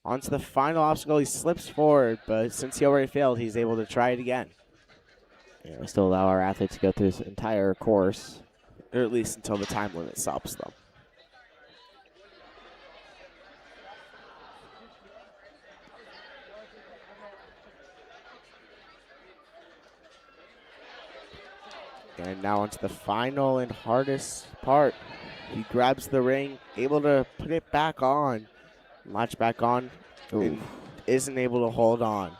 Onto the final obstacle, he slips forward, but since he already failed, he's able to try it again. Yeah, we still allow our athletes to go through this entire course. Or at least until the time limit stops them. And now onto the final and hardest part. He grabs the ring, able to put it back on, latch back on, and isn't able to hold on.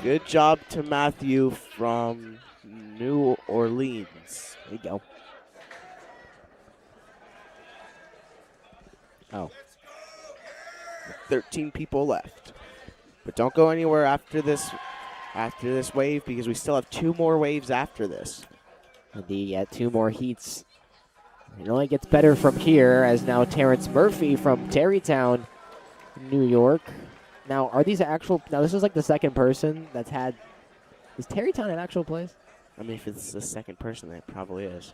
Good job to Matthew from New Orleans. There you go. Oh. 13 people left. But don't go anywhere after this wave because we still have 2 more waves after this. Indeed, yeah, 2 more heats. It only gets better from here as now Terrence Murphy from Tarrytown, New York. Now, are these actual... Now, this is like the second person that's had... Is Tarrytown an actual place? I mean, if it's the second person, then it probably is.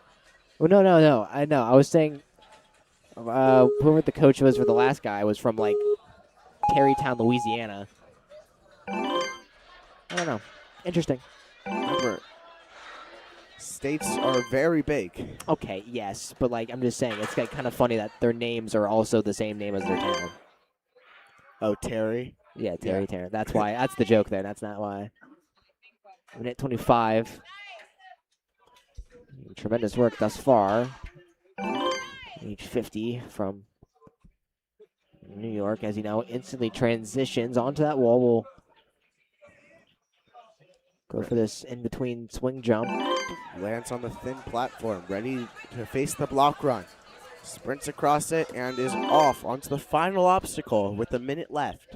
Oh, no. I know. I was saying whoever the coach was for the last guy was from, like, Tarrytown, Louisiana. I don't know. Interesting. Remember, states are very big. Okay, yes, but like I'm just saying, it's like kind of funny that their names are also the same name as their town. Oh, Terry? Yeah, Terry. That's why. That's the joke there. That's not why. Minute 25. Tremendous work thus far. Age 50 from New York as he now instantly transitions onto that wall. We'll go for this in-between swing jump. Lands on the thin platform, ready to face the block run. Sprints across it and is off onto the final obstacle with a minute left.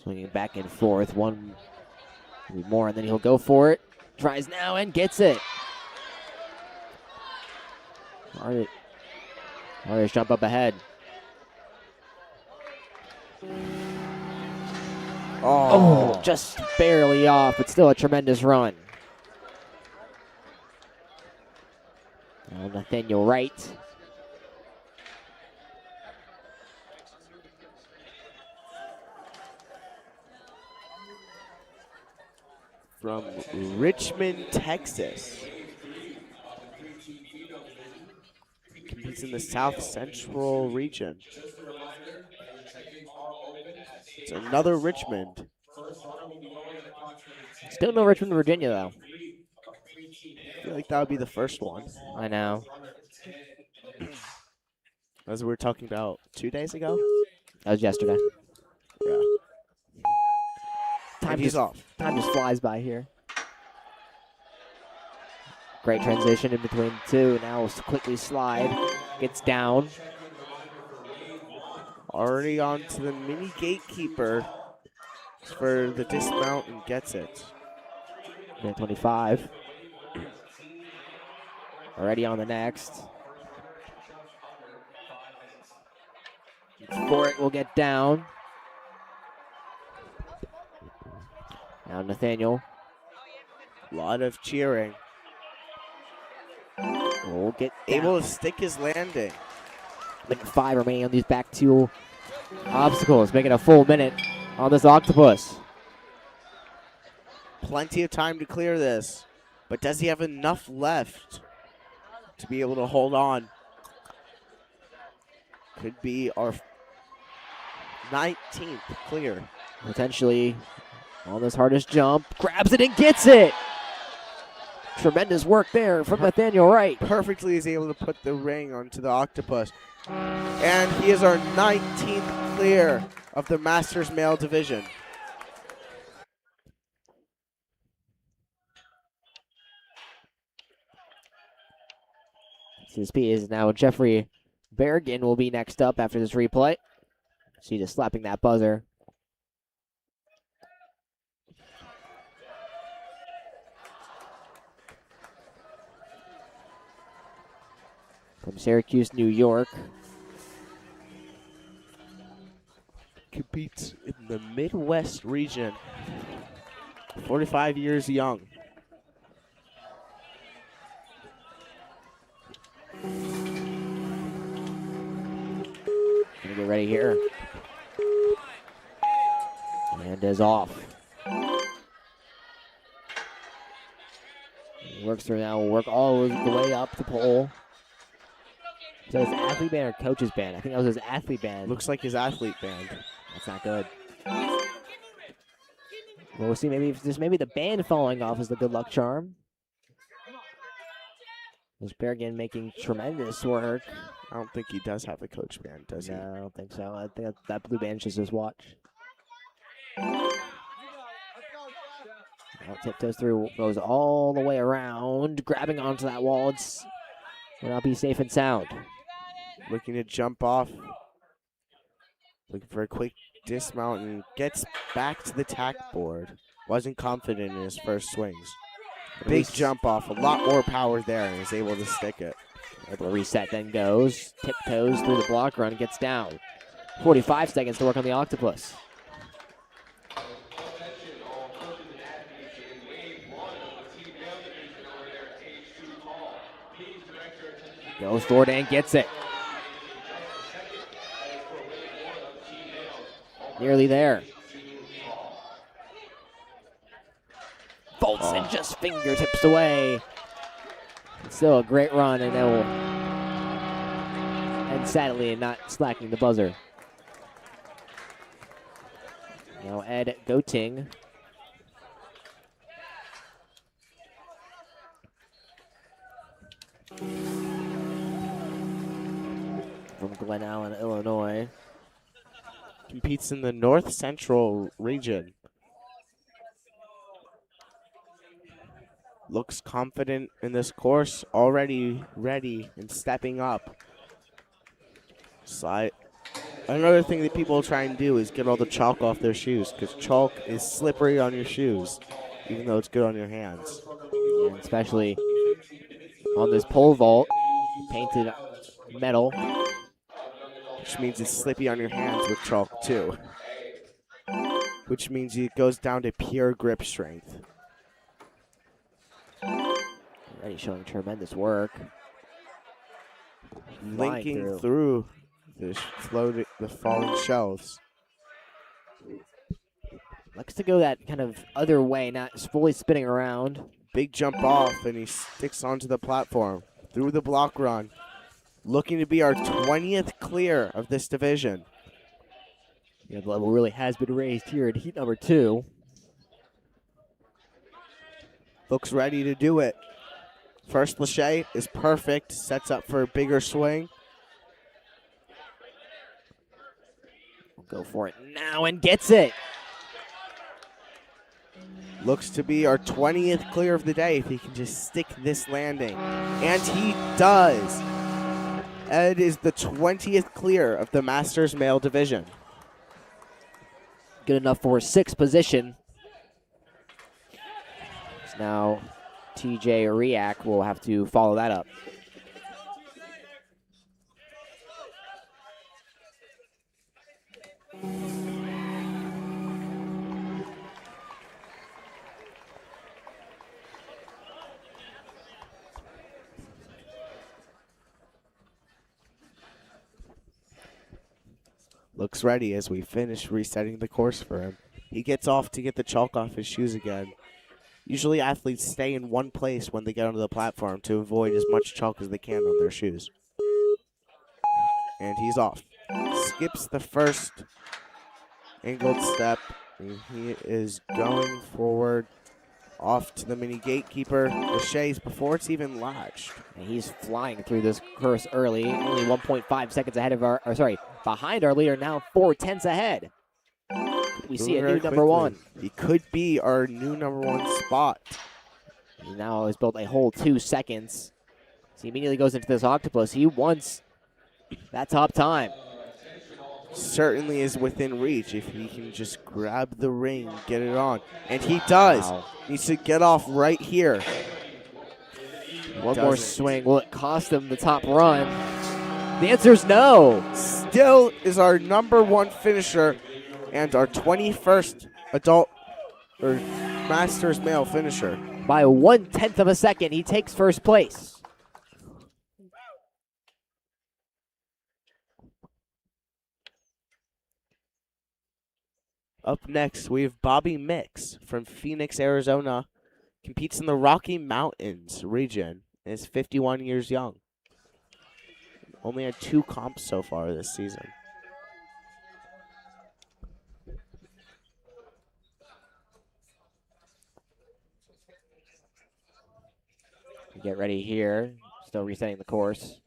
Swinging back and forth. One more, and then he'll go for it. Tries now and gets it. Arez jump up ahead. Oh, just barely off, but still a tremendous run. Now Nathaniel Wright. From Richmond, Texas. Competes in the South Central region. It's another Richmond. Still no Richmond, Virginia, though. I feel like that would be the first one. I know. as we were talking about 2 days ago. That was yesterday. Yeah. Time And he's just, off. time just flies by here. Great transition in between the two. Now will quickly slide. Gets down. Already on to the mini gatekeeper for the dismount and gets it. Minute 25. Already on the next. For it will get down. Now Nathaniel A lot of cheering. will get down. Able to stick his landing. Minute 5 remaining on these back two obstacles. Making a full minute on this octopus. Plenty of time to clear this. But does he have enough left to be able to hold on? Could be our 19th clear. Potentially on this hardest jump. Grabs it and gets it. Tremendous work there from Nathaniel Wright. Perfectly is able to put the ring onto the octopus. And he is our 19th clear of the Masters Male Division. CSP is now Jeffrey Bergen will be next up after this replay. See, just slapping that buzzer. From Syracuse, New York. Competes in the Midwest region. 45 years young. Gonna get ready here. And is off. Works through now. Will work all the way up the pole. So it's athlete band or coach's band? I think that was his athlete band. Looks like his athlete band. That's not good. Well, we'll see. Maybe the band falling off is the good luck charm. This Bergen making tremendous work. I don't think he does have a coach band, does he? No, I don't think so. I think that blue band's just his watch. Now tiptoes through, goes all the way around, grabbing onto that wall. Will not be safe and sound. Looking to jump off. Looking for a quick dismount and gets back to the tack board. Wasn't confident in his first swings. Big jump off, a lot more power there, and is able to stick it. Able to reset, then goes, tiptoes through the block run, gets down. 45 seconds to work on the octopus. Goes forward and gets it. Nearly there. Bolts and just fingertips away. Still a great run, and sadly not slacking the buzzer. Now Ed Goting. From Glen Allen, Illinois. Competes in the North Central region. Looks confident in this course, already ready and stepping up. Slide. Another thing that people try and do is get all the chalk off their shoes, because chalk is slippery on your shoes, even though it's good on your hands. And especially on this pole vault, painted metal. Which means it's slippy on your hands with chalk too. Which means it goes down to pure grip strength. Already showing tremendous work. Linking through the falling shelves. Likes to go that kind of other way, not fully spinning around. Big jump off, and he sticks onto the platform through the block run. Looking to be our 20th clear of this division. Yeah, the level really has been raised here in heat number 2. Looks ready to do it. First Lachey is perfect, sets up for a bigger swing. Go for it now and gets it. Looks to be our 20th clear of the day if he can just stick this landing. And he does. It is the 20th clear of the Masters male division. Good enough for 6th position. So now TJ Riak will have to follow that up. Looks ready as we finish resetting the course for him. He gets off to get the chalk off his shoes again. Usually athletes stay in one place when they get onto the platform to avoid as much chalk as they can on their shoes. And he's off. Skips the first angled step. And he is going forward off to the mini gatekeeper, the Shays, before it's even latched. And he's flying through this course early, only 1.5 seconds ahead of behind our leader, now 4/10 ahead. We see a new number one. He could be our new number one spot. He now has built a whole 2 seconds. So he immediately goes into this octopus. He wants that top time. Certainly is within reach if he can just grab the ring, get it on. And he does. Wow. Needs to get off right here. One more swing. Will it cost him the top run? The answer is no. Still is our number one finisher and our 21st adult or Masters male finisher. By 1/10 of a second, he takes first place. Up next, we have Bobby Mix from Phoenix, Arizona. Competes in the Rocky Mountains region and is 51 years young. Only had 2 comps so far this season. Get ready here. Still resetting the course.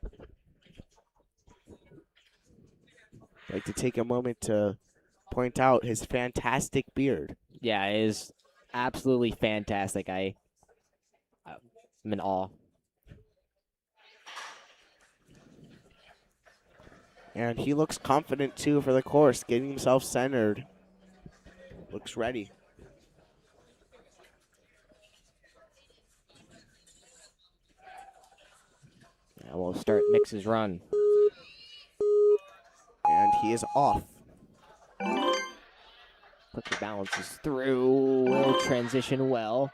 I'd like to take a moment to point out his fantastic beard. Yeah, it is absolutely fantastic. I'm in awe. And he looks confident, too, for the course, getting himself centered. Looks ready. Now we'll start Mix's run. And he is off. Quickly balances through. Will transition well.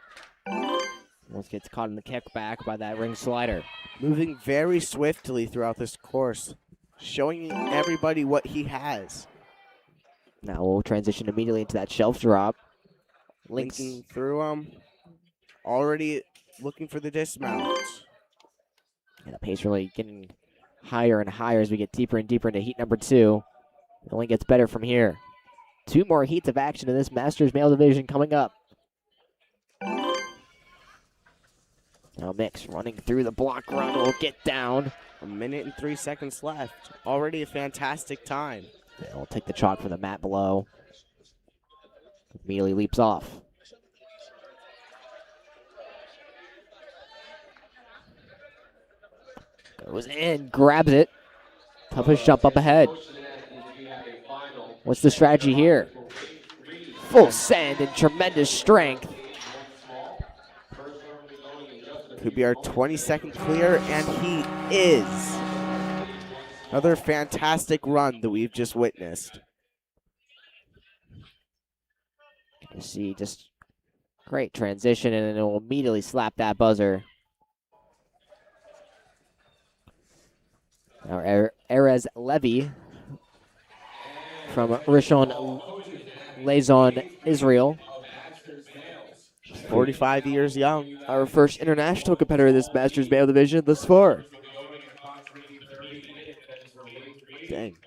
Once gets caught in the kickback by that ring slider. Moving very swiftly throughout this course. Showing everybody what he has. Now we'll transition immediately into that shelf drop. Linking through him. Already looking for the dismount. And the pace really getting higher and higher as we get deeper and deeper into heat number 2. It only gets better from here. 2 more heats of action in this Masters male division coming up. Now Mix running through the block run will get down. 1 minute and 3 seconds left. Already a fantastic time. And we'll take the chalk from the mat below. Immediately leaps off. Goes in, grabs it. Toughest jump up ahead. What's the strategy here? Full send and tremendous strength. Could be our 22nd clear, and he is. Another fantastic run that we've just witnessed. You see just great transition, and then it will immediately slap that buzzer. Now Arez Levy from Rishon LeZion, Israel. 45 years young. Our first international competitor in this Masters male division thus far. Dang.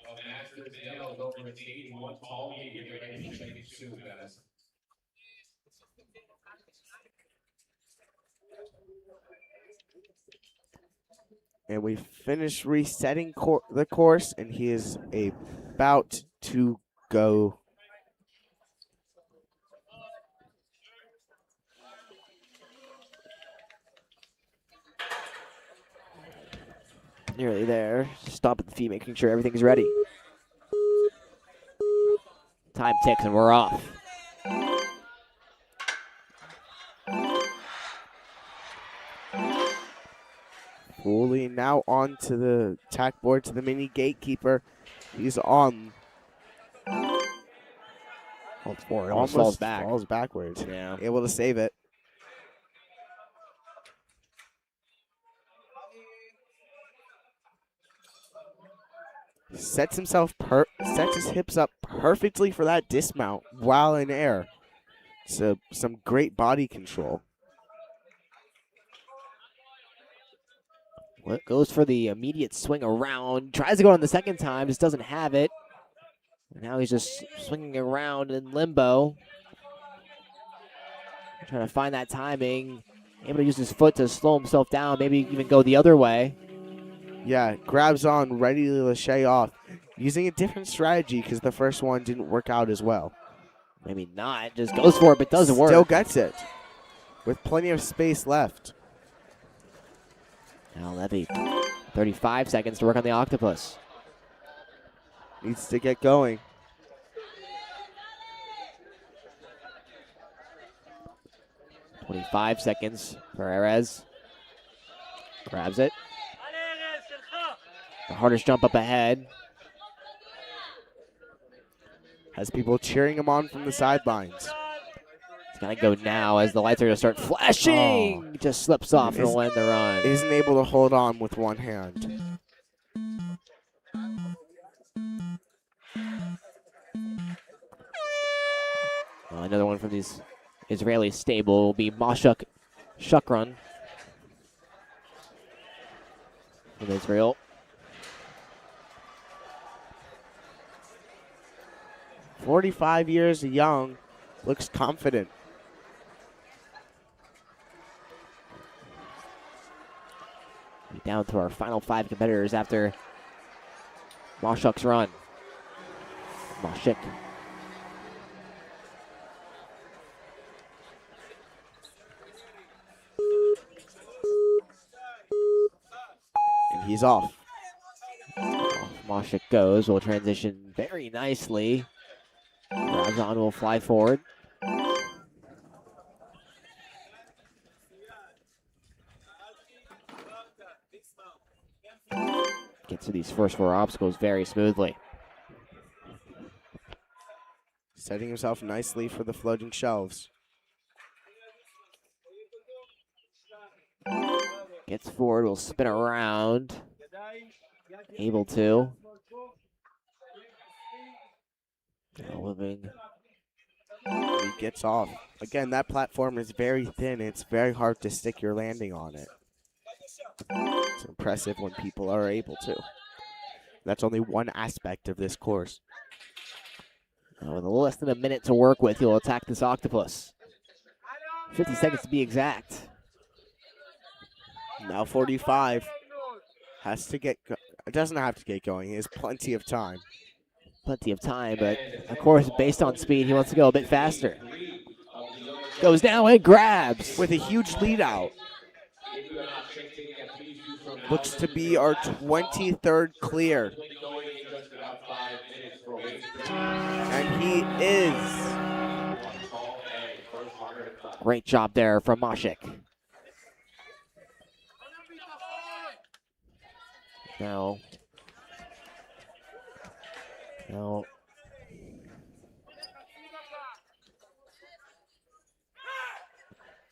And we finished resetting the course, and he is about to go. Nearly there. Stomp at the feet, making sure everything's ready. Time ticks and we're off. Fully now onto the tack board to the mini gatekeeper. He's on. Holds forward, almost falls back. Falls backwards. Yeah. Able to save it. Sets his hips up perfectly for that dismount while in air. So some great body control. Goes for the immediate swing around. Tries to go on the second time, just doesn't have it. And now he's just swinging around in limbo. Trying to find that timing. Able to use his foot to slow himself down, maybe even go the other way. Yeah, grabs on, ready to lachey off. Using a different strategy because the first one didn't work out as well. Maybe not, just goes for it, but doesn't work. Still gets it with plenty of space left. Now Levy, 35 seconds to work on the octopus. Needs to get going. .25 seconds for Arez. Grabs it. The hardest jump up ahead. Has people cheering him on from the sidelines. He's got to go now as the lights are going to start flashing. Oh. Just slips off and will end the run. Isn't able to hold on with one hand. Well, another one from these Israeli stable will be Mashuk Shakrun from Israel. .45 years young, looks confident. Down to our final 5 competitors after Mashuk's run. Mashuk. And he's off. Mashuk goes, will transition very nicely. Grabs on, will fly forward. Gets to these first 4 obstacles very smoothly. Setting himself nicely for the floating shelves. Gets forward, will spin around. Able to. Now moving. He gets off. Again, that platform is very thin. It's very hard to stick your landing on it. It's impressive when people are able to. That's only one aspect of this course. Now with a little less than a minute to work with, he'll attack this octopus. 50 seconds to be exact. Now 45. Has to get it doesn't have to get going. He has plenty of time. Plenty of time, but of course, based on speed, he wants to go a bit faster. Goes down and grabs. With a huge lead out. Looks to be our 23rd clear. And he is. Great job there from Mashuk.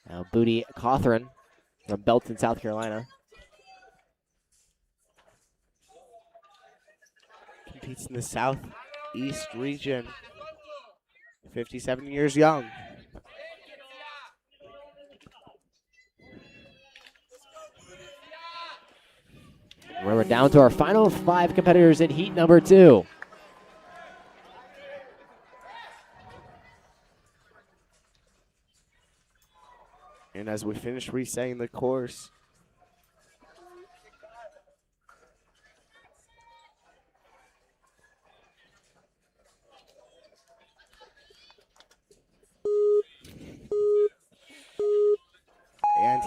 Now Booty Cawthron from Belton, South Carolina. Competes in the Southeast region. 57 years young. We're down to our final 5 competitors in heat number 2. And as we finish resetting the course,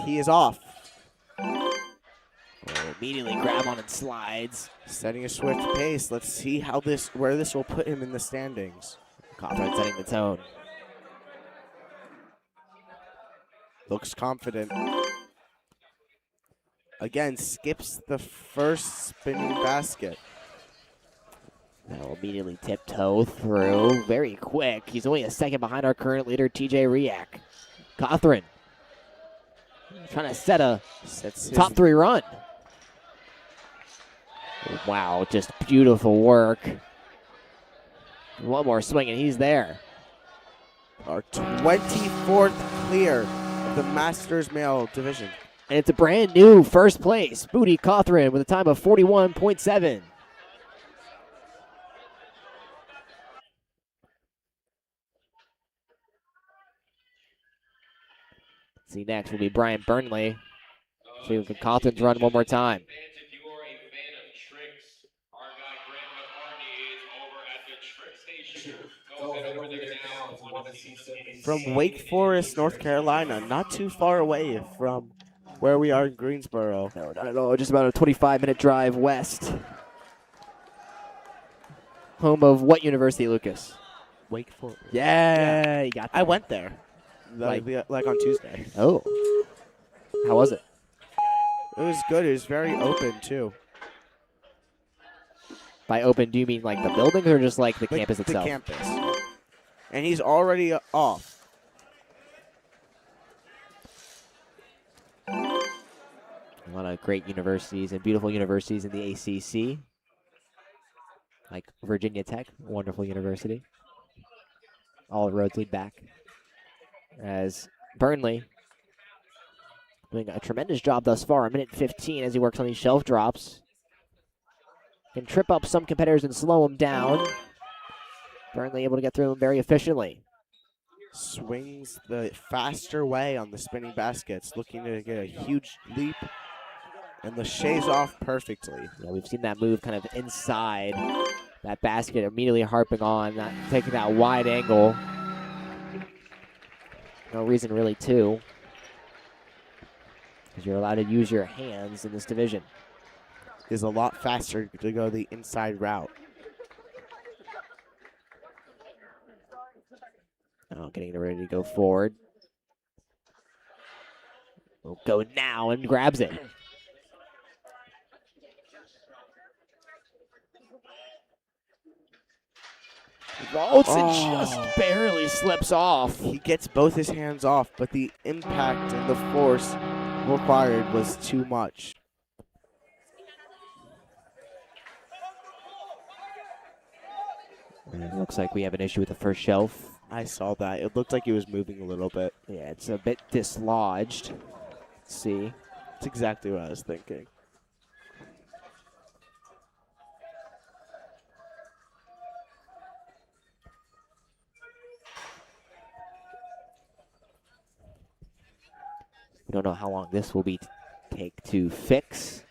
he is off. Will immediately grab on and slides. Setting a swift pace. Let's see where this will put him in the standings. Comerford setting the tone. Looks confident. Again, skips the first spinning basket. Now will immediately tiptoe through. Very quick. He's only a second behind our current leader, TJ Riak. Cothran trying to set a top 3 run. Wow, just beautiful work. One more swing and he's there. Our 24th clear of the Masters Male Division. And it's a brand new first place. Booty Cothran with a time of 41.7. See next will be Brian Burnley. See if Cothran's run one more time. If you are a fan of tricks, our guy Grant McCartney is over at the trick station. Go head over there now if you want to see some. From Wake Forest, North Carolina, not too far away from where we are in Greensboro. No, not at all. Just about a 25-minute drive west. Home of what university, Lucas? Wake Forest. Yeah, you got that. I went there, like on Tuesday. Oh. How was it? It was good. It was very open, too. By open, do you mean like the building or just like the campus itself? The campus. And he's already off. A lot of great universities and beautiful universities in the ACC. Like Virginia Tech, wonderful university. All roads lead back. As Burnley doing a tremendous job thus far, a minute 15 as he works on these shelf drops. Can trip up some competitors and slow them down. Burnley able to get through them very efficiently. Swings the faster way on the spinning baskets, looking to get a huge leap. And Lachey's off perfectly. Yeah, we've seen that move kind of inside that basket, immediately harping on, not taking that wide angle. No reason really to, because you're allowed to use your hands in this division. Is a lot faster to go the inside route. Oh, getting ready to go forward. Will go now and grabs it. Ralston just barely slips off. He gets both his hands off, but the impact and the force required was too much. And it looks like we have an issue with the first shelf. I saw that. It looked like he was moving a little bit. Yeah, it's a bit dislodged. Let's see. That's exactly what I was thinking. We don't know how long this will take to fix.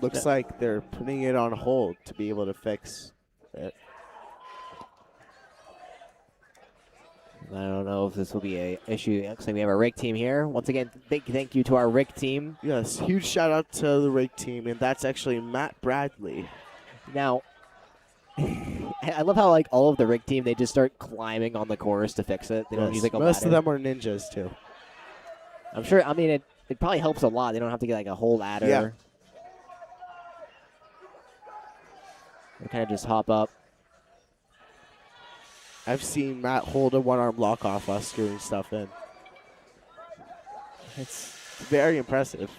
Looks like they're putting it on hold to be able to fix it. I don't know if this will be an issue. Looks like we have a rig team here. Once again, big thank you to our rig team. Yes, huge shout out to the rig team, and that's actually Matt Bradley. Now, I love how like all of the rig team, they just start climbing on the course to fix it. They don't use like a most of ladder. them are ninjas too. I'm sure. I mean, it probably helps a lot. They don't have to get like a whole ladder. Yeah. They kind of just hop up. I've seen Matt hold a one-arm lock off while screwing stuff in. It's very impressive.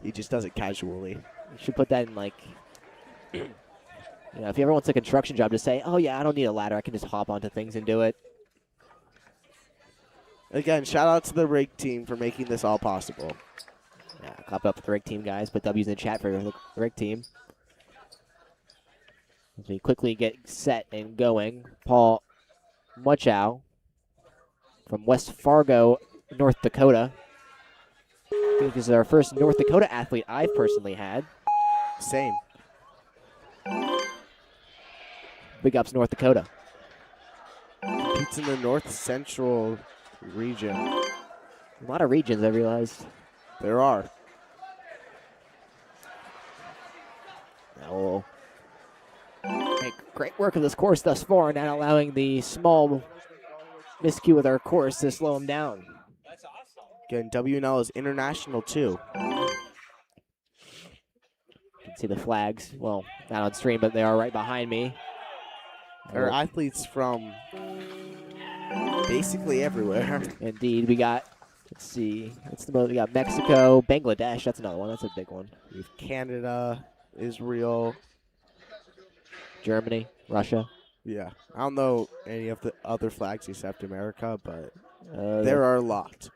He just does it casually. You should put that in like, you know, if you ever want a construction job, just say, "Oh yeah, I don't need a ladder. I can just hop onto things and do it." Again, shout out to the rig team for making this all possible. Yeah, clap up for the rig team, guys. Put W's in the chat for the rig team. As we quickly get set and going, Paul Muchow from West Fargo, North Dakota. I think this is our first North Dakota athlete I've personally had. Same. Big ups, North Dakota. competes in the North Central region. A lot of regions, I realized. There are. Now we'll make great work of this course thus far, not allowing the small miscue with our course to slow him down. Again, WNL is international too. You can see the flags. Well, not on stream, but they are right behind me. There are athletes from basically everywhere. Indeed, we got, let's see, what's the most? We got Mexico, Bangladesh, that's another one, that's a big one. We have Canada, Israel. Germany, Russia. Yeah, I don't know any of the other flags except America, but There there are a lot.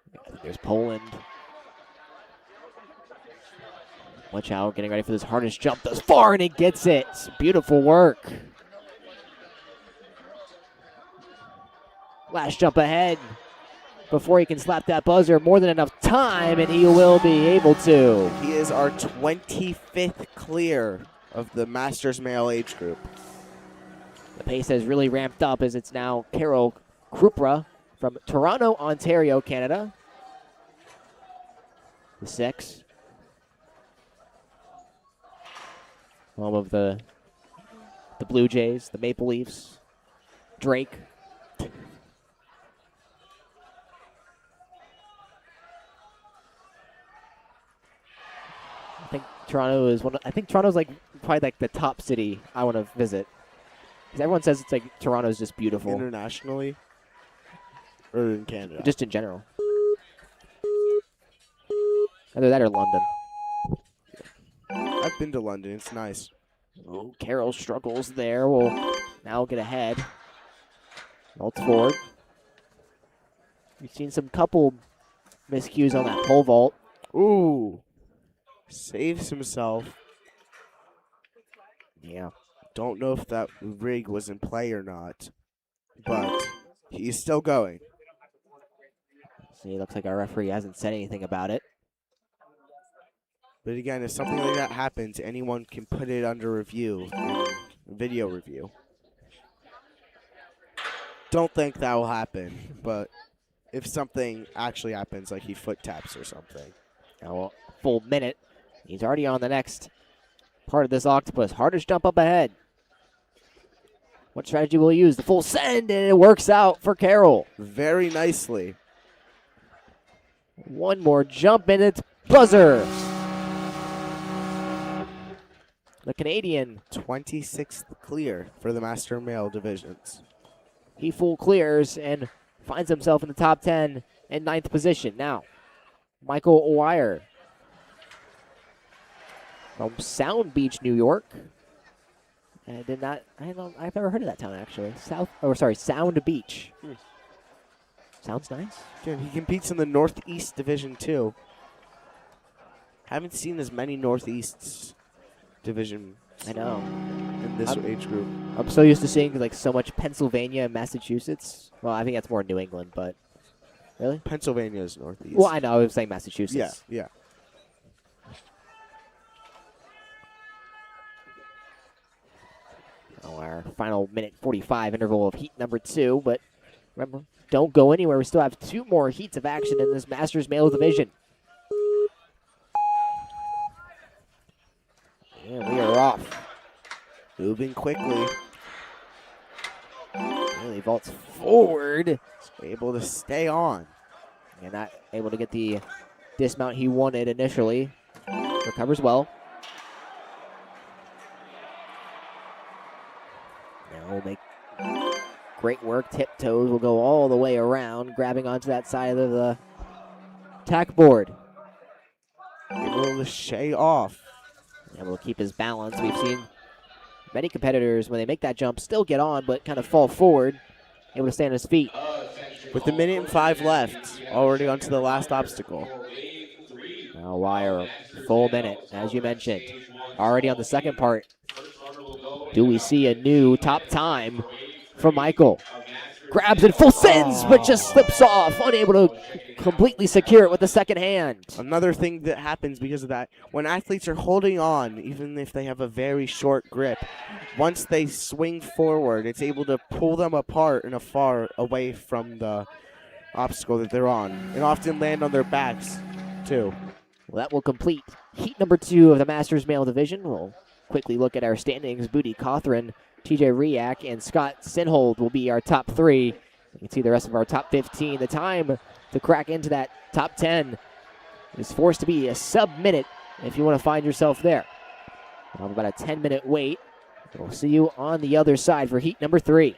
There's Poland. Watch out, getting ready for this hardest jump thus far, and he gets it. Beautiful work. Last jump ahead before he can slap that buzzer. More than enough time, and he will be able to. He is our 25th clear of the Masters male age group. The pace has really ramped up as it's now Carol Krupra from Toronto, Ontario, Canada. The 6. Home of the Blue Jays, the Maple Leafs, Drake. I think Toronto is I think Toronto's like probably like the top city I want to visit. Because everyone says it's like Toronto's just beautiful. Internationally? Or in Canada? Just in general. Either that or London. I've been to London. It's nice. Oh, Carroll struggles there. Will now get ahead. Vaults forward. We've seen some couple miscues on that pole vault. Ooh. Saves himself. Yeah. Don't know if that rig was in play or not, but he's still going. See, looks like our referee hasn't said anything about it. But again, if something like that happens, anyone can put it under review, video review. Don't think that will happen, but if something actually happens, like he foot taps or something. Now a full minute. He's already on the next part of this octopus. Hardest jump up ahead. What strategy will he use? The full send, and it works out for Carroll. Very nicely. One more jump, and it's buzzer. The Canadian, 26th clear for the Master Male divisions. he full clears and finds himself in the top 10 and 9th position. Now, Michael Wire from Sound Beach, New York. I've never heard of that town actually. Sound Beach. Sounds nice. Again, he competes in the Northeast division too. Haven't seen as many Northeasts division I know. in this age group. I'm so used to seeing like so much Pennsylvania and Massachusetts. Well, I think that's more New England, but really? Pennsylvania is Northeast. Well, I know. I was saying Massachusetts. Yeah. Our final minute 45 interval of heat number 2, but remember, don't go anywhere. We still have 2 more heats of action in this Masters male division. And we are off. Moving quickly. Really vaults forward. Able to stay on. And not able to get the dismount he wanted initially. Recovers well. Now we'll make great work. Tiptoes will go all the way around, grabbing onto that side of the tack board. Able to shay off. And will keep his balance. We've seen many competitors, when they make that jump, still get on, but kind of fall forward, able to stay on his feet. With the minute and 5 left, already onto the last obstacle. Now Wire, full minute, as you mentioned. Already on the second part. Do we see a new top time from Michael? Grabs and full sends, but just slips off, unable to completely secure it with the second hand. Another thing that happens because of that, when athletes are holding on, even if they have a very short grip, once they swing forward, it's able to pull them apart and far away from the obstacle that they're on, and often land on their backs, too. Well, that will complete heat number 2 of the Masters Male Division. We'll quickly look at our standings. Booty Cawthron, TJ Riak, and Scott Synold will be our top 3. You can see the rest of our top 15. The time to crack into that top 10 is forced to be a sub-minute if you want to find yourself there. We'll have about a 10-minute wait. We'll see you on the other side for heat number 3.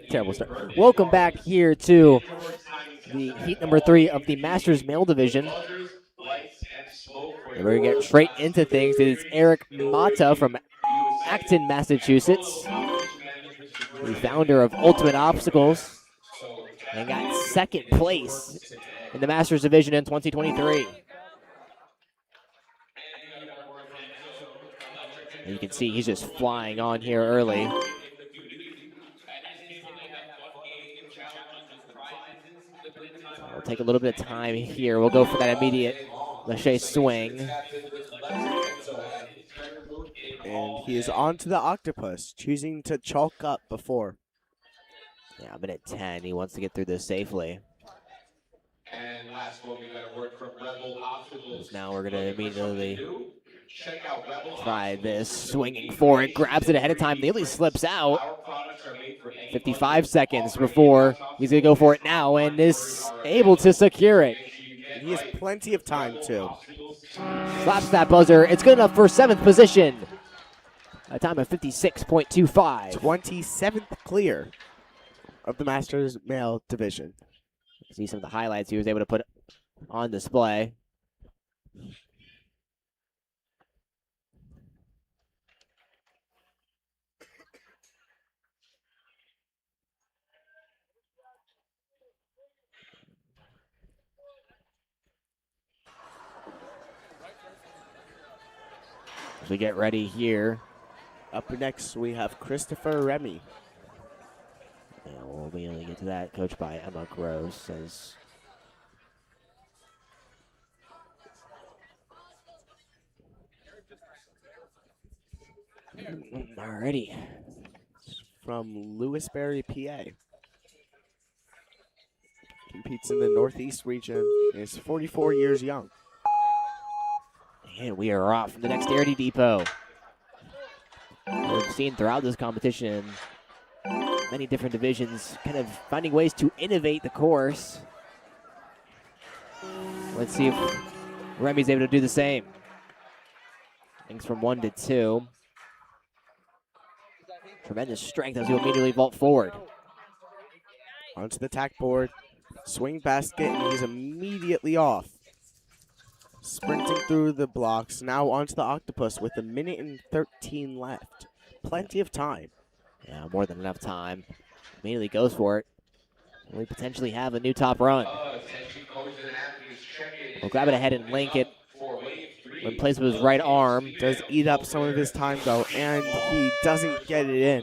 Terrible start. Welcome back here to the heat number 3 of the Masters Male Division. And we're going to get straight into things. It's Eric Mata from Acton, Massachusetts, the founder of Ultimate Obstacles, and got second place in the Masters Division in 2023. And you can see he's just flying on here early. We'll take a little bit of time here. We'll go for that immediate lache swing. And he is on to the octopus, choosing to chalk up before. Yeah, minute 10. He wants to get through this safely. And last one, we got a word from Rebel Obstacles. Now we're going to immediately try this. Swinging for it, grabs it ahead of time, nearly slips out. 55 seconds before he's going to go for it now and is able to secure it. And he has plenty of time, too. Slaps that buzzer. It's good enough for 7th position. A time of 56.25. 27th clear of the Masters Male Division. See some of the highlights he was able to put on display. As we get ready here. Up next, we have Christopher Remy. Yeah, we'll be able to get to that. Coached by Emma Gross. Alrighty. From Lewisberry, PA. Competes in the Northeast region. Is 44 years young. And we are off from the Dexterity Depot. We've seen throughout this competition many different divisions kind of finding ways to innovate the course. Let's see if Remy's able to do the same. Things from 1 to 2. Tremendous strength as you immediately vault forward. Onto the tack board. Swing basket, and he's immediately off. Sprinting through the blocks, now onto the octopus with 1:13 left. Plenty of time. Yeah, more than enough time. Immediately goes for it. We potentially have a new top run. We'll grab it ahead and link it in place of his right arm. Does eat up some of his time, though, and he doesn't get it in.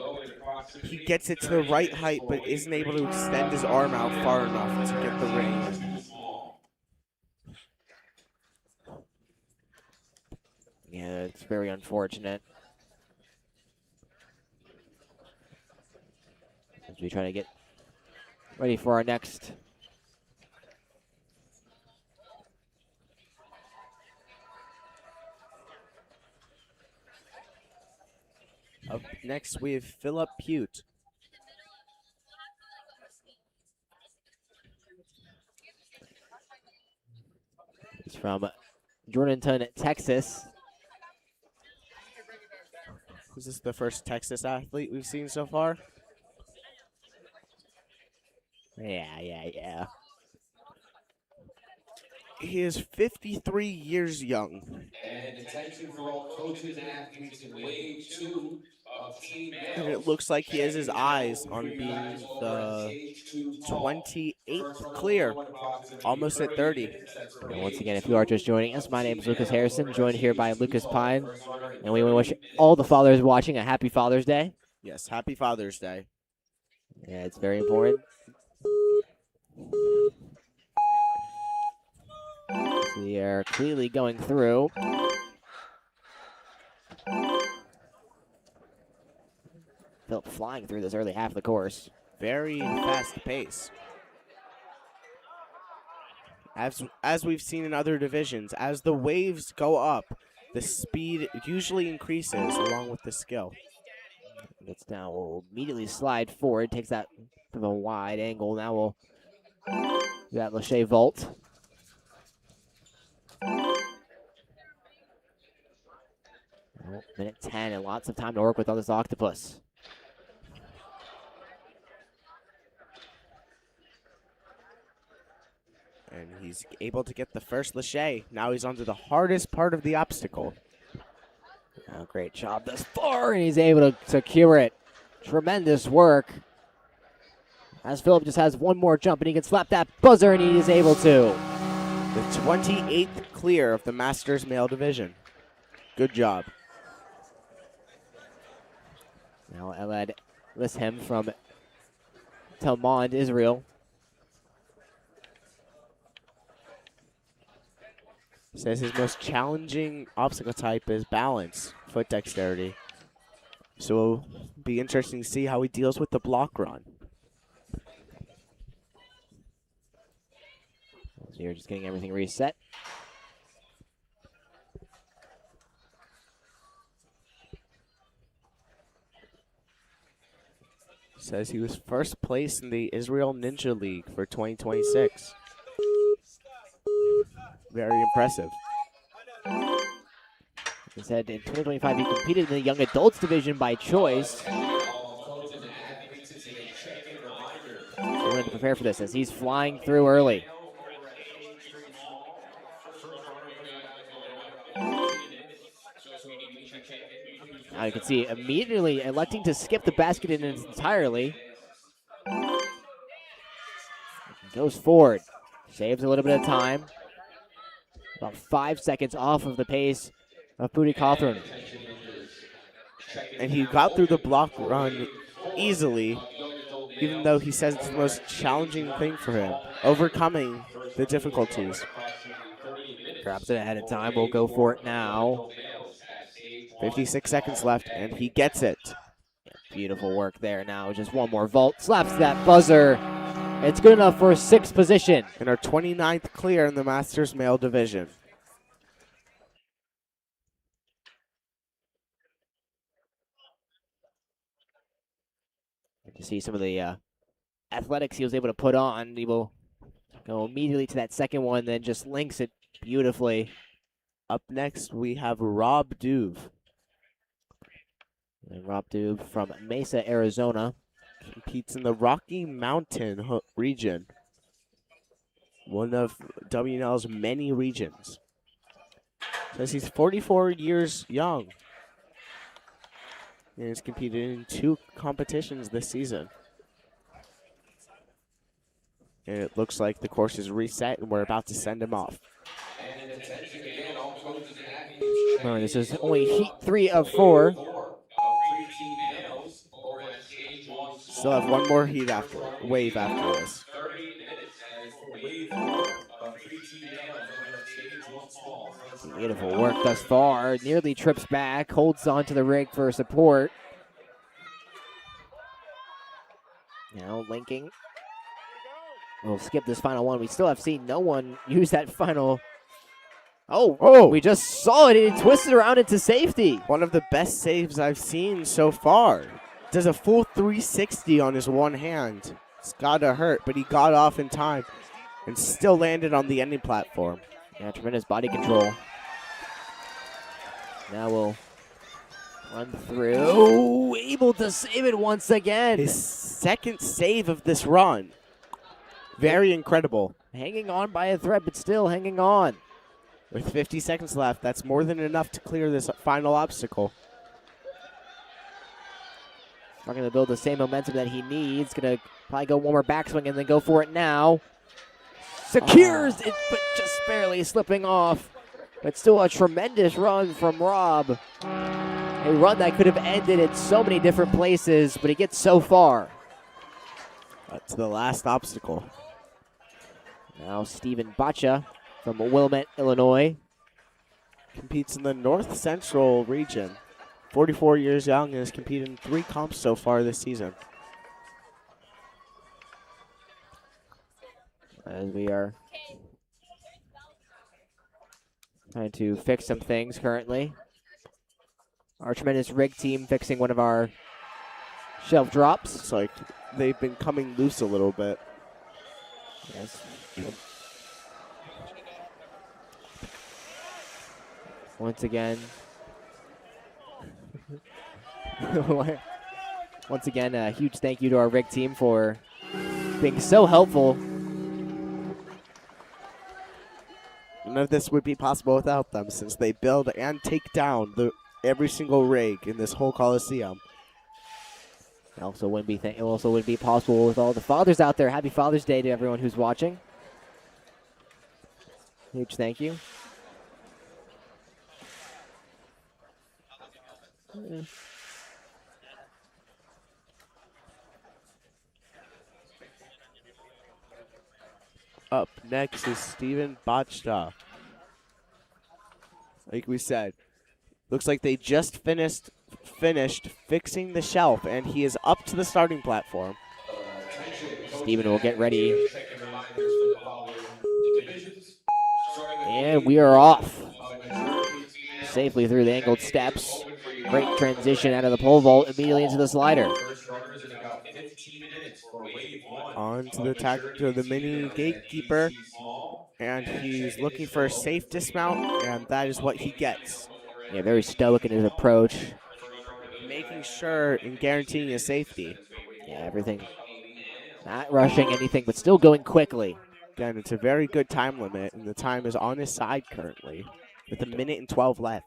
He gets it to the right height, but isn't able to extend his arm out far enough to get the ring. Yeah, it's very unfortunate. As we try to get ready for our next. Up next, we have Philip Pute. He's from Jordanton, Texas. Is this the first Texas athlete we've seen so far? Yeah. He is 53 years young. And attention for all coaches and athletes in wave 2 of team males. And it looks like he has his eyes on being the 28th clear, almost at 30. And once again, if you are just joining us, my name is Lucas Harrison, joined here by Lucas Pine. And we want to wish all the fathers watching a happy Father's Day. Yes, happy Father's Day. Yeah, it's very important. So they are clearly going through. Philip flying through this early half of the course. Very fast pace. As we've seen in other divisions, as the waves go up, the speed usually increases along with the skill. It's now will immediately slide forward, takes that bit of a wide angle. Now we'll do that lache vault. Well, minute 10 and lots of time to work with on this octopus. And he's able to get the first lache. Now he's onto the hardest part of the obstacle. Oh, great job thus far, and he's able to secure it. Tremendous work. As Philip just has one more jump, and he can slap that buzzer, and he is able to. The 28th clear of the Masters male division. Good job. Now Elad Lishem from Telmond, Israel. Says his most challenging obstacle type is balance, foot dexterity. So it'll be interesting to see how he deals with the block run. So you're just getting everything reset. Says he was first place in the Israel Ninja League for 2026. Very impressive. He said in 2025 he competed in the young adults division by choice. He wanted to prepare for this as he's flying through early. Now you can see immediately electing to skip the basket in its entirely. Goes forward, saves a little bit of time. About 5 seconds off of the pace of Pudi Cawthorn. And he got through the block run easily, even though he says it's the most challenging thing for him, overcoming the difficulties. Grabs it ahead of time. We'll go for it now. 56 seconds left, and he gets it. Beautiful work there now. Just one more vault. Slaps that buzzer. It's good enough for 6th position. And our 29th clear in the Masters male division. To see some of the athletics he was able to put on. He will go immediately to that second one, then just links it beautifully. Up next, we have Rob Duve. And Rob Duve from Mesa, Arizona. Competes in the Rocky Mountain region. One of WNL's many regions. Says he's 44 years young. And he's competed in 2 competitions this season. And it looks like the course is reset and we're about to send him off. Well, this is only heat 3 of 4. Still have one more heat after, wave after this. Beautiful work thus far. Nearly trips back, holds on to the rig for support. Now linking. We'll skip this final one. We still have seen no one use that final. Oh, we just saw it. It twisted around into safety. One of the best saves I've seen so far. Does a full 360 on his one hand. It's gotta hurt, but he got off in time and still landed on the ending platform. Yeah, tremendous body control. Now we'll run through. Able to save it once again. His second save of this run. Very incredible. Hanging on by a thread, but still hanging on. With 50 seconds left, that's more than enough to clear this final obstacle. Not going to build the same momentum that he needs. Going to probably go one more backswing and then go for it now. Secures it, but just barely slipping off. But still a tremendous run from Rob. A run that could have ended in so many different places, but he gets so far. That's the last obstacle. Now Stephen Bacha from Wilmette, Illinois. Competes in the North Central region. 44 years young and has competed in 3 comps so far this season. As we are trying to fix some things currently. Our tremendous rig team fixing one of our shelf drops. Looks like they've been coming loose a little bit. Yes. Once again. Once again, a huge thank you to our rig team for being so helpful. none of this would be possible without them, since they build and take down every single rig in this whole Coliseum. It also wouldn't be possible with all the fathers out there. Happy Father's Day to everyone who's watching. Huge thank you. Up next is Steven Botchta. Like we said, looks like they just finished fixing the shelf, and he is up to the starting platform. Steven will get ready. And we are off. Safely through the angled steps. Great transition out of the pole vault immediately into the slider. On to the mini gatekeeper, and he's looking for a safe dismount, and that is what he gets. Yeah, very stoic in his approach. Making sure and guaranteeing his safety. Yeah, everything. Not rushing anything, but still going quickly. Again, it's a very good time limit, and the time is on his side currently, with 1 minute and 12 left.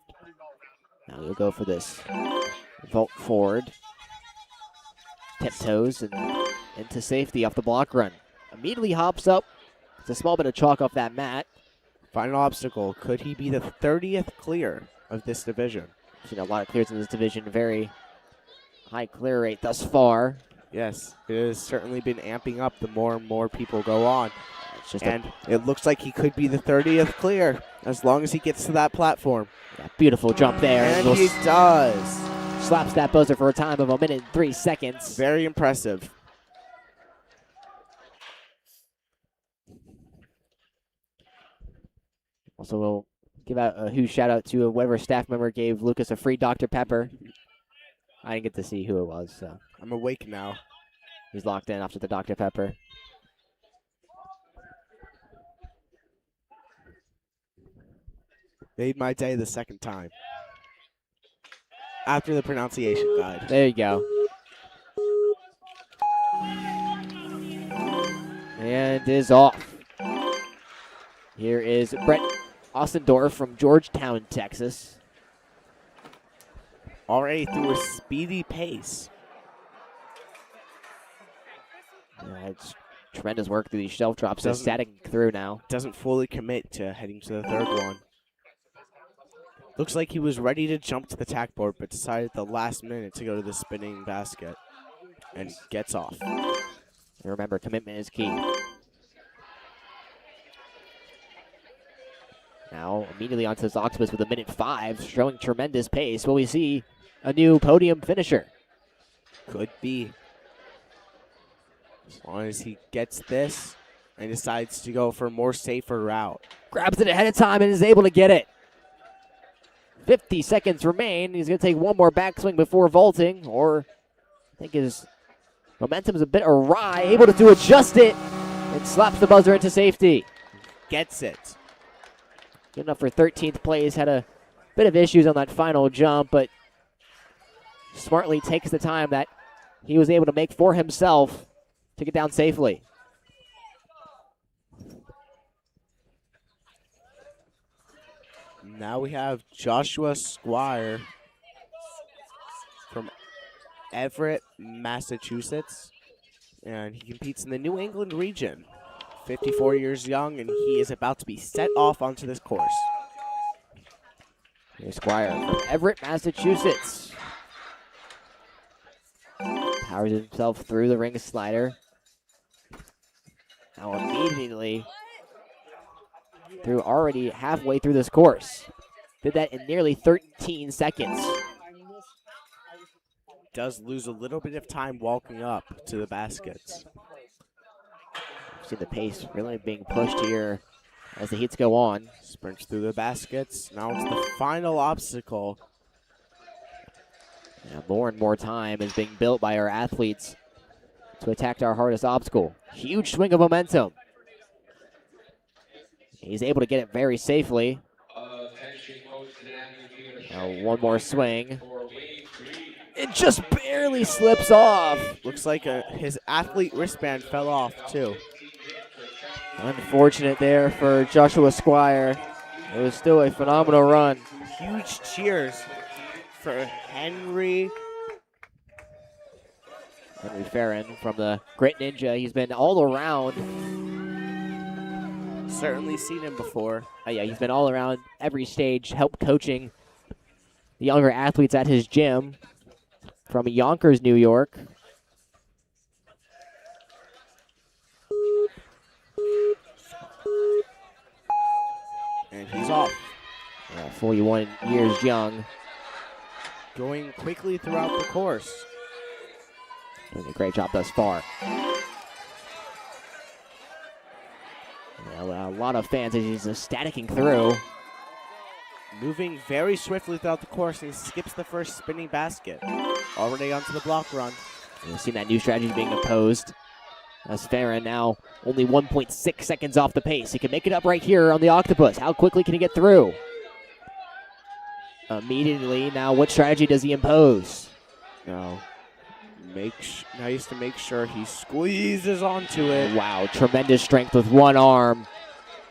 Now we'll go for this vault forward. Tiptoes and into safety off the block run. Immediately hops up. It's a small bit of chalk off that mat. Final obstacle. Could he be the 30th clear of this division? Seen a lot of clears in this division. Very high clear rate thus far. Yes, it has certainly been amping up the more and more people go on. It's just and it looks like he could be the 30th clear as long as he gets to that platform. a beautiful jump there. And he does. Slaps that buzzer for a time of 1 minute and 3 seconds. Very impressive. Also, we'll give out a huge shout out to whatever staff member gave Lucas a free Dr. Pepper. I didn't get to see who it was, so I'm awake now. he's locked in after the Dr. Pepper. Made my day the second time. After the pronunciation guide. There you go. And is off. Here is Brett Ossendorf from Georgetown, Texas. Already through a speedy pace. Yeah, it's tremendous work through these shelf drops. Just static through now. Doesn't fully commit to heading to the third one. Looks like he was ready to jump to the tack board, but decided at the last minute to go to the spinning basket. And gets off. And remember, commitment is key. Now, immediately onto this octopus with 1:05, showing tremendous pace. Will we see a new podium finisher? Could be. As long as he gets this and decides to go for a more safer route. Grabs it ahead of time and is able to get it. 50 seconds remain. He's going to take one more backswing before vaulting, or I think his momentum is a bit awry. Able to adjust it and slaps the buzzer into safety. Gets it. Good enough for 13th place. Had a bit of issues on that final jump, but smartly takes the time that he was able to make for himself to get down safely. Now we have Joshua Squire from Everett, Massachusetts. And he competes in the New England region. 54 years young, and he is about to be set off onto this course. Here's Squire from Everett, Massachusetts. Powers himself through the ring slider. Now immediately through already halfway through this course. Did that in nearly 13 seconds. Does lose a little bit of time walking up to the baskets. See the pace really being pushed here as the heats go on. Sprints through the baskets. Now it's the final obstacle. Yeah, more and more time is being built by our athletes to attack our hardest obstacle. Huge swing of momentum. He's able to get it very safely. Now one more swing. It just barely slips off. Looks like his athlete wristband fell off too. Unfortunate there for Joshua Squire. It was still a phenomenal run. Huge cheers for Henry. Henry Farron from the Grit Ninja. He's been all around. Certainly seen him before. Yeah, he's been all around every stage, help coaching the younger athletes at his gym from Yonkers, New York. And he's off. 41 years young. Going quickly throughout the course. Doing a great job thus far. A lot of fans as he's staticking through. Moving very swiftly throughout the course, and he skips the first spinning basket. Already onto the block run. We've seen that new strategy being imposed. As Farron now only 1.6 seconds off the pace. He can make it up right here on the Octopus. How quickly can he get through? Immediately, now what strategy does he impose? Now he has to make sure he squeezes onto it. Wow, tremendous strength with one arm.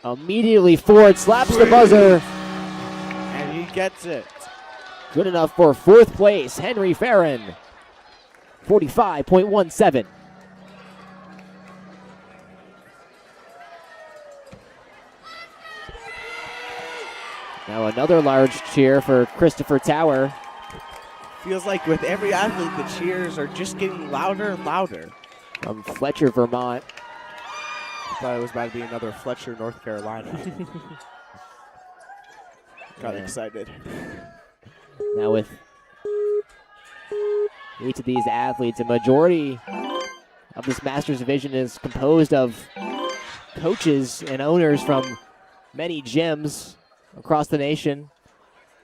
Immediately forward, slaps the buzzer. And he gets it. Good enough for fourth place, Henry Farron. 45.17. Now another large cheer for Christopher Tower. Feels like with every athlete, the cheers are just getting louder and louder. From Fletcher, Vermont. I thought it was about to be another Fletcher, North Carolina. Got excited. Now with each of these athletes, a majority of this Masters division is composed of coaches and owners from many gyms across the nation.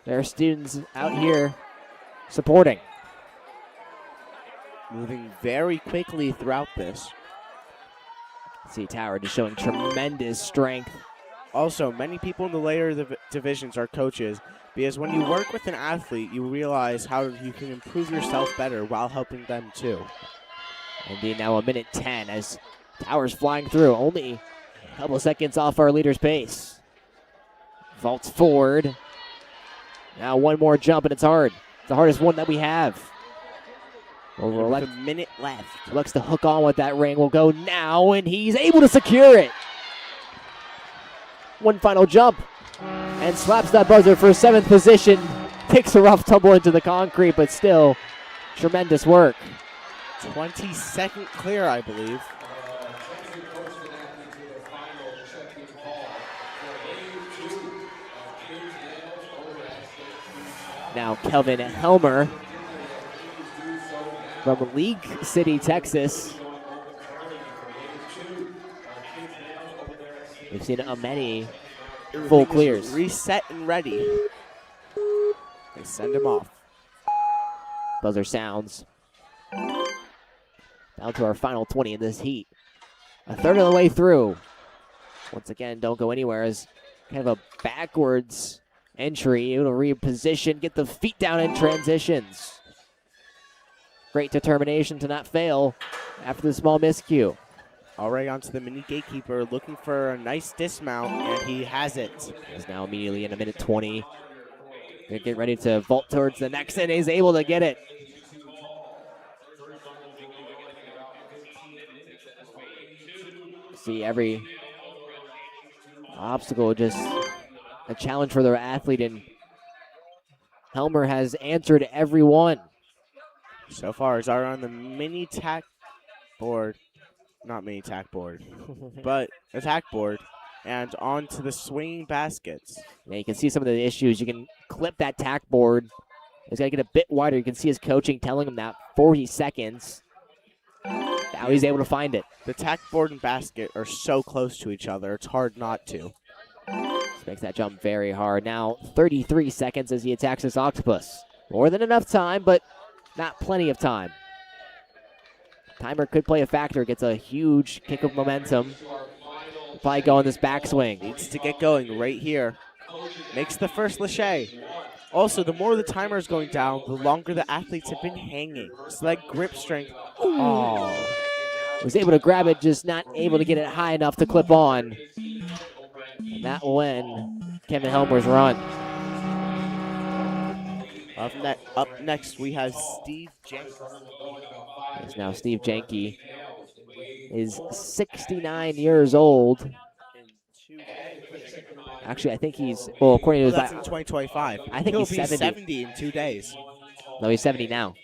There are students out here supporting. Moving very quickly throughout this. See Tower just showing tremendous strength. Also, many people in the later divisions are coaches, because when you work with an athlete, you realize how you can improve yourself better while helping them too. Indeed, now a minute 10 as Tower's flying through, only a couple seconds off our leader's pace. Vaults forward. Now one more jump and it's hard. It's the hardest one that we have. With a minute left. Looks to hook on with that ring. Will go now, and he's able to secure it. One final jump, and slaps that buzzer for 7th position. Takes a rough tumble into the concrete, but still, tremendous work. 22nd clear, I believe. Now Kelvin Helmer from League City, Texas. We've seen many full clears. Reset and ready. They send him off. Buzzer sounds. Down to our final 20 in this heat. A third of the way through. Once again, don't go anywhere as kind of a backwards entry. Able to reposition, get the feet down in transitions. Great determination to not fail after the small miscue. Already onto the mini gatekeeper, looking for a nice dismount, and he has it. Is now immediately in a minute 20. Gonna get ready to vault towards the next, and he's able to get it. See every obstacle just a challenge for their athlete, and Helmer has answered every one. So far, as are on the mini tack board, not mini tack board, but a tack board, and onto the swinging baskets. Yeah, you can see some of the issues. You can clip that tack board. He's got to get a bit wider. You can see his coaching telling him that 40 seconds. Now he's able to find it. The tack board and basket are so close to each other, it's hard not to. This makes that jump very hard. Now 33 seconds as he attacks this octopus. More than enough time, but not plenty of time. Timer could play a factor. Gets a huge kick of momentum. Probably go on this backswing. Needs to get going right here. Makes the first lache. Also, the more the timer is going down, the longer the athletes have been hanging. So that grip strength. Oh. Was able to grab it, just not able to get it high enough to clip on. And that will end Kevin Helmer's run. Up next, we have Steve Jenkins. Yes, now Steve Jenke is 69 years old. Actually, I think he's, well, according to his That's in 2025. I think He'll he's be 70. in 2 days. No, he's 70 now.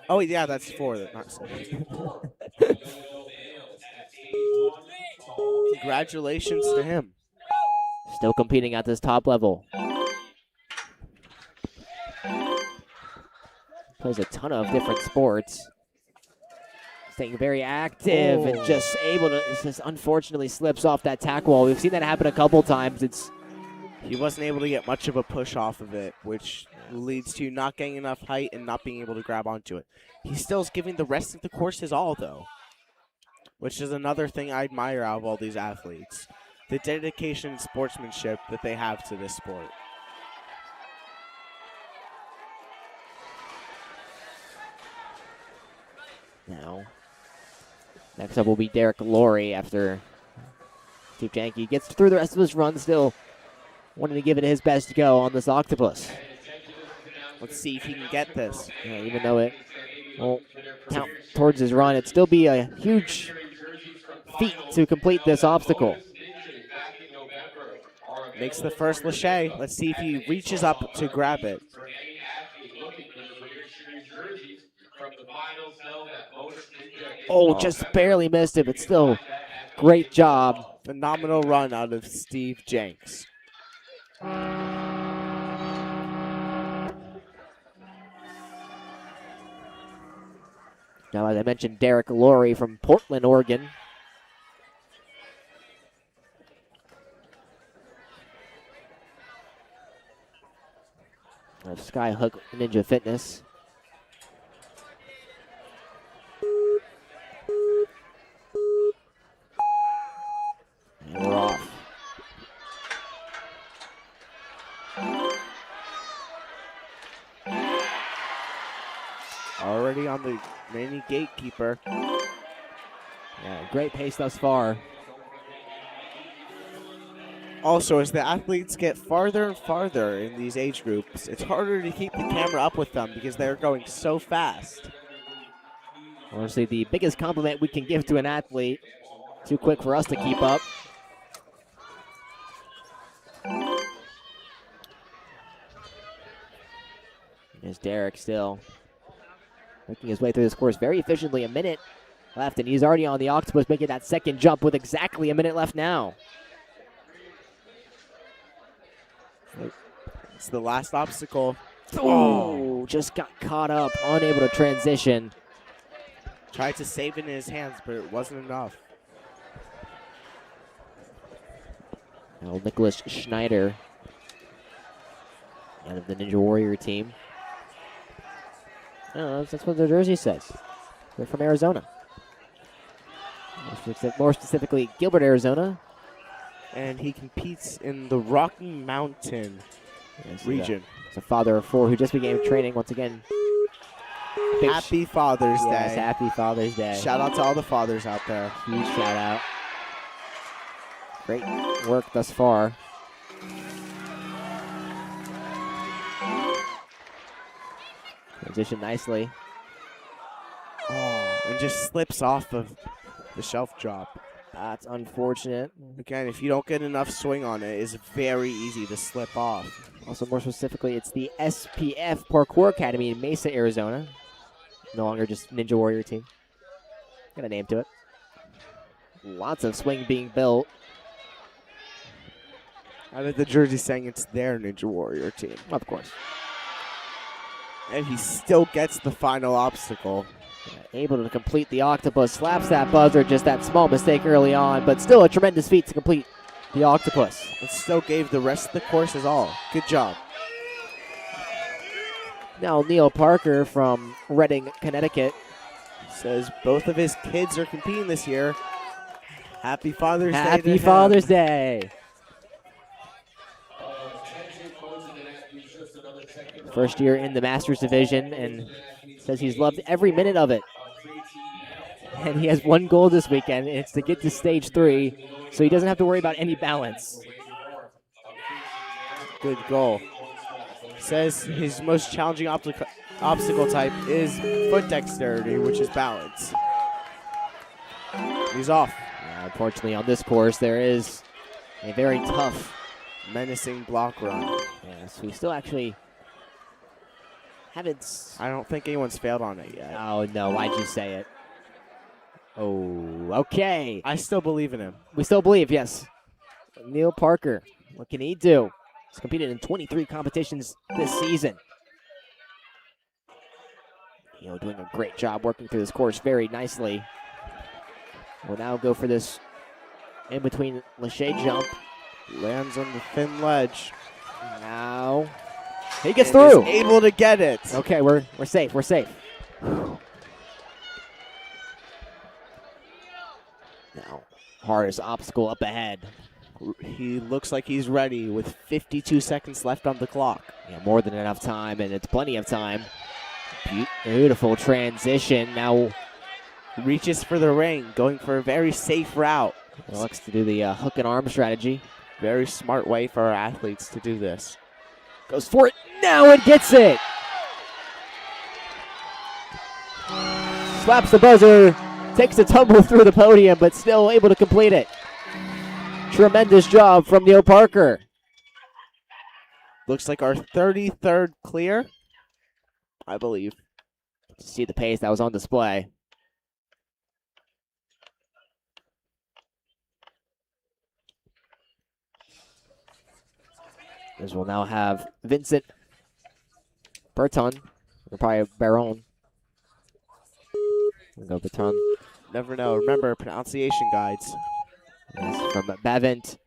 Oh, yeah, that's 4. Not 70. Congratulations to him. Still competing at this top level. Plays a ton of different sports. Staying very active and just able to, just unfortunately slips off that tack wall. We've seen that happen a couple times. He wasn't able to get much of a push off of it, which leads to not getting enough height and not being able to grab onto it. He still is giving the rest of the course his all, though, which is another thing I admire out of all these athletes. The dedication and sportsmanship that they have to this sport. Now, next up will be Derek Laurie after Steve Jenke gets through the rest of his run, still wanting to give it his best go on this octopus. Let's see if he can get this. Yeah, even though it won't count towards his run, it'd still be a huge feat to complete this obstacle. Makes the first lache. Let's see if he reaches up to grab it. Oh, just barely missed it, but still, great job. Phenomenal run out of Steve Jenks. Now, as I mentioned, Derek Laurie from Portland, Oregon. Of Skyhook Ninja Fitness. And we're off. Already on the mini gatekeeper. Yeah, great pace thus far. Also, as the athletes get farther and farther in these age groups, it's harder to keep the camera up with them because they're going so fast. Honestly, the biggest compliment we can give to an athlete. Too quick for us to keep up. There's Derek still making his way through this course very efficiently. A minute left, and he's already on the octopus, making that second jump with exactly a minute left now. It's the last obstacle. Oh, just got caught up, unable to transition. Tried to save it in his hands, but it wasn't enough. Now Nicholas Schneider out of the Ninja Warrior team. Oh, that's what their jersey says. They're from Arizona. More specifically, Gilbert, Arizona. And he competes in the Rocky Mountain region. He's a father of 4 who just began training once again. Happy Father's Yes, Day. happy Father's Day. Shout out to all the fathers out there. Huge shout out. Great work thus far. Transition nicely. Oh, and just slips off of the shelf drop. That's unfortunate. Again, if you don't get enough swing on it, it's very easy to slip off. Also, more specifically, it's the SPF Parkour Academy in Mesa, Arizona. No longer just Ninja Warrior team. Got a name to it. Lots of swing being built. Out of the jersey saying it's their Ninja Warrior team. Of course. And he still gets the final obstacle. Yeah, able to complete the octopus. Slaps that buzzer, just that small mistake early on, but still a tremendous feat to complete the octopus. It still gave the rest of the course his all. Good job. Now Neil Parker from Reading, Connecticut. Says both of his kids are competing this year. Happy Father's Day to Happy him. Father's Day. First year in the Masters division, and says he's loved every minute of it. And he has one goal this weekend, and it's to get to stage 3, so he doesn't have to worry about any balance. Good goal. Says his most challenging obstacle type is foot dexterity, which is balance. He's off. Yeah, unfortunately, on this course, there is a very tough, menacing block run. Yes, we still actually haven't. I don't think anyone's failed on it yet. Oh, no. Why'd you say it? Oh, okay. I still believe in him. We still believe, yes. Neil Parker, what can he do? He's competed in 23 competitions this season. Doing a great job working through this course very nicely. We'll now go for this in between Lachey jump. Lands on the thin ledge. Now he gets through. Is able to get it. Okay, we're safe. We're safe. Now, hardest obstacle up ahead. He looks like he's ready with 52 seconds left on the clock. Yeah, more than enough time, and it's plenty of time. Beautiful transition. Now reaches for the ring, going for a very safe route. Looks to do the hook and arm strategy. Very smart way for our athletes to do this. Goes for it. Now it gets it. Slaps the buzzer. Takes a tumble through the podium, but still able to complete it. Tremendous job from Neil Parker. Looks like our 33rd clear, I believe. See the pace that was on display. As we'll now have Vincent Berton, or probably Baron. We'll go Berton. Never know. Remember, pronunciation guides. Yes, from Bavent,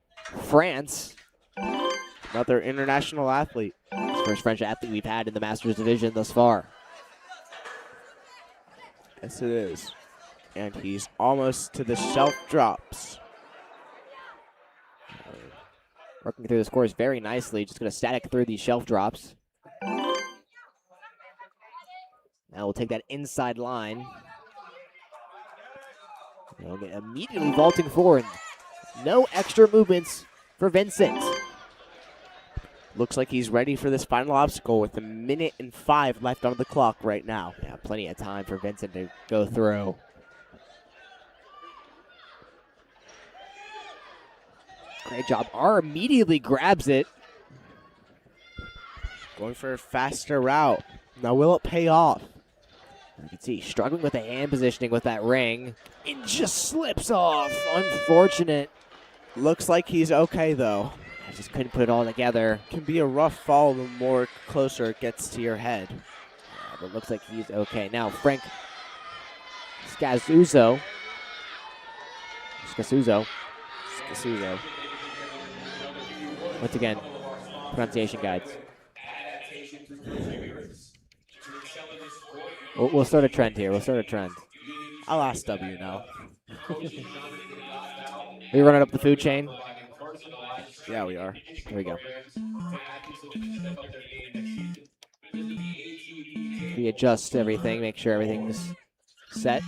France. Another international athlete. It's the first French athlete we've had in the Masters division thus far. Yes, it is. And he's almost to the shelf drops. Working through this course very nicely. Just going to static through these shelf drops. Now we'll take that inside line. Immediately vaulting forward. No extra movements for Vincent. Looks like he's ready for this final obstacle with 1 minute and 5 left on the clock right now. Yeah, plenty of time for Vincent to go through. Great job. R immediately grabs it. Going for a faster route. Now will it pay off? You can see struggling with the hand positioning with that ring. It just slips off. Unfortunate. Looks like he's okay though. I just couldn't put it all together. Can be a rough fall the more closer it gets to your head. Yeah, but looks like he's okay. Now Frank Scazuzzo. Once again, pronunciation guides. We'll start a trend here. I'll ask W now. Are you running up the food chain? Yeah, we are. Here we go. We adjust everything, make sure everything's set.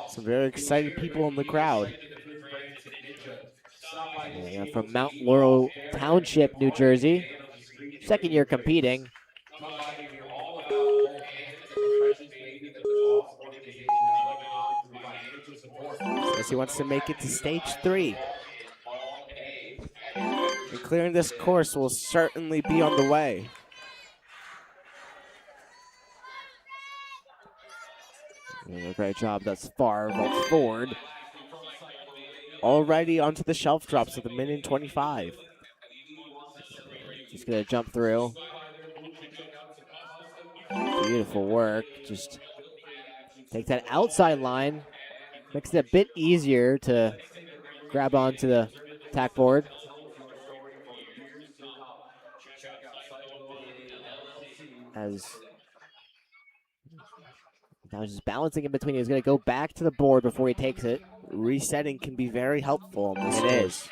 Some very excited people in the crowd. Yeah, from Mount Laurel Township, New Jersey. Second year competing. Says he wants to make it to stage 3. And clearing this course will certainly be on the way. Doing a great job thus far. Vaults forward. Already onto the shelf drops with 1 minute and 25. Just gonna jump through. Beautiful work. Just take that outside line. Makes it a bit easier to grab onto the tack board. As now just balancing in between. He's gonna go back to the board before he takes it. Resetting can be very helpful on this It course.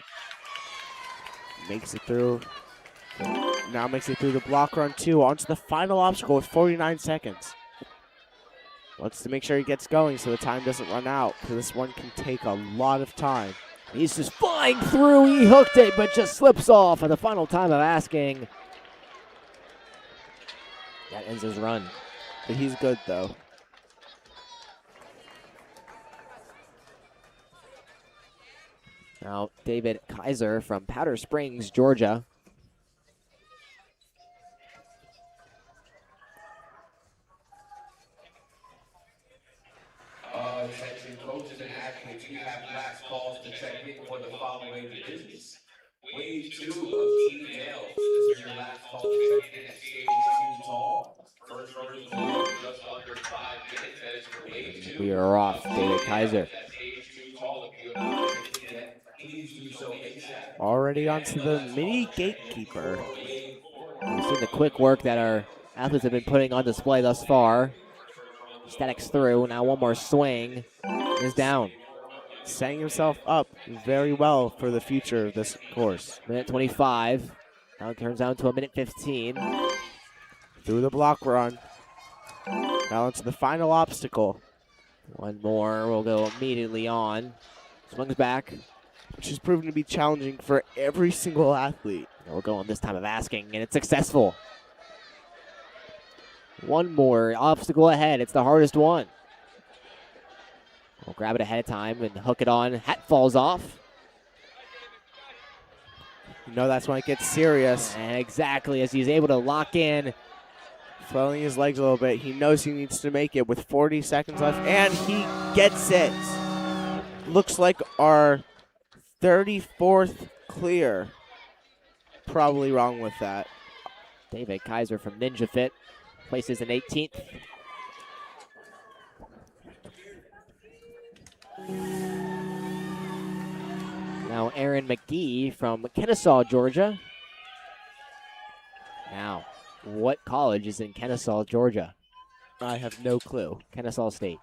Makes it through. Now makes it through the block run 2 onto the final obstacle with 49 seconds. Wants to make sure he gets going so the time doesn't run out, because this one can take a lot of time. He's just flying through. He hooked it, but just slips off at the final time of asking. That ends his run. But he's good, though. Now, David Kaiser from Powder Springs, Georgia. Attention coaches and athletes, we have last calls to check in for the following divisions. Wave 2 of team males. This is your last call to check in at stage 2 tall. First runners will go just under 5 minutes. That is for wave 2. We are off, David Kaiser. At stage 2 tall, if you have not checked in yet, please do so ASAP. Already onto the mini gatekeeper. We've seen the quick work that our athletes have been putting on display thus far. Statics through. Now one more swing is down. Setting himself up very well for the future of this course. Minute 25. Now it turns down to a minute 15. Through the block run. Now into the final obstacle. One more will go immediately on. Swings back. Which has proven to be challenging for every single athlete. We'll go on this time of asking, and it's successful. One more obstacle ahead. It's the hardest one. We'll grab it ahead of time and hook it on. Hat falls off. You know that's when it gets serious. And exactly as he's able to lock in. Flailing his legs a little bit. He knows he needs to make it with 40 seconds left. And he gets it. Looks like our 34th clear. Probably wrong with that. David Kaiser from Ninja Fit places in 18th. Now Aaron McGee from Kennesaw, Georgia. Now, what college is in Kennesaw, Georgia? I have no clue. Kennesaw State.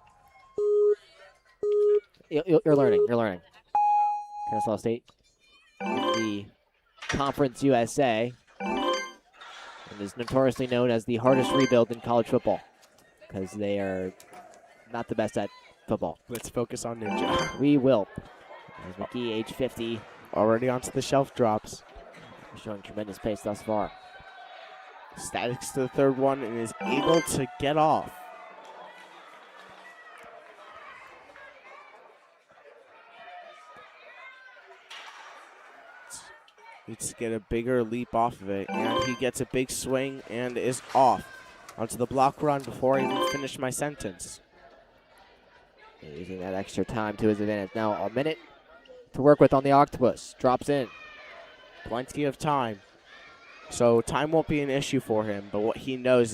You're learning. Kennesaw State in the Conference USA. And is notoriously known as the hardest rebuild in college football because they are not the best at football. Let's focus on Ninja. We will. There's McGee, age 50. Already onto the shelf drops. Showing tremendous pace thus far. Statics to the third one and is able to get off. Needs to get a bigger leap off of it, and he gets a big swing and is off. Onto the block run before I even finish my sentence. Using that extra time to his advantage. Now a minute to work with on the octopus. Drops in. Plenty of time. So time won't be an issue for him, but what he knows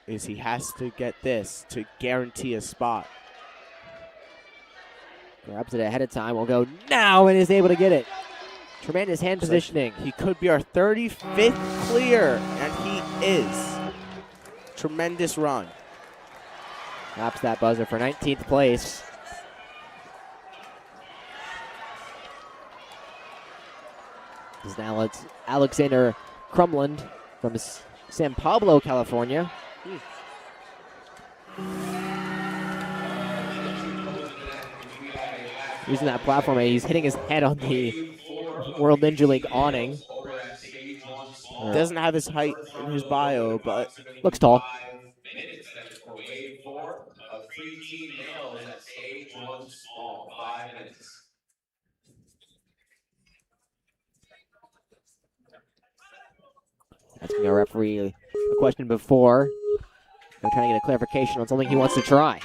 is he has to get this to guarantee a spot. Grabs it ahead of time. We'll go now and is able to get it. Tremendous hand positioning. He could be our 35th clear, and he is. Tremendous run. Taps that buzzer for 19th place. This is now Alexander Crumland from San Pablo, California. Using that platform, he's hitting his head on the World Ninja League awning. Doesn't have his height in his bio, but looks tall. Asking our referee a question before. I'm trying to get a clarification on something he wants to try.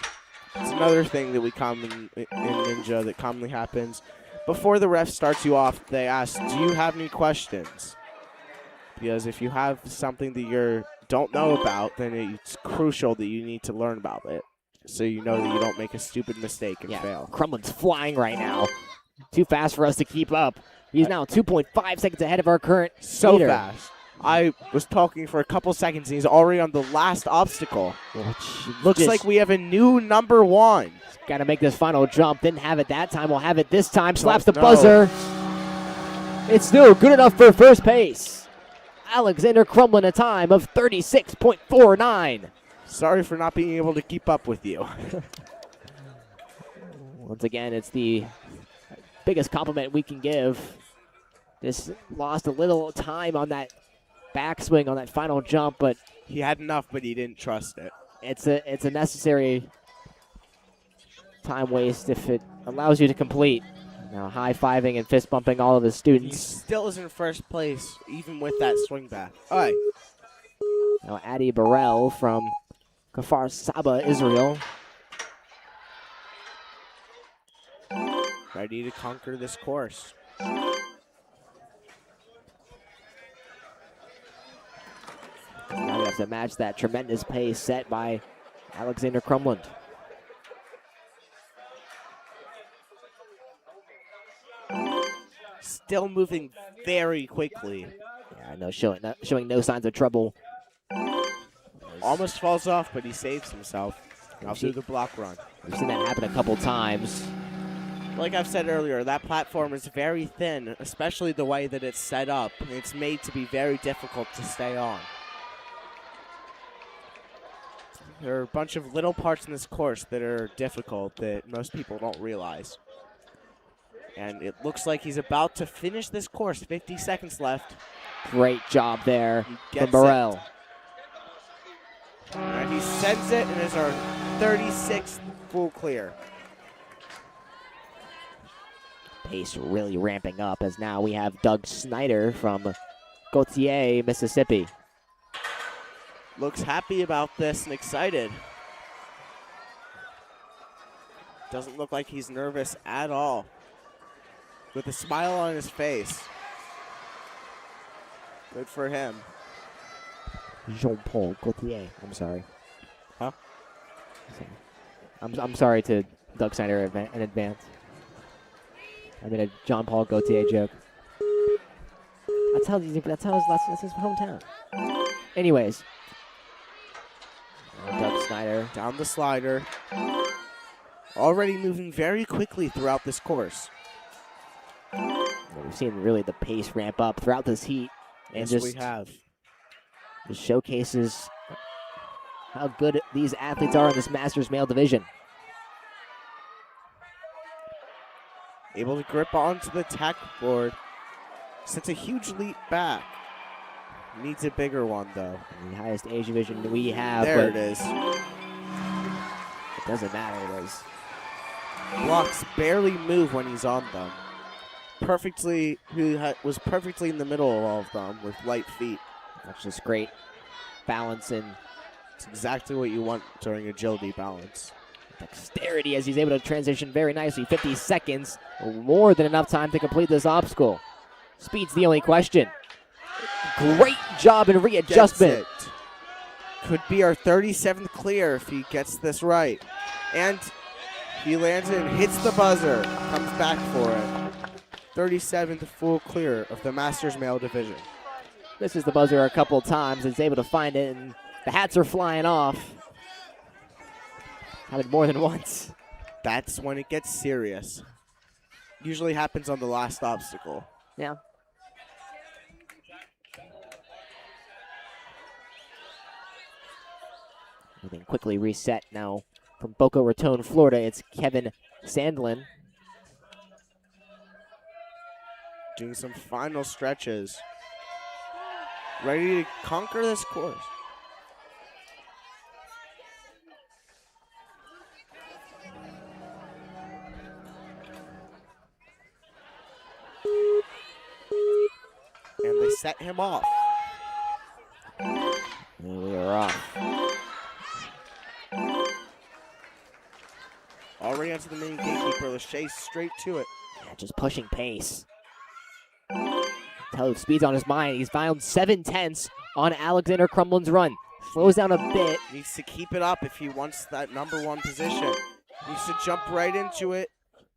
It's another thing that we common in Ninja that commonly happens. Before the ref starts you off, they ask, do you have any questions? Because if you have something that you don't know about, then it's crucial that you need to learn about it. So you know that you don't make a stupid mistake and fail. Crumlin's flying right now. Too fast for us to keep up. He's now 2.5 seconds ahead of our current leader. Fast. I was talking for a couple seconds, and he's already on the last obstacle. Looks like we have a new number one. Got to make this final jump. Didn't have it that time. We'll have it this time. Slaps the buzzer. It's still good enough for first pace. Alexander Crumlin, a time of 36.49. Sorry for not being able to keep up with you. Once again, it's the biggest compliment we can give. Just lost a little time on that backswing on that final jump, but He had enough, but he didn't trust it. it's a necessary time waste if it allows you to complete. Now high-fiving and fist bumping all of the He students. still is in first place, even with that swing back. All right. Now Adi Burrell from Kfar Saba, Israel. Ready to conquer this course. Now we have to match that tremendous pace set by Alexander Crumland. Still moving very quickly. Yeah, I know, showing no signs of trouble. Almost falls off, but he saves himself. Out through the block run. We've seen that happen a couple times. Like I've said earlier, that platform is very thin, especially the way that it's set up. It's made to be very difficult to stay on. There are a bunch of little parts in this course that are difficult that most people don't realize. And it looks like he's about to finish this course. 50 seconds left. Great job there He from gets Burrell. And he sends it, and it's our 36th full clear. Pace really ramping up as now we have Doug Snyder from Gautier, Mississippi. Looks happy about this and excited. Doesn't look like he's nervous at all. With a smile on his face. Good for him. Jean-Paul Gaultier. I'm sorry. Huh? I'm sorry to Doug Snyder in advance. I made a Jean-Paul Gaultier joke. That's his hometown. Anyways. Doug Snyder. Down the slider. Already moving very quickly throughout this course. We've seen really the pace ramp up throughout this heat. And Yes, we have. just showcases how good these athletes are in this Masters male division. Able to grip onto the tack board. Sets a huge leap back. Needs a bigger one, though. The highest age division we have. There but it is. It doesn't matter. Those Blocks barely move when he's on them. Was perfectly in the middle of all of them with light feet. That's just great balance and It's exactly what you want during agility balance. dexterity as he's able to transition very nicely. 50 seconds, more than enough time to complete this obstacle. Speed's the only question. Great job in readjustment. Gets it. Could be our 37th clear if he gets this right. And he lands it and hits the buzzer. Comes back for it. 37th full clear of the Masters male division. Misses the buzzer a couple times. Is able to find it, and the hats are flying off. Happened more than once. That's when it gets serious. Usually happens on the last obstacle. Yeah. Everything quickly reset now from Boca Raton, Florida. It's Kevin Sandlin. Doing some final stretches. Ready to conquer this course. And they set him off. And we are off. Already onto the main gatekeeper. Let's chase straight to it. Yeah, just pushing pace. Tell speed's on his mind. He's found 7/10 on Alexander Crumland's run. Slows down a bit. Needs to keep it up if he wants that #1 position. Needs to jump right into it.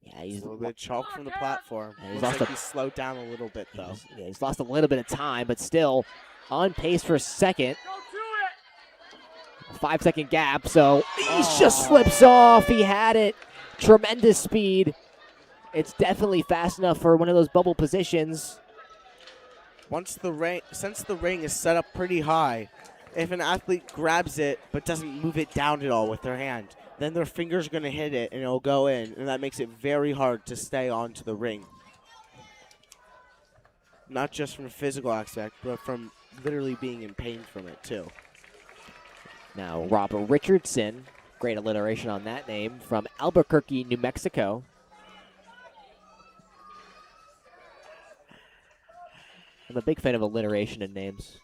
Yeah, he's A little bit of chalk from the platform. Yeah, he's Looks lost like a- he's slowed down a little bit, though. he's lost a little bit of time, but still on pace for second. 5-second gap, so he just slips off. He had it. Tremendous speed. It's definitely fast enough for one of those bubble positions. Since the ring is set up pretty high, if an athlete grabs it but doesn't move it down at all with their hand, then their finger's going to hit it and it'll go in, and that makes it very hard to stay onto the ring. Not just from a physical aspect, but from literally being in pain from it too. Now, Robert Richardson, great alliteration on that name, from Albuquerque, New Mexico. I'm a big fan of alliteration in names.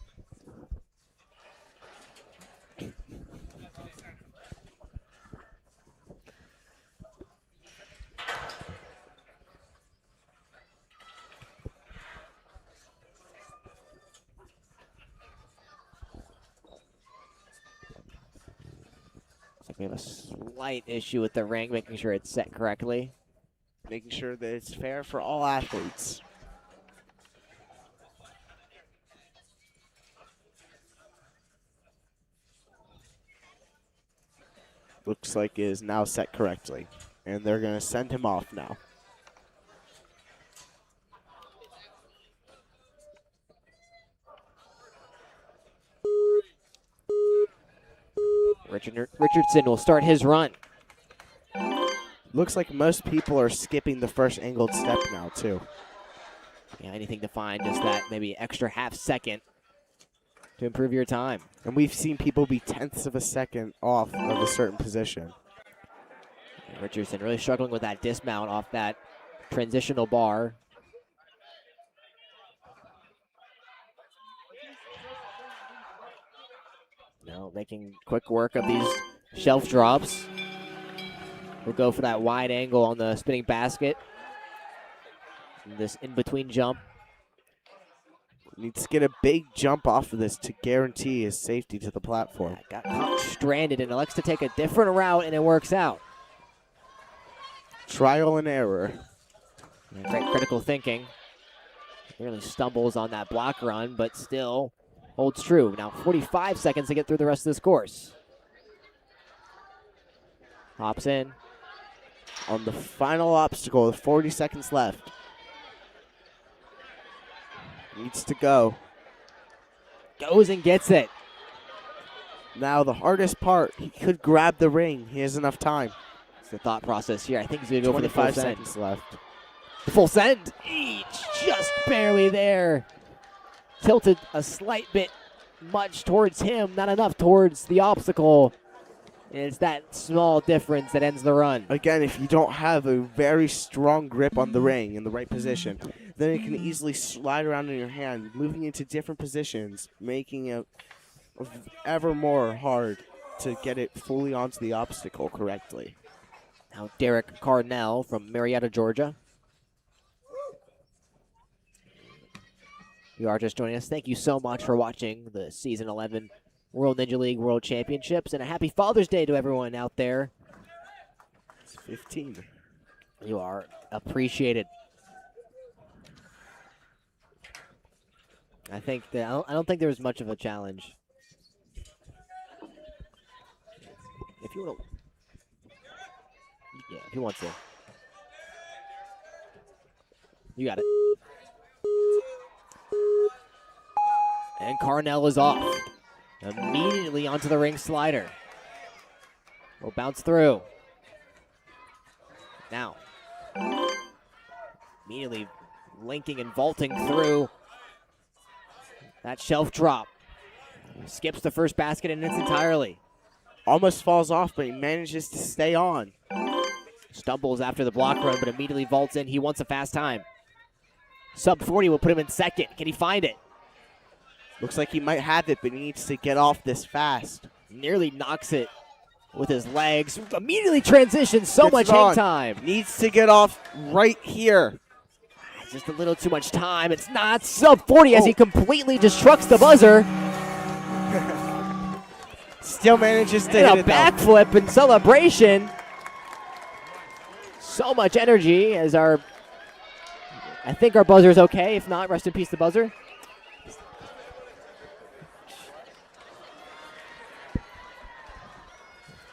We have a slight issue with the ring, making sure it's set correctly. Making sure that it's fair for all athletes. Looks like it is now set correctly. And they're going to send him off now. Richardson will start his run. Looks like most people are skipping the first angled step now, too. Yeah, anything to find just that maybe extra half second to improve your time. And we've seen people be tenths of a second off of a certain position. Richardson really struggling with that dismount off that transitional bar. Now making quick work of these shelf drops. We'll go for that wide angle on the spinning basket. And this in-between jump. Needs to get a big jump off of this to guarantee his safety to the platform. Got caught stranded and elects to take a different route, and it works out. Trial and error. And great critical thinking. Nearly stumbles on that block run, but still holds true. Now 45 seconds to get through the rest of this course. Hops in. On the final obstacle with 40 seconds left. Needs to go. Goes and gets it. Now the hardest part, he could grab the ring. He has enough time. It's the thought process here. I think he's going to go for the full 25 send. seconds left. The full send. Each just barely there. Tilted a slight bit much towards him, not enough towards the obstacle. And it's that small difference that ends the run. Again, if you don't have a very strong grip on the ring in the right position, then it can easily slide around in your hand, moving into different positions, making it ever more hard to get it fully onto the obstacle correctly. Now Derek Carnell from Marietta, Georgia. You are just joining us. Thank you so much for watching the Season 11 World Ninja League World Championships, and a happy Father's Day to everyone out there. It's 15. You are appreciated. I think that I don't think there was much of a challenge. If you want to, yeah, if you want to, you got it. And Carnell is off. Immediately onto the ring slider. Will bounce through. Now. Immediately linking and vaulting through that shelf drop. Skips the first basket in its entirely. Almost falls off, but he manages to stay on. Stumbles after the block run, but immediately vaults in. He wants a fast time. Sub 40 will put him in second. Can he find it? Looks like he might have it, but he needs to get off this fast. Nearly knocks it with his legs. Immediately transitions. So Gets much it on. hang time. Needs to get off right here. Just a little too much time. It's not sub 40 as he completely destructs the buzzer. Still manages to And hit a it, though. backflip in celebration. So much energy as I think our buzzer's okay. If not, rest in peace the buzzer.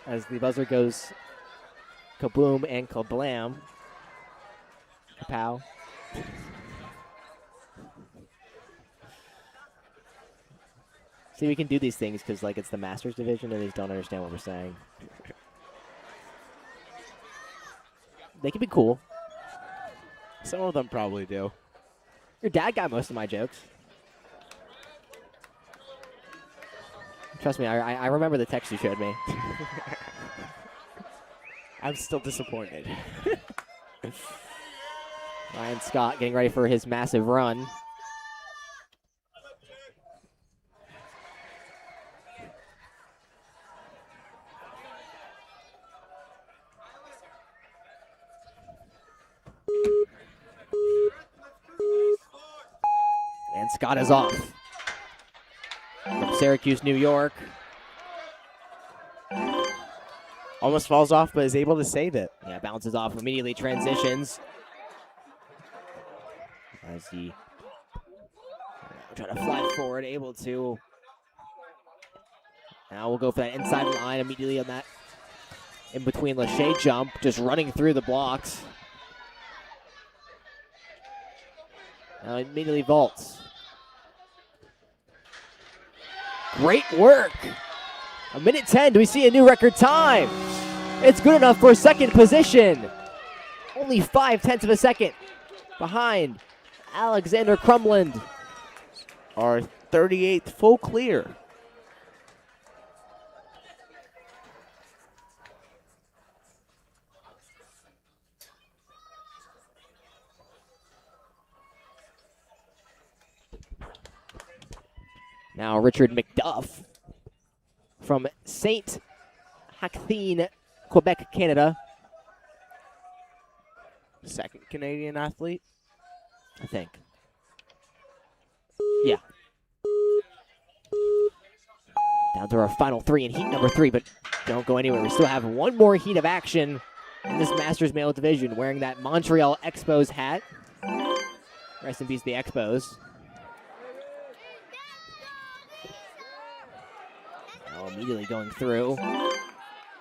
As the buzzer goes kaboom and kablam. Kapow. See, we can do these things because, like, it's the Masters division and they just don't understand what we're saying. They can be cool. Some of them probably do. Your dad got most of my jokes. Trust me, I remember the text you showed me. I'm still disappointed. Ryan Scott getting ready for his massive run. And Scott is off. From Syracuse, New York. Almost falls off, but is able to save it. Yeah, bounces off, immediately transitions. As he trying to fly forward, able to. Now we'll go for that inside line immediately on that in between Lachey jump, just running through the blocks. Now immediately vaults. Great work. 1:10. Do we see a new record time? It's good enough for second position. Only 0.5 of a second behind Alexander Crumland. Our 38th full clear. Now Richard McDuff from St. Hacthine, Quebec, Canada. Second Canadian athlete. I think. Yeah. Down to our final three in heat number 3, but don't go anywhere. We still have one more heat of action in this Masters male division, wearing that Montreal Expos hat. Rest in peace, the Expos. Now immediately going through.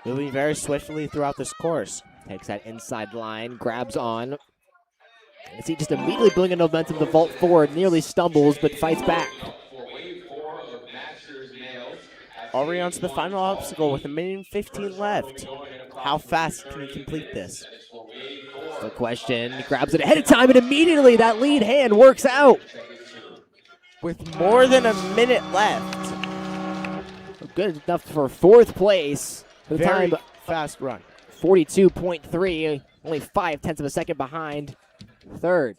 Moving very swiftly throughout this course. Takes that inside line, grabs on. And see, just immediately building enough momentum to vault forward, nearly stumbles, but fights back. Already onto the final obstacle with 1:15 left. How fast can he complete this? The question, he grabs it ahead of time, and immediately that lead hand works out. With more than a minute left. Good enough for 4th place. The Very time, fast run. 42.3, only 0.5 of a second behind 3rd.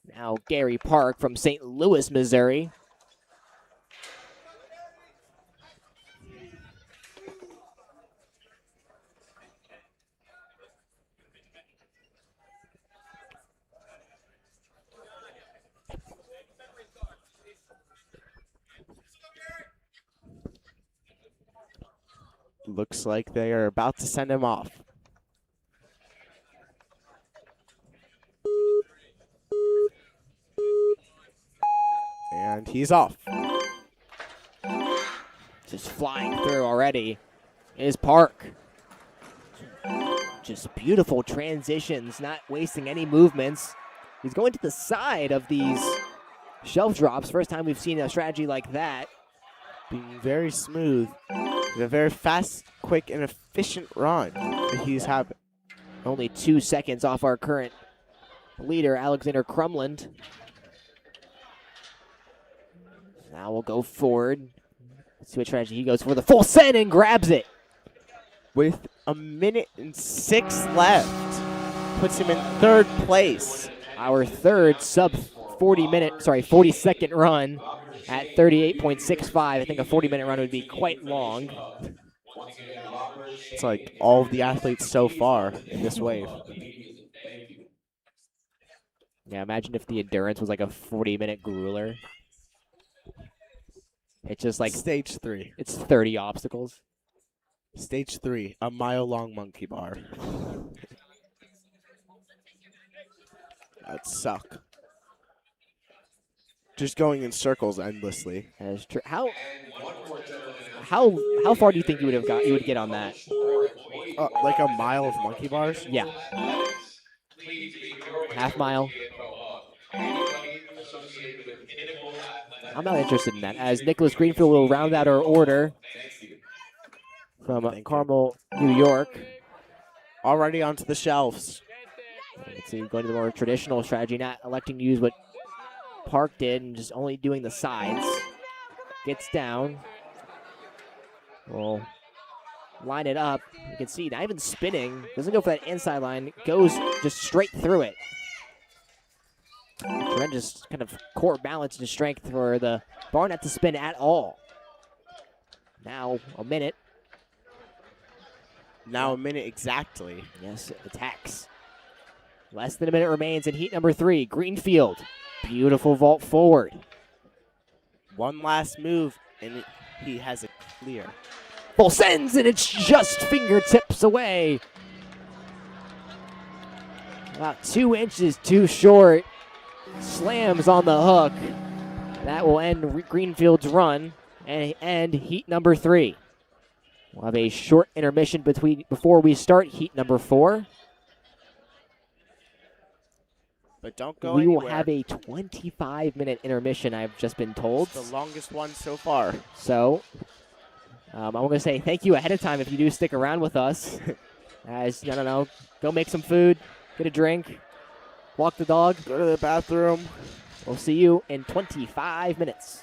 Now Gary Park from St. Louis, Missouri. Looks like they are about to send him off. And he's off. Just flying through already is Park. Just beautiful transitions, not wasting any movements. He's going to the side of these shelf drops. First time we've seen a strategy like that. Being very smooth. A very fast, quick, and efficient run that he's having. Only 2 seconds off our current leader, Alexander Crumland. Now we'll go forward. Let's see what strategy he goes for. The full send and grabs it. With 1:06 left. Puts him in 3rd place. Our 3rd sub 40-second run at 38.65. I think a 40-minute run would be quite long. It's like all of the athletes so far in this wave. Yeah, imagine if the endurance was like a 40-minute grueler. It's just like Stage 3. it's 30 obstacles. Stage 3, a mile-long monkey bar. That'd suck. Just going in circles endlessly. That is true. How far do you think you would get on that? Like a mile of monkey bars? Yeah. Half mile. I'm not interested in that, as Nicholas Greenfield will round out our order from Thank you. Carmel, New York. Already onto the shelves. Let's see, going to the more traditional strategy, not electing to use what Park did and just only doing the sides. Gets down. Will line it up. You can see not even spinning. Doesn't go for that inside line. Goes just straight through it. Tremendous kind of core balance and strength for the bar not to spin at all. Now a minute. Now a minute exactly. Yes, attacks. Less than a minute remains in heat number 3. Greenfield. Beautiful vault forward. One last move, and he has it clear. Full sends, and it's just fingertips away. About 2 inches too short. Slams on the hook. That will end Greenfield's run and end heat number 3. We'll have a short intermission before we start heat number 4. But don't go We anywhere. will have a 25-minute intermission, I've just been told. It's the longest one so far. So, I'm going to say thank you ahead of time if you do stick around with us. As, I don't know, go make some food, get a drink, walk the dog. Go to the bathroom. We'll see you in 25 minutes.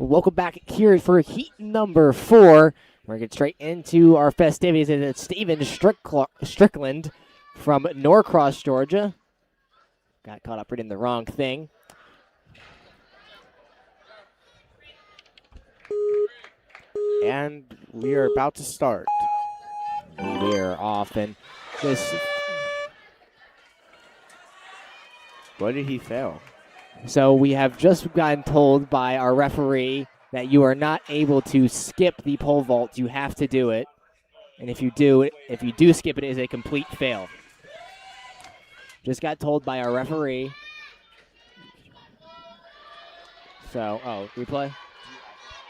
Welcome back here for heat number 4. We're going to get straight into our festivities. And it's Steven Strickland from Norcross, Georgia. Got caught up reading the wrong thing. And we are about to start. We are off, and this. What did he fail? So we have just gotten told by our referee that you are not able to skip the pole vault. You have to do it, and if you do skip it, it is a complete fail. Just got told by our referee. So, replay?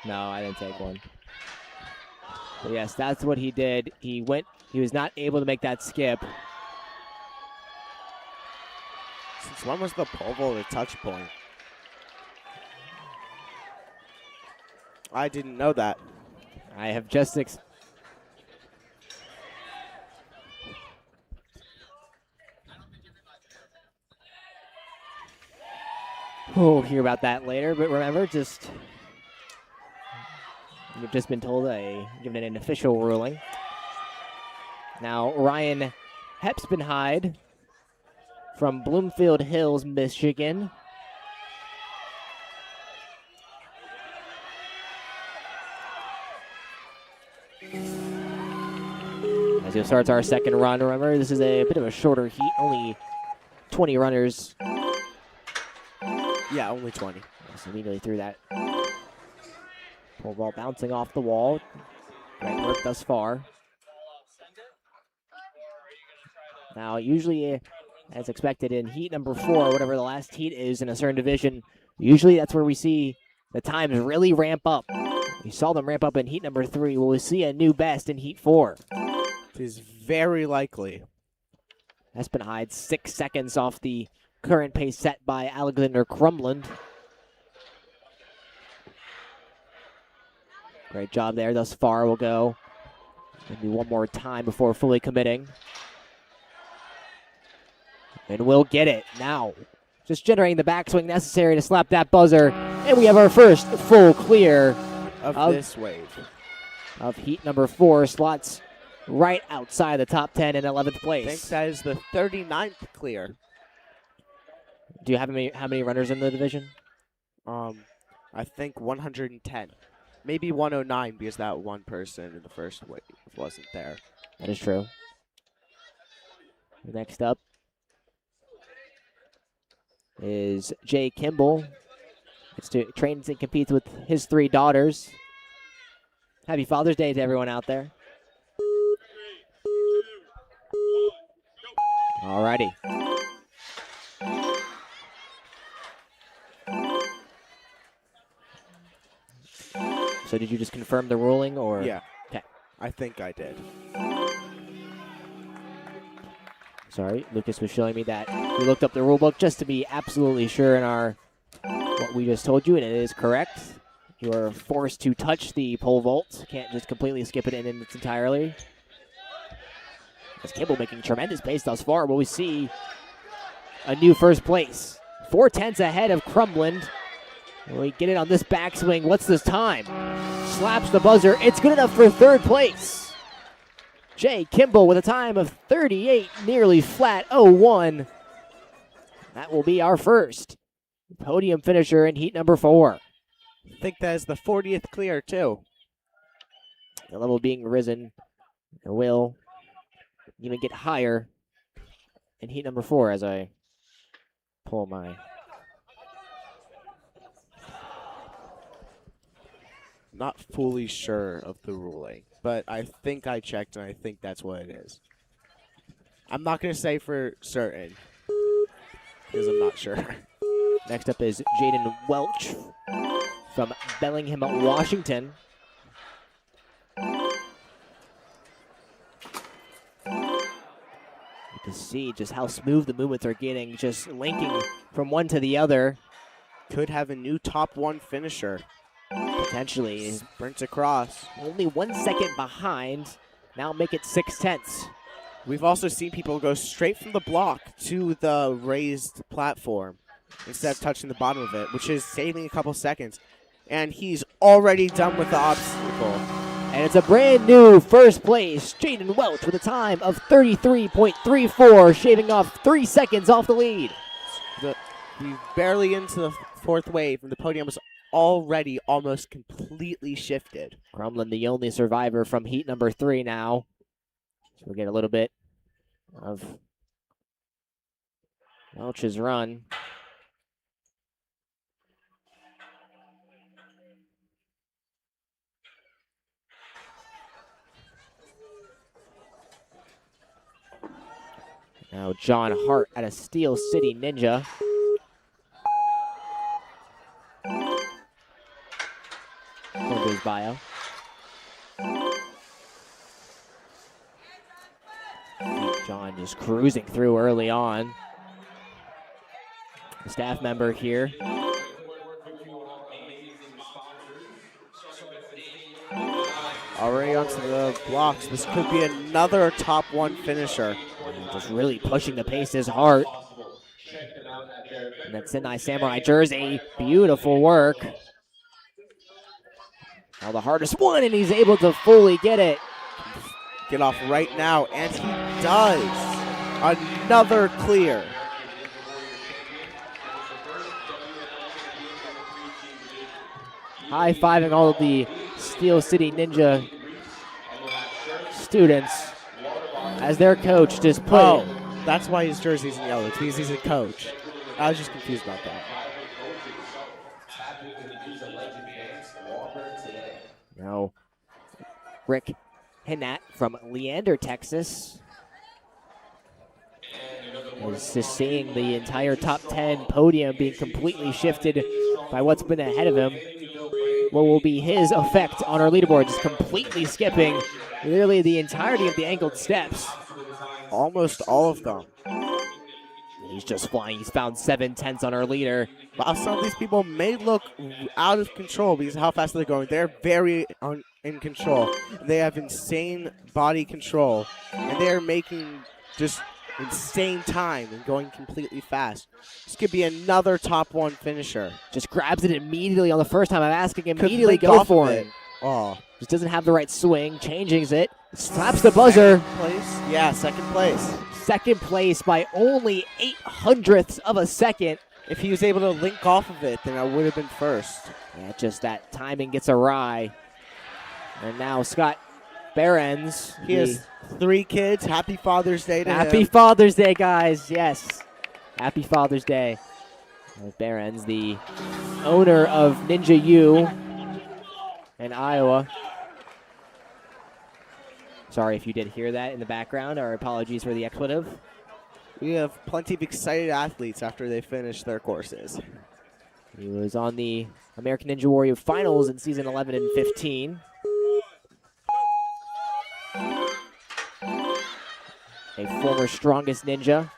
No, I didn't take one. But yes, that's what he did. He was not able to make that skip. Since when was the pole vault a touch point? I didn't know that. I have just we'll hear about that later, but remember, you've just been told given an official ruling. Now, Ryan Hepspenheide from Bloomfield Hills, Michigan. As he starts our second run, remember, this is a bit of a shorter heat, only 20 runners. Yeah, only 20. So immediately through that pole vault bouncing off the wall. Great work thus far. Now, usually, as expected in heat number 4, whatever the last heat is in a certain division, usually that's where we see the times really ramp up. We saw them ramp up in heat number 3. Will we see a new best in heat 4? It is very likely. Espenheide 6 seconds off the current pace set by Alexander Crumland. Great job there thus far. We'll go maybe one more time before fully committing. And we'll get it now. Just generating the backswing necessary to slap that buzzer. And we have our first full clear Of this wave. Of heat number 4. Slots right outside the top 10 in 11th I place. think that is the 39th clear. Do you have how many runners in the division? I think 110. Maybe 109 because that one person in the first wave wasn't there. That is true. Next up is Jay Kimball. Trains and competes with his 3 daughters. Happy Father's Day to everyone out there. Alrighty. So did you just confirm the ruling, or? Yeah. Okay. I think I did. Sorry, Lucas was showing me that we looked up the rule book just to be absolutely sure in what we just told you, and it is correct. You are forced to touch the pole vault. Can't just completely skip it in its entirety. As Kimball making tremendous pace thus far, but we see a new first place. 4/10 ahead of Crumland. We get it on this backswing. What's this time? Slaps the buzzer. It's good enough for 3rd place. Jay Kimball with a time of 38, nearly flat 01. That will be our first podium finisher in heat number 4. I think that is the 40th clear, too. The level being risen. It will even get higher in heat number 4 as I pull my... Not fully sure of the ruling, but I think I checked, and I think that's what it is. I'm not going to say for certain, because I'm not sure. Next up is Jaden Welch from Bellingham, Washington. You can see just how smooth the movements are getting, just linking from one to the other. Could have a new top 1 finisher. Potentially. Sprints across. Only 1 second behind. Now make it 6/10. We've also seen people go straight from the block to the raised platform instead of touching the bottom of it, which is saving a couple seconds. and he's already done with the obstacle. And it's a brand new first place. Jaden Welch with a time of 33.34, shaving off 3 seconds off the lead. He's barely into the fourth wave, and the podium was already almost completely shifted. Crumlin, the only survivor from heat number 3 now. So we'll get a little bit of Welch's run. Now John Hart at a Steel City Ninja. According to his bio. John just cruising through early on. A staff member here. Already onto the blocks. This could be another top 1 finisher. Just really pushing the pace is Hart. And that Sendai Samurai jersey. Beautiful work. Now the hardest one, and he's able to fully get it. Get off right now, and he does. Another clear. High-fiving all of the Steel City Ninja students as their coach just put Oh, it. that's why his jersey's in yellow. It's because he's a coach. I was just confused about that. Now, Rick Hinnat from Leander, Texas. Is just seeing the entire top 10 podium being completely shifted by what's been ahead of him. What will be his effect on our leaderboard, just completely skipping literally the entirety of the angled steps. Almost all of them. He's just flying. He's found 7/10 on our leader. While some of these people may look out of control because of how fast they're going, they're very in control. They have insane body control, and they're making just insane time and going completely fast. This could be another top 1 finisher. Just grabs it immediately on the first time I'm asking him. Could Immediately link go off for of it. Oh. Just doesn't have the right swing. Changes it. Slaps the buzzer. Second place? Yeah, second place. Second place by only 0.08 of a second. If he was able to link off of it, then I would have been first. Yeah, just that timing gets awry. And now Scott Behrens. He has 3 kids. Happy Father's Day to Happy him. Father's Day, guys. Yes. Happy Father's Day. Behrens, the owner of Ninja U in Iowa. Sorry if you did hear that in the background. Our apologies for the expletive. We have plenty of excited athletes after they finish their courses. He was on the American Ninja Warrior Finals in season 11 and 15. A former strongest ninja.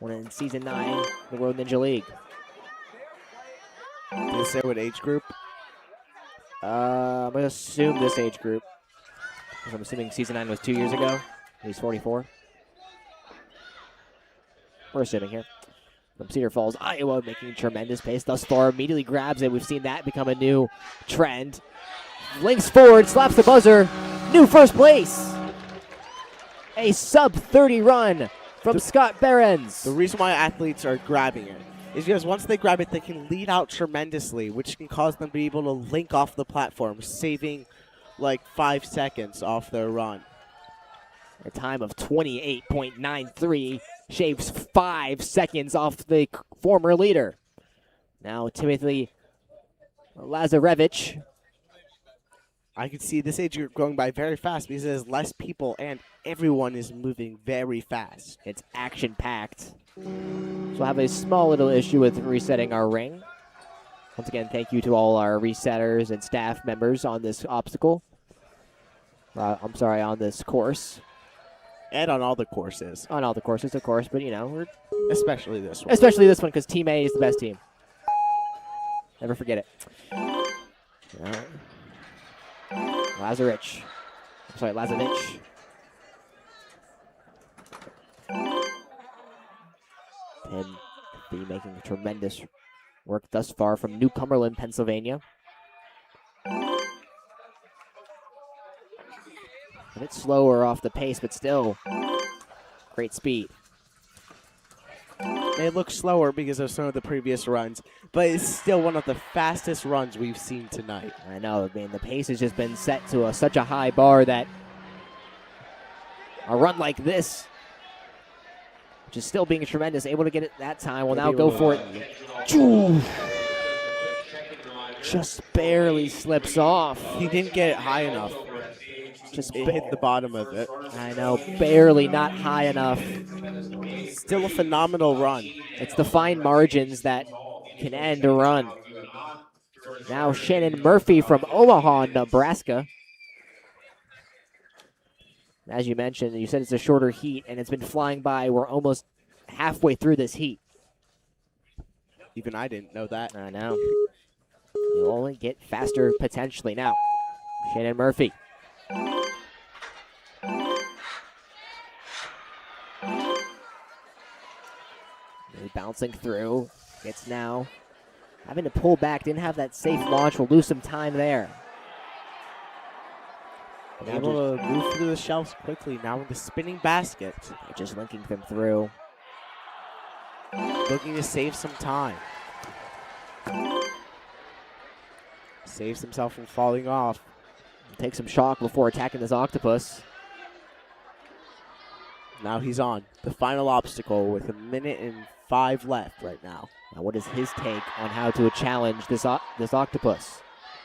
Won in season 9 the World Ninja League. Did they say what age group? I'm going to assume this age group. I'm assuming season 9 was 2 years ago. He's 44. We're assuming here. From Cedar Falls, Iowa, making tremendous pace thus far. Immediately grabs it. We've seen that become a new trend. Links forward, slaps the buzzer. New first place. A sub-30 run from Scott Behrens. The reason why athletes are grabbing it is because once they grab it, they can lead out tremendously, which can cause them to be able to link off the platform, saving like 5 seconds off their run. A time of 28.93 shaves 5 seconds off the former leader. Now Timothy Lazarevich. I can see this age group going by very fast because there's less people and everyone is moving very fast. It's action-packed. So we'll have a small little issue with resetting our ring. Once again, thank you to all our resetters and staff members on this obstacle. On this course. And on all the courses. On all the courses, of course, but you know, Especially this one. especially this one because Team A is the best team. Never forget it. Lazarevich. Tim be making tremendous work thus far from New Cumberland, Pennsylvania. A bit slower off the pace, but still great speed. They look slower because of some of the previous runs, but it's still one of the fastest runs we've seen tonight. I know, I mean, the pace has just been set to such a high bar that a run like this, which is still being tremendous, able to get it that time, will now go for it. Choo! Just barely slips off. He didn't get it high enough. Just It hit the bottom of it. I know, barely not high enough. Still a phenomenal run. It's the fine margins that can end a run. Now Shannon Murphy from Omaha, Nebraska. As you mentioned, you said it's a shorter heat, and it's been flying by. We're almost halfway through this heat. Even I didn't know that. I know. You'll only get faster potentially. Now, Shannon Murphy. He's bouncing through. Gets now having to pull back. Didn't have that safe launch. Will lose some time there. Able to move through the shelves quickly now with the spinning basket. Just linking them through. Looking to save some time. Saves himself from falling off. Take some shock before attacking this octopus. Now he's on the final obstacle with 1:05 left right now. Now, what is his take on how to challenge this octopus?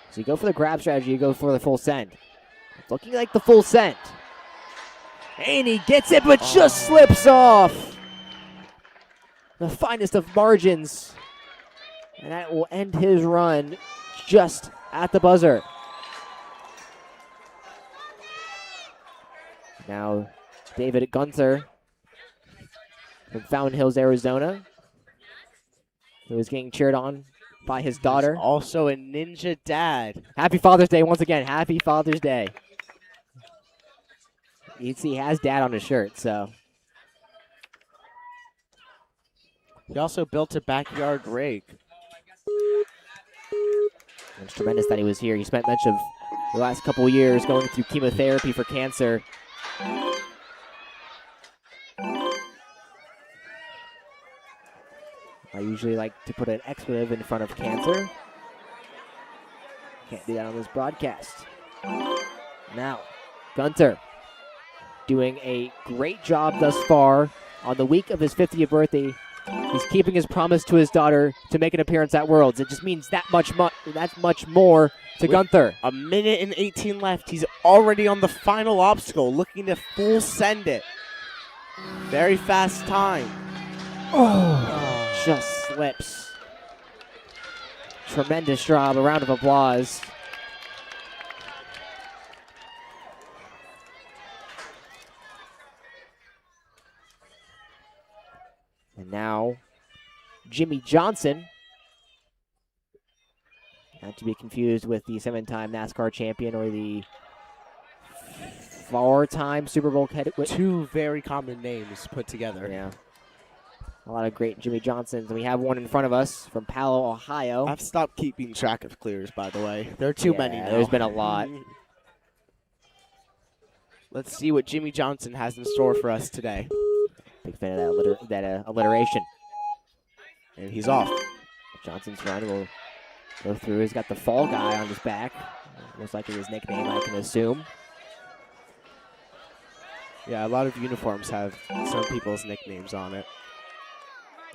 So you go for the grab strategy, you go for the full send. It's looking like the full send. And he gets it, but just slips off. The finest of margins. And that will end his run just at the buzzer. Now, David Gunther from Fountain Hills, Arizona, who is getting cheered on by his daughter. He's also a ninja dad. Happy Father's Day once again. Happy Father's Day. You can see he has dad on his shirt, so. He also built a backyard rig. It's tremendous that he was here. He spent much of the last couple of years going through chemotherapy for cancer. I usually like to put an expletive in front of cancer. Can't do that on this broadcast. Now, Gunther doing a great job thus far. On the week of his 50th birthday, he's keeping his promise to his daughter to make an appearance at Worlds. It just means that much more to Gunther. 1:18 left. He's already on the final obstacle, looking to full send it. Very fast time. Just slips. Tremendous job. A round of applause. And now, Jimmy Johnson. Not to be confused with the 7-time NASCAR champion or the 4-time Super Bowl heavyweight. Two very common names put together. Yeah. A lot of great Jimmy Johnsons. And we have one in front of us from Palo, Ohio. I've stopped keeping track of clears, by the way. There are too many now. There's been a lot. Let's see what Jimmy Johnson has in store for us today. Big fan of that alliteration. And he's off. Johnson's run will go through. He's got the fall guy on his back. Most likely his nickname, I can assume. Yeah, a lot of uniforms have some people's nicknames on it.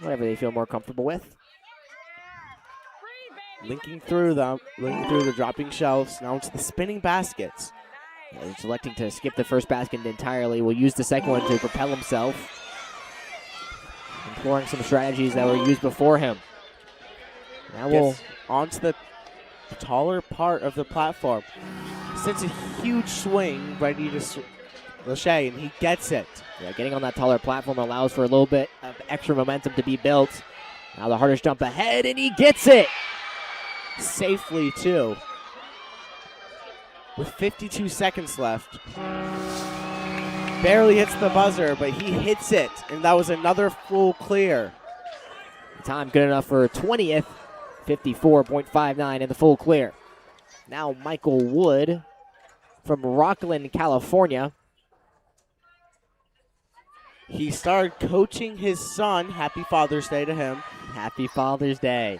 Whatever they feel more comfortable with. Linking through the dropping shelves. Now it's the spinning baskets. Yeah, he's electing to skip the first basket entirely. Will use the second one to propel himself. Employing some strategies that were used before him. Now we'll onto the taller part of the platform. Sends a huge swing, ready to Lachey, and he gets it. Yeah, getting on that taller platform allows for a little bit of extra momentum to be built. Now the hardest jump ahead, and he gets it! Safely, too. With 52 seconds left. Barely hits the buzzer, but he hits it, and that was another full clear. Time good enough for 20th, 54.59 in the full clear. Now Michael Wood from Rockland, California. He started coaching his son. Happy Father's Day to him. Happy Father's Day.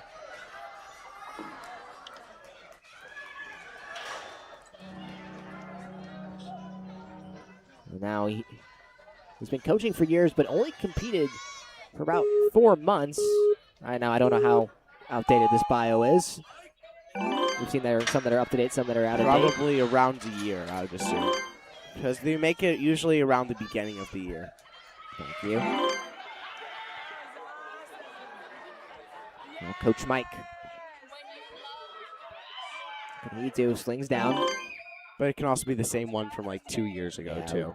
Now he's been coaching for years, but only competed for about 4 months. Right now, I don't know how outdated this bio is. We've seen there are some that are up to date, some that are out of date. Probably around a year, I would assume. Because they make it usually around the beginning of the year. Thank you. Now Coach Mike. What can he do? Slings down. But it can also be the same one from like 2 years ago, too.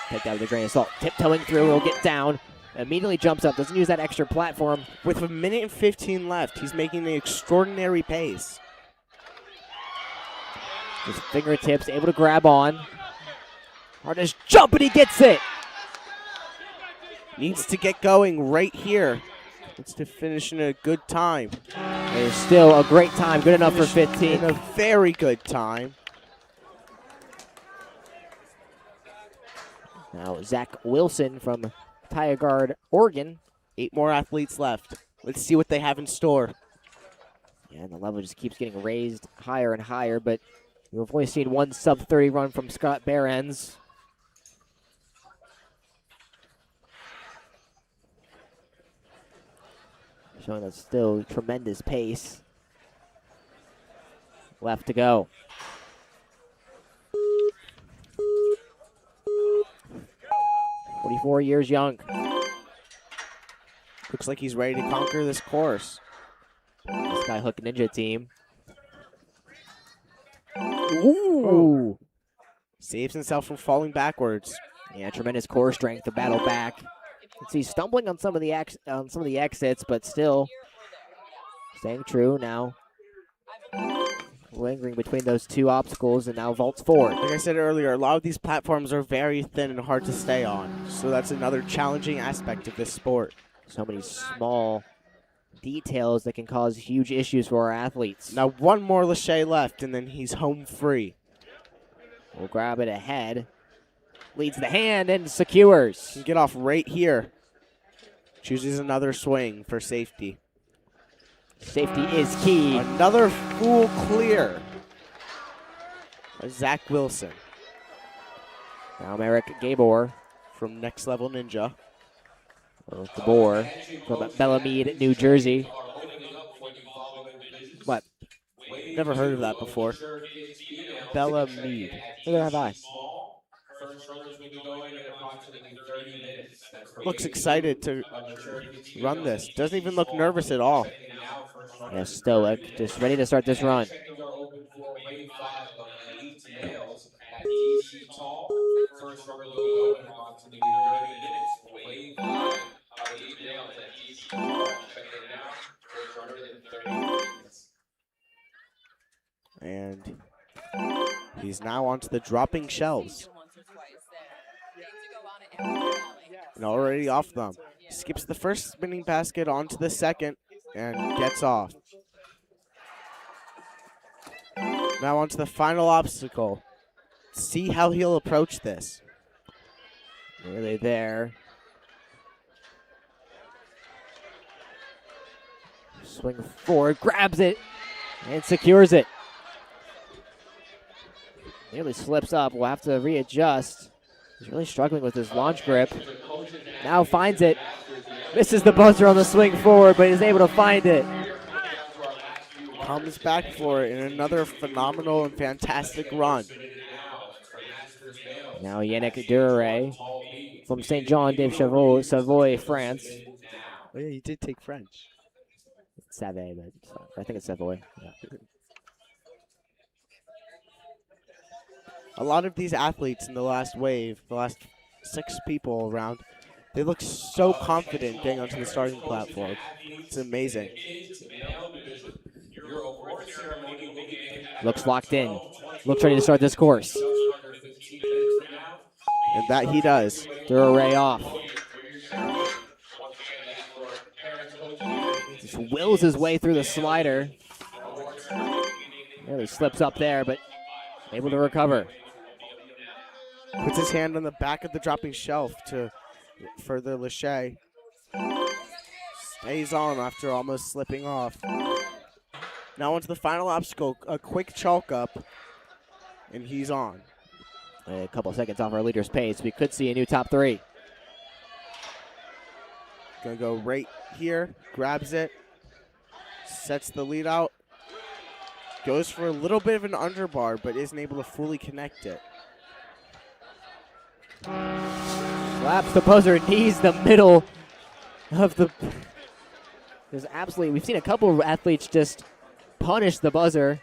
Take that with a grain of salt. Tiptoeing through, he'll get down. Immediately jumps up, doesn't use that extra platform. With 1:15 left, he's making an extraordinary pace. His fingertips, able to grab on. Hardest jump, and he gets it. Needs to get going right here. Needs to finish in a good time. It is still a great time, good enough for 15. In a very good time. Now Zach Wilson from Tigard, Oregon. 8 more athletes left. Let's see what they have in store. Yeah, and the level just keeps getting raised higher and higher, but we've only seen one sub-30 run from Scott Behrens. Showing that still tremendous pace. Left to go. "24 years young." Looks like he's ready to conquer this course. This Skyhook Ninja team. Ooh! Saves himself from falling backwards. Yeah, tremendous core strength to battle back. Let's see, stumbling on some of the exits, but still staying true now. Lingering between those two obstacles and now vaults forward. Like I said earlier, a lot of these platforms are very thin and hard to stay on. So that's another challenging aspect of this sport. So many small details that can cause huge issues for our athletes. Now one more Lachey left and then he's home free. We'll grab it ahead. Leads the hand and secures. Can get off right here. Chooses another swing for safety. Safety is key. Another full clear. Zach Wilson. Now Merrick Gabor from Next Level Ninja. Gabor from Bellamede, New Jersey. What? Never heard of that before. Bellamede. Neither have I. Looks excited to run this. Doesn't even look nervous at all. Yeah, stoic. Just ready to start this run. And he's now onto the dropping shelves. And already off them. Skips the first spinning basket onto the second and gets off. Now onto the final obstacle. See how he'll approach this. Nearly there. Swing forward, grabs it, and secures it. Nearly slips up. We'll have to readjust. He's really struggling with his launch grip. Now finds it. Misses the buzzer on the swing forward, but is able to find it. Comes back for it in another phenomenal and fantastic run. Now Yannick Duray from St. Jean de Savoy, France. Oh yeah, you did take French. Savoy, but I think it's Savoy. Yeah. A lot of these athletes in the last wave, the last 6 people around, they look so confident getting onto the starting platform. It's amazing. Looks locked in. Looks ready to start this course. And that he does. Duray off. Just wills his way through the slider. Really slips up there, but able to recover. Puts his hand on the back of the dropping shelf to further Lachey. Stays on after almost slipping off. Now onto the final obstacle, a quick chalk up, and he's on. A couple seconds off our leader's pace. We could see a new top 3. Gonna go right here, grabs it, sets the lead out, goes for a little bit of an underbar, but isn't able to fully connect it. Slaps the buzzer, knees the middle of the... There's absolutely... We've seen a couple of athletes just punish the buzzer.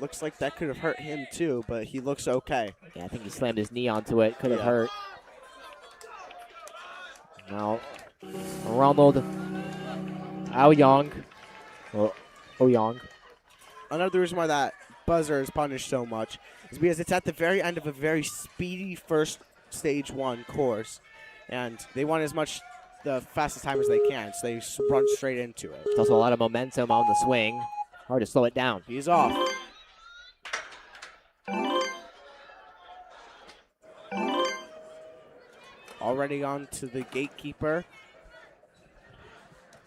Looks like that could have hurt him too, but he looks okay. Yeah, I think he slammed his knee onto it. Could have hurt. Now, Ronald Aoyong. Oyong. Another reason why that buzzer is punished so much is because it's at the very end of a very speedy first stage 1 course, and they want as much the fastest time as they can, so they run straight into it. There's also a lot of momentum on the swing. Hard to slow it down. He's off. Already on to the gatekeeper.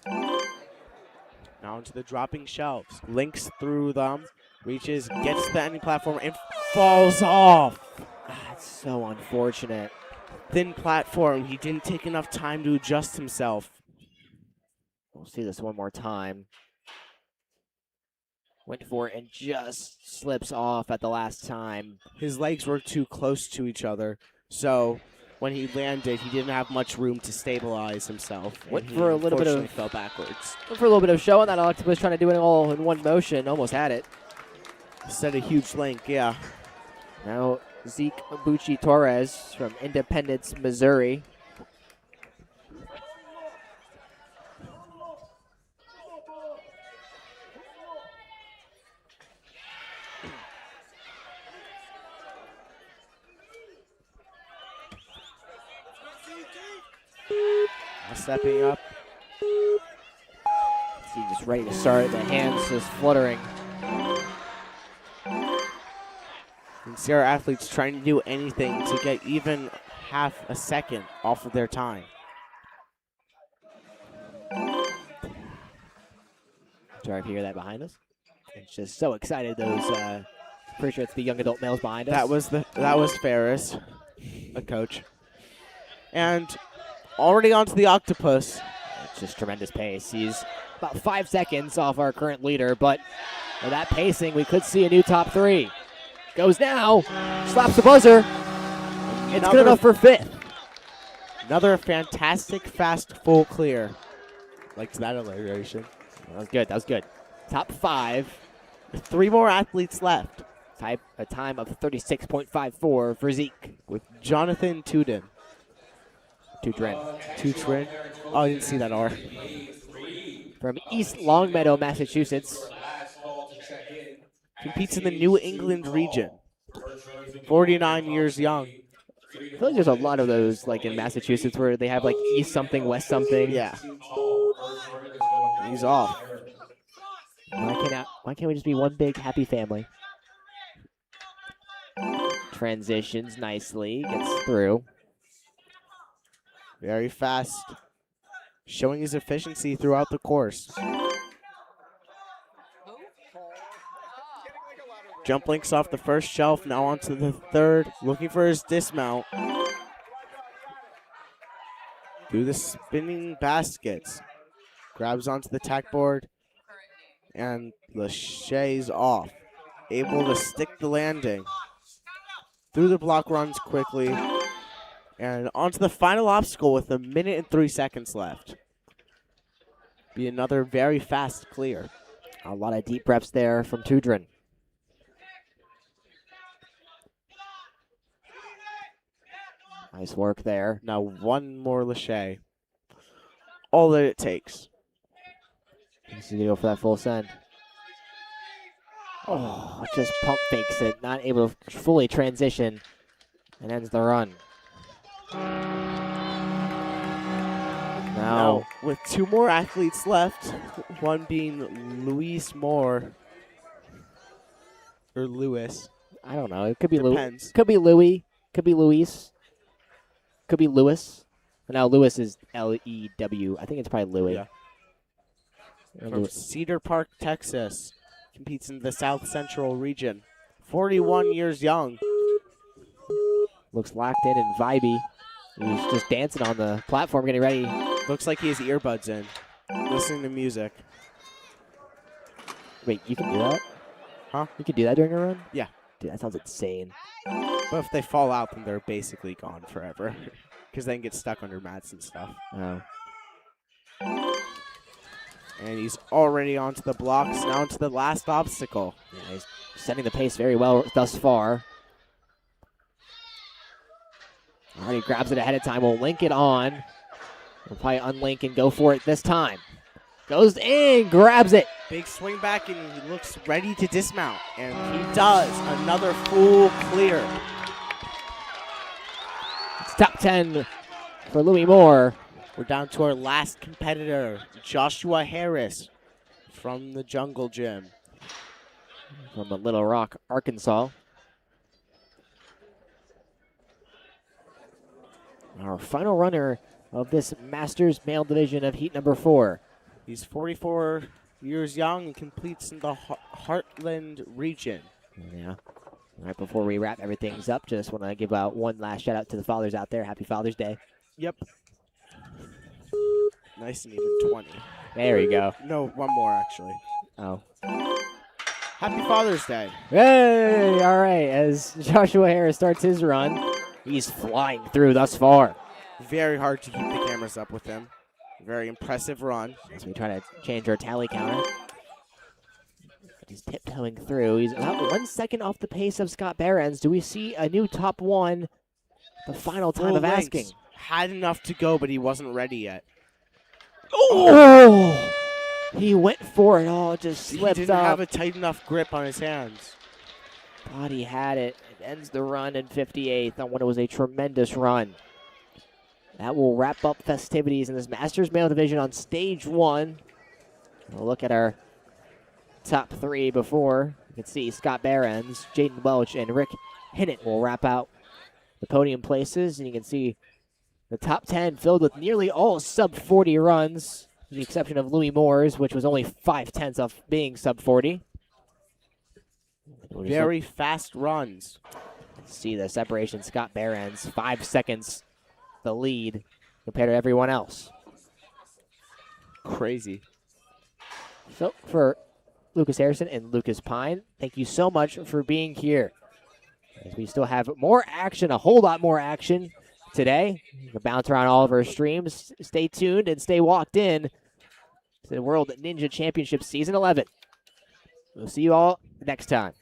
Now onto the dropping shelves. Links through them, reaches, gets to the ending platform, and falls off. That's so unfortunate. Thin platform. He didn't take enough time to adjust himself. We'll see this one more time. Went for it and just slips off at the last time. His legs were too close to each other, so when he landed, he didn't have much room to stabilize himself. Went for a little bit of... He fell backwards. Went for a little bit of show on that octopus, trying to do it all in one motion. Almost had it. Set a huge link, yeah. Now Zeke Bucci Torres from Independence, Missouri. Stepping up. See, just ready to start. The hands just fluttering. And see our athletes trying to do anything to get even half a second off of their time. Sorry if you hear that behind us. It's just so excited. Those, pretty sure it's the young adult males behind us. That was Ferris, a coach, and already onto the octopus. It's just tremendous pace. He's about 5 seconds off our current leader, but with that pacing, we could see a new top 3. Goes now, slaps the buzzer. It's good enough for 5th. Another fantastic fast full clear. Likes that alliteration. That was good. That was good. Top 5. 3 more athletes left. A time of 36.54 for Zeke. With Jonathan Tudin. Tutrin. Oh, I didn't see that R. From East Longmeadow, Massachusetts. Competes in the New England region. 49 years young. I feel like there's a lot of those, like in Massachusetts, where they have like East something, West something. Yeah. He's off. Why can't we just be one big happy family? Transitions nicely, gets through. Very fast. Showing his efficiency throughout the course. Jump links off the first shelf, now onto the third. Looking for his dismount. Do the spinning baskets. Grabs onto the tack board. And Lachey's off. Able to stick the landing. Through the block runs quickly. And onto the final obstacle with 1 minute and 3 seconds left. Be another very fast clear. A lot of deep reps there from Tudrin. Nice work there. Now one more Lachey. All that it takes. He's going to go for that full send. Oh, just pump fakes it. Not able to fully transition. And ends the run. Now, with 2 more athletes left, one being Luis Moore, or Lewis. I don't know. It could be Depends. Could be Louis. Could be Luis. Could be Lewis. Now Lewis is Lew. I think it's probably Louis. Yeah. From Cedar Park, Texas. Competes in the South Central region. 41 years young. Looks locked in and vibey. He's just dancing on the platform, getting ready. Looks like he has earbuds in. Listening to music. Wait, you can do that? Huh? You can do that during a run? Yeah. Dude, that sounds insane. But if they fall out, then they're basically gone forever. Because they can get stuck under mats and stuff. Oh. And he's already onto the blocks, now onto the last obstacle. Yeah, he's setting the pace very well thus far. Already grabs it ahead of time. We'll link it on. We'll probably unlink and go for it this time. Goes in, grabs it. Big swing back, and he looks ready to dismount. And he does. Another full clear. It's top 10 for Louis Moore. We're down to our last competitor, Joshua Harris from the Jungle Gym. From Little Rock, Arkansas. Our final runner of this Masters Male Division of Heat number 4. He's 44 years young and completes in the Heartland region. Yeah. Right before we wrap everything up, just want to give out one last shout out to the fathers out there. Happy Father's Day. Yep. Nice and even 20. There you go. No, one more actually. Oh. Happy Father's Day. Hey, all right. As Joshua Harris starts his run, he's flying through thus far. Very hard to keep the cameras up with him. Very impressive run. As we try to change our tally counter. He's tiptoeing through. He's about 1 second off the pace of Scott Behrens. Do we see a new top 1? The final time Full of lengths. asking. Had enough to go, but he wasn't ready yet. Oh! He went for it all, just He slipped didn't up. have a tight enough grip on his hands. Thought he had it. It ends the run in 58th on what was a tremendous run. That will wrap up festivities in this Masters Male Division on stage 1. We'll look at our top 3 before. You can see Scott Behrens, Jaden Welch, and Rick Hinnant will wrap out the podium places. And you can see the top 10 filled with nearly all sub-40 runs, with the exception of Louis Moore's, which was only 5/10 off being sub-40. Very fast runs. See the separation. Scott Behrens, 5 seconds the lead compared to everyone else. Crazy. So for Lucas Harrison and Lucas Pine, thank you so much for being here. As we still have more action, a whole lot more action today. You can bounce around all of our streams. Stay tuned and stay walked in to the World Ninja Championship Season 11. We'll see you all next time.